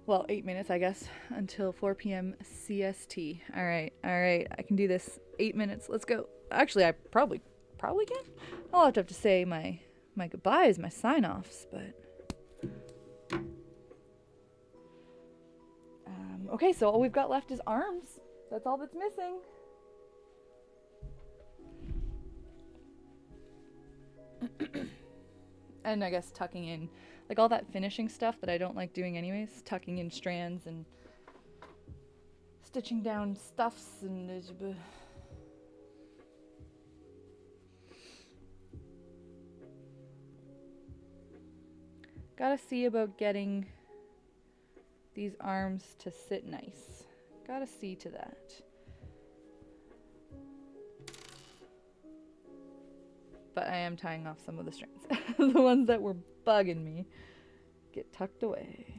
Well, 8 minutes, I guess, until 4 p.m. CST. All right, I can do this. 8 minutes, let's go. Actually, I probably can. I'll have to say my goodbyes, my sign-offs, but... okay, so all we've got left is arms. That's all that's missing. And I guess tucking in, like, all that finishing stuff that I don't like doing anyways, tucking in strands and stitching down stuffs and... Gotta see about getting these arms to sit nice. Gotta see to that. But I am tying off some of the strands. The ones that were bugging me get tucked away.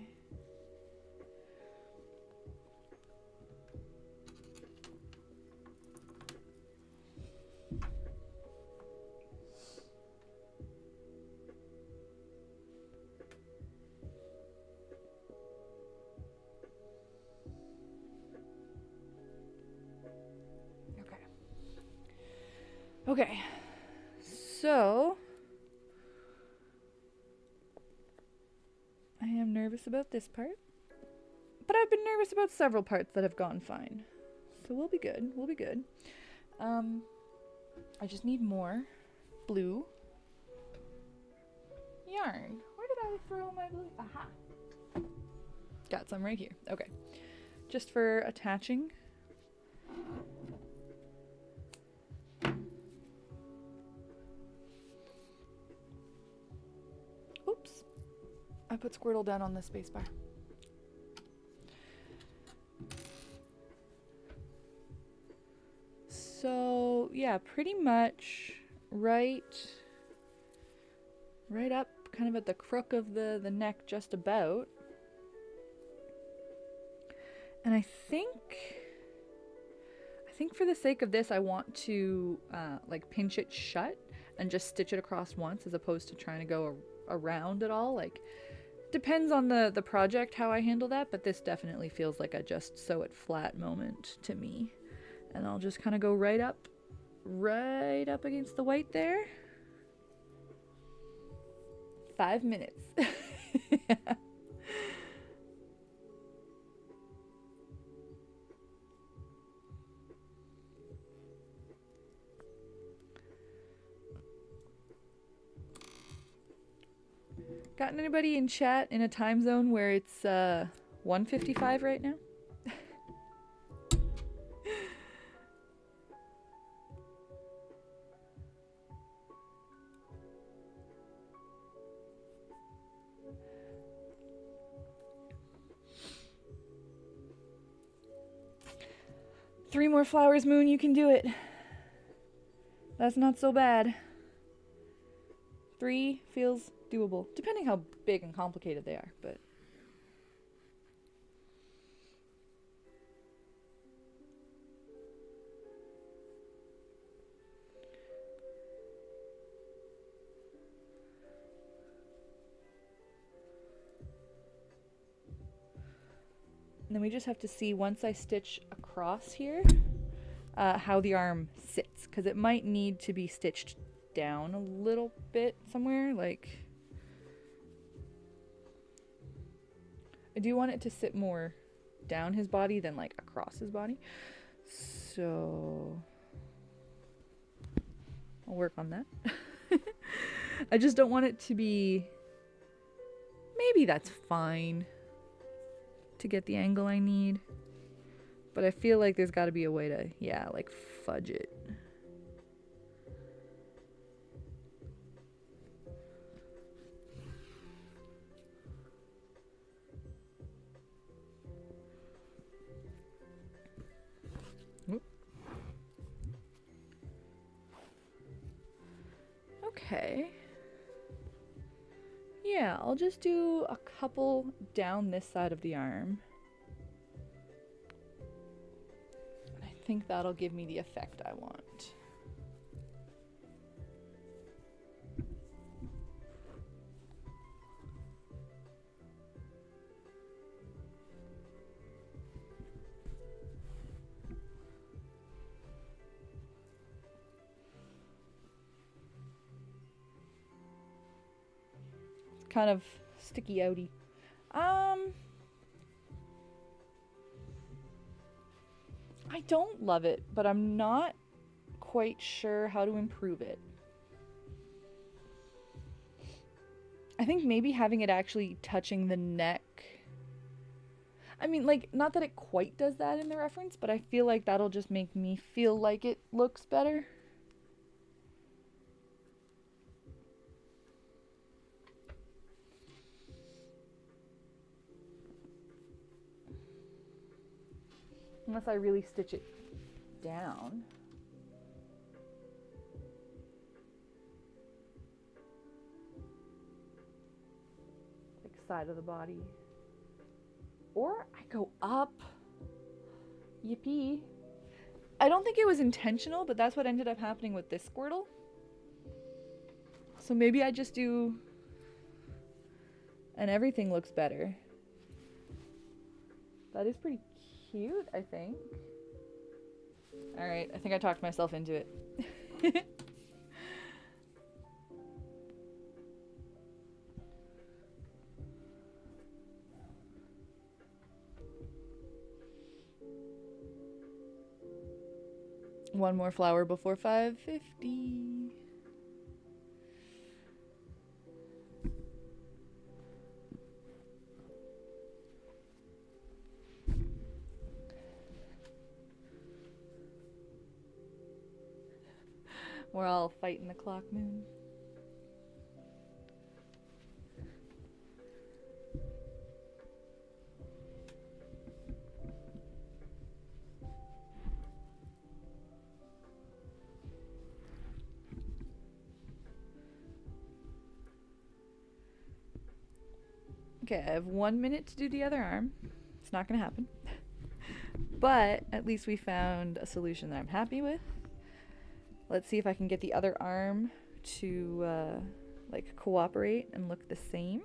Okay, so I am nervous about this part, but I've been nervous about several parts that have gone fine, so we'll be good, I just need more blue yarn. Where did I throw my blue? Aha! Got some right here. Okay, just for attaching. Oops. I put Squirtle down on the spacebar. So, yeah, pretty much right up kind of at the crook of the neck just about. And I think for the sake of this, I want to like pinch it shut and just stitch it across once as opposed to trying to go around it all. Like, depends on the project how I handle that, but this definitely feels like a just sew it flat moment to me. And I'll just kind of go right up against the white there. 5 minutes. Got anybody in chat in a time zone where it's 1:55 right now? Three more flowers, Moon, you can do it. That's not so bad. 3 feels doable, depending how big and complicated they are, but... And then we just have to see, once I stitch across here, how the arm sits, because it might need to be stitched down a little bit somewhere, like... I do want it to sit more down his body than like across his body. So I'll work on that. I just don't want it to be... Maybe that's fine to get the angle I need. But I feel like there's got to be a way to, yeah, like fudge it. Okay. Yeah, I'll just do a couple down this side of the arm. And I think that'll give me the effect I want. Kind of sticky outy. I don't love it, but I'm not quite sure how to improve it. I think maybe having it actually touching the neck. I mean, like, not that it quite does that in the reference, but I feel like that'll just make me feel like it looks better. Unless I really stitch it down. Like side of the body. Or I go up. Yippee. I don't think it was intentional, but that's what ended up happening with this Squirtle. So maybe I just do... And everything looks better. That is pretty cute, I think. Alright, I think I talked myself into it. One more flower before 5:50. We're all fighting the clock, Moon. Okay, I have 1 minute to do the other arm. It's not gonna happen. But at least we found a solution that I'm happy with. Let's see if I can get the other arm to like cooperate and look the same.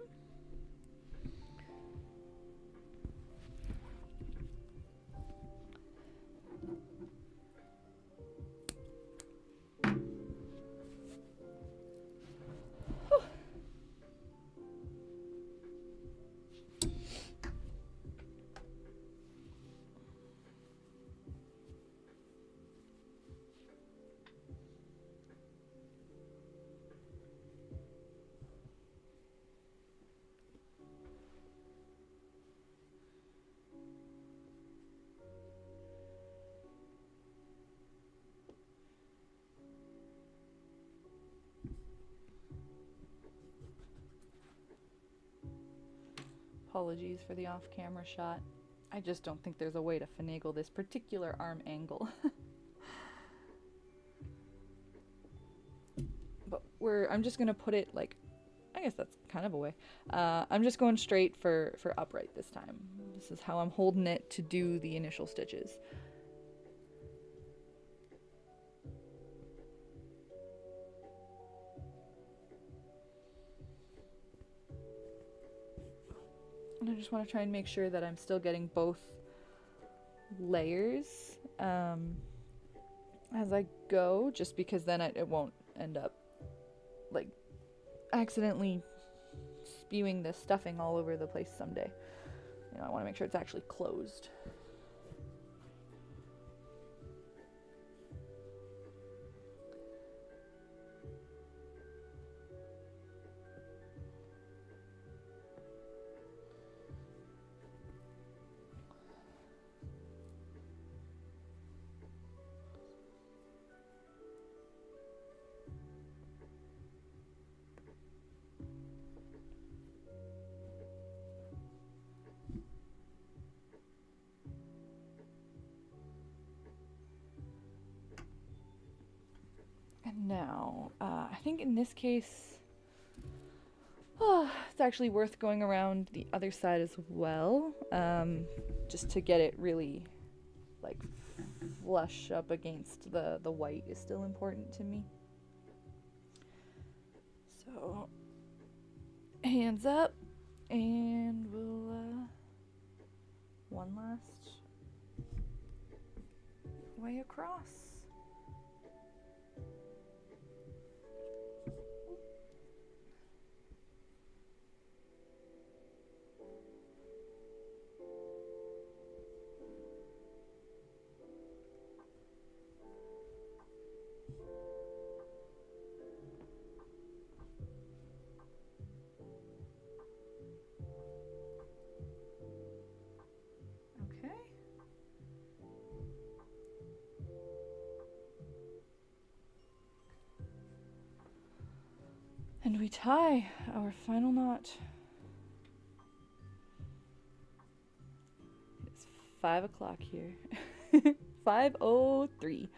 Apologies for the off-camera shot. I just don't think there's a way to finagle this particular arm angle. But I'm just gonna put it like, I guess that's kind of a way. I'm just going straight for upright this time. This is how I'm holding it to do the initial stitches. And I just want to try and make sure that I'm still getting both layers as I go, just because then it won't end up like accidentally spewing the stuffing all over the place someday. You know, I want to make sure it's actually closed. And now, I think in this case, it's actually worth going around the other side as well, just to get it really like flush up against the white is still important to me. So hands up, and we'll one last way across. And we tie our final knot. It's 5 o'clock here. 5:03.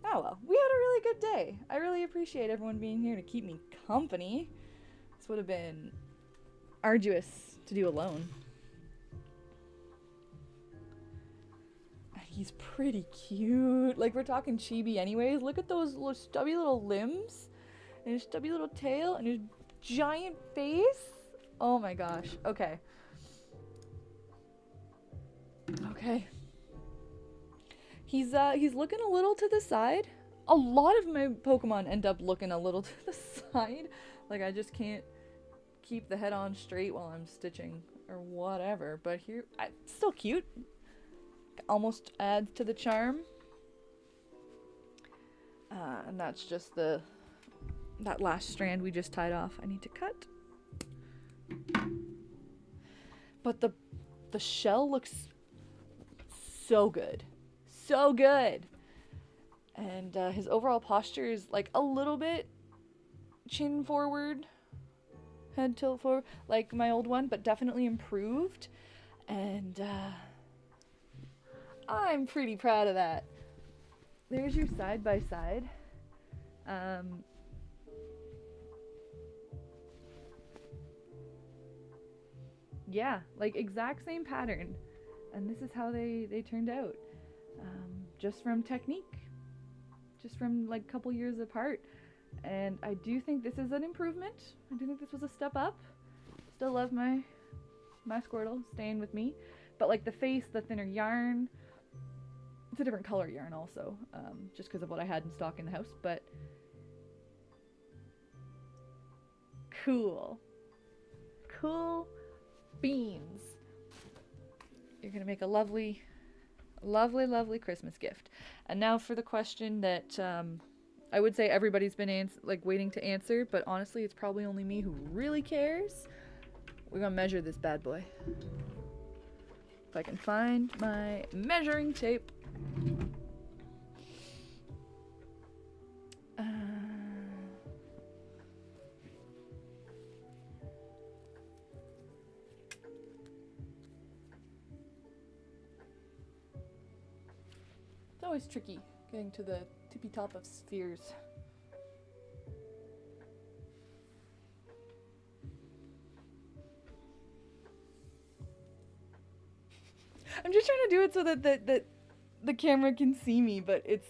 Oh well, we had a really good day. I really appreciate everyone being here to keep me company. This would have been arduous to do alone. He's pretty cute. Like, we're talking chibi anyways. Look at those little stubby little limbs. And his stubby little tail and his giant face. Oh my gosh. Okay. Okay. He's looking a little to the side. A lot of my Pokemon end up looking a little to the side. Like, I just can't keep the head on straight while I'm stitching or whatever. But here, still cute. Almost adds to the charm. And that's just that last strand we just tied off. I need to cut. But the shell looks so good. So good. And his overall posture is like a little bit chin forward, head tilt forward, like my old one, but definitely improved. And I'm pretty proud of that. There's your side by side. Yeah, like exact same pattern. And this is how they turned out. Just from technique. Just from like a couple years apart. And I do think this is an improvement. I do think this was a step up. Still love my Squirtle staying with me. But like the face, the thinner yarn. It's a different color yarn also. Just because of what I had in stock in the house. But cool. Cool beans. You're gonna make a lovely, lovely, lovely Christmas gift. And now for the question that I would say everybody's been waiting to answer, but honestly it's probably only me who really cares. We're gonna measure this bad boy. If I can find my measuring tape. always tricky getting to the tippy top of spheres. I'm just trying to do it so that the camera can see me, but it's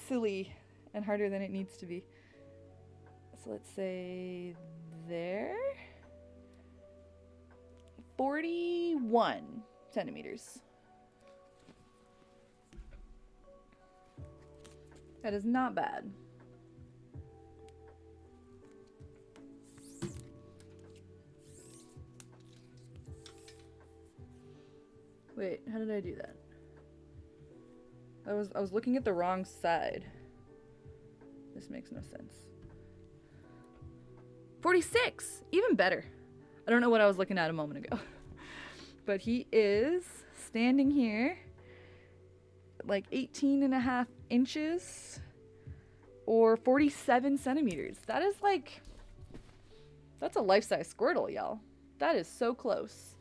silly and harder than it needs to be. So let's say there. 41 centimeters. That is not bad. Wait, how did I do that? I was looking at the wrong side. This makes no sense. 46! Even better. I don't know what I was looking at a moment ago. But he is standing here like 18.5 inches or 47 centimeters. That is like, that's a life-size Squirtle, y'all. That is so close.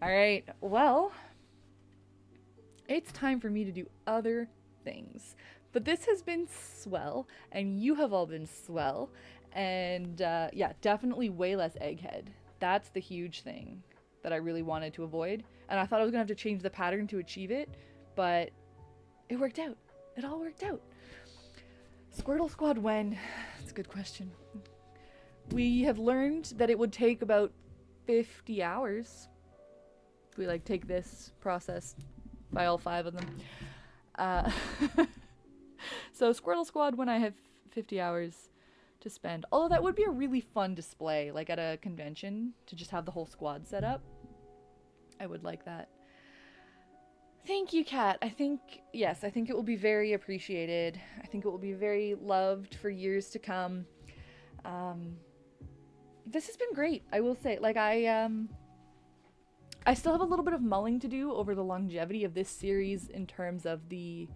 All right, well, it's time for me to do other things. But this has been swell, and you have all been swell. And yeah, definitely way less egghead. That's the huge thing that I really wanted to avoid. And I thought I was gonna have to change the pattern to achieve it, but it worked out. It all worked out. Squirtle Squad when? That's a good question. We have learned that it would take about 50 hours. If we like take this process by all 5 of them. So Squirtle Squad when I have 50 hours to spend. Although that would be a really fun display, like at a convention, to just have the whole squad set up. I would like that. Thank you, Kat. I think, yes, I think it will be very appreciated. I think it will be very loved for years to come. This has been great, I will say. Like, I still have a little bit of mulling to do over the longevity of this series in terms of the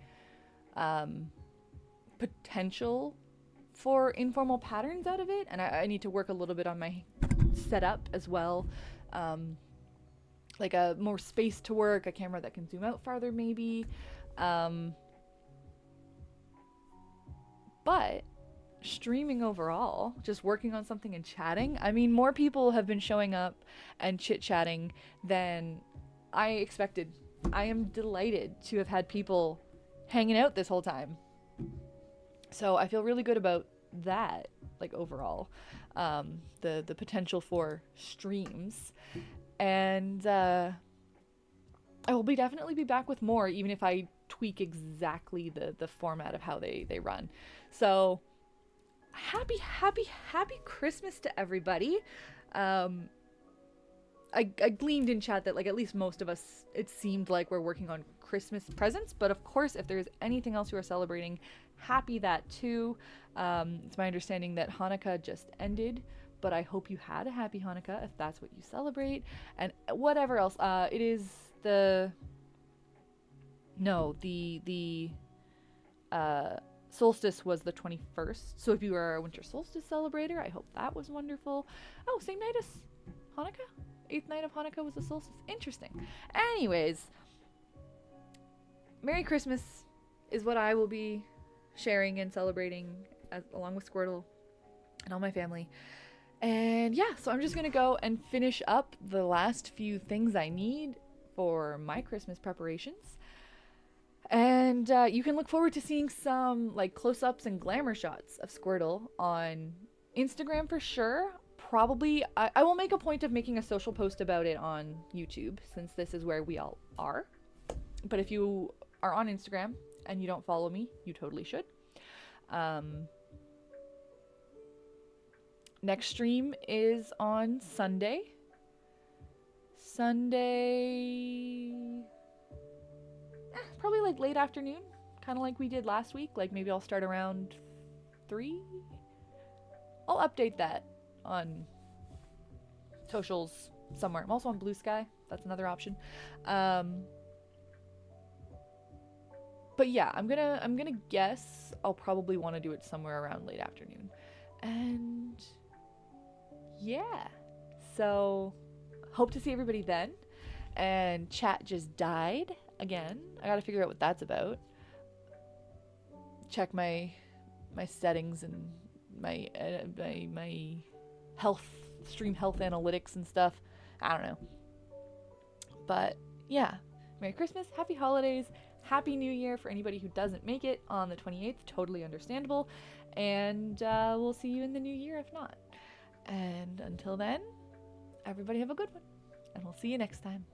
potential for informal patterns out of it, and I need to work a little bit on my setup as well. Like a more space to work, a camera that can zoom out farther maybe. But streaming overall, just working on something and chatting, I mean, more people have been showing up and chit-chatting than I expected. I am delighted to have had people hanging out this whole time. So I feel really good about that, like overall, the potential for streams. And I will definitely be back with more, even if I tweak exactly the format of how they run. So happy Christmas to everybody. I gleaned in chat that like at least most of us, it seemed like we're working on Christmas presents, but of course if there's anything else you are celebrating, happy that too. It's my understanding that Hanukkah just ended, but I hope you had a happy Hanukkah if that's what you celebrate, and whatever else. It is the solstice was the 21st, so if you are a winter solstice celebrator, I hope that was wonderful. Oh, same night as Hanukkah? 8th night of Hanukkah was the solstice. Interesting. Anyways, Merry Christmas is what I will be sharing and celebrating along with Squirtle and all my family. And yeah, so I'm just gonna go and finish up the last few things I need for my Christmas preparations. And you can look forward to seeing some like close-ups and glamour shots of Squirtle on Instagram for sure. Probably, I will make a point of making a social post about it on YouTube, since this is where we all are. But if you are on Instagram and you don't follow me, you totally should. Next stream is on Sunday. Probably like late afternoon, kind of like we did last week. Like maybe I'll start around 3. I'll update that on socials somewhere. I'm also on Blue Sky. That's another option. But yeah, I'm gonna guess I'll probably want to do it somewhere around late afternoon. And yeah, so hope to see everybody then. And chat just died. again. I gotta figure out what that's about. Check my settings and my health, stream health analytics and stuff. I don't know. But yeah, Merry Christmas, Happy Holidays, Happy New Year for anybody who doesn't make it on the 28th. Totally understandable. And we'll see you in the new year if not. And until then, everybody have a good one. And we'll see you next time.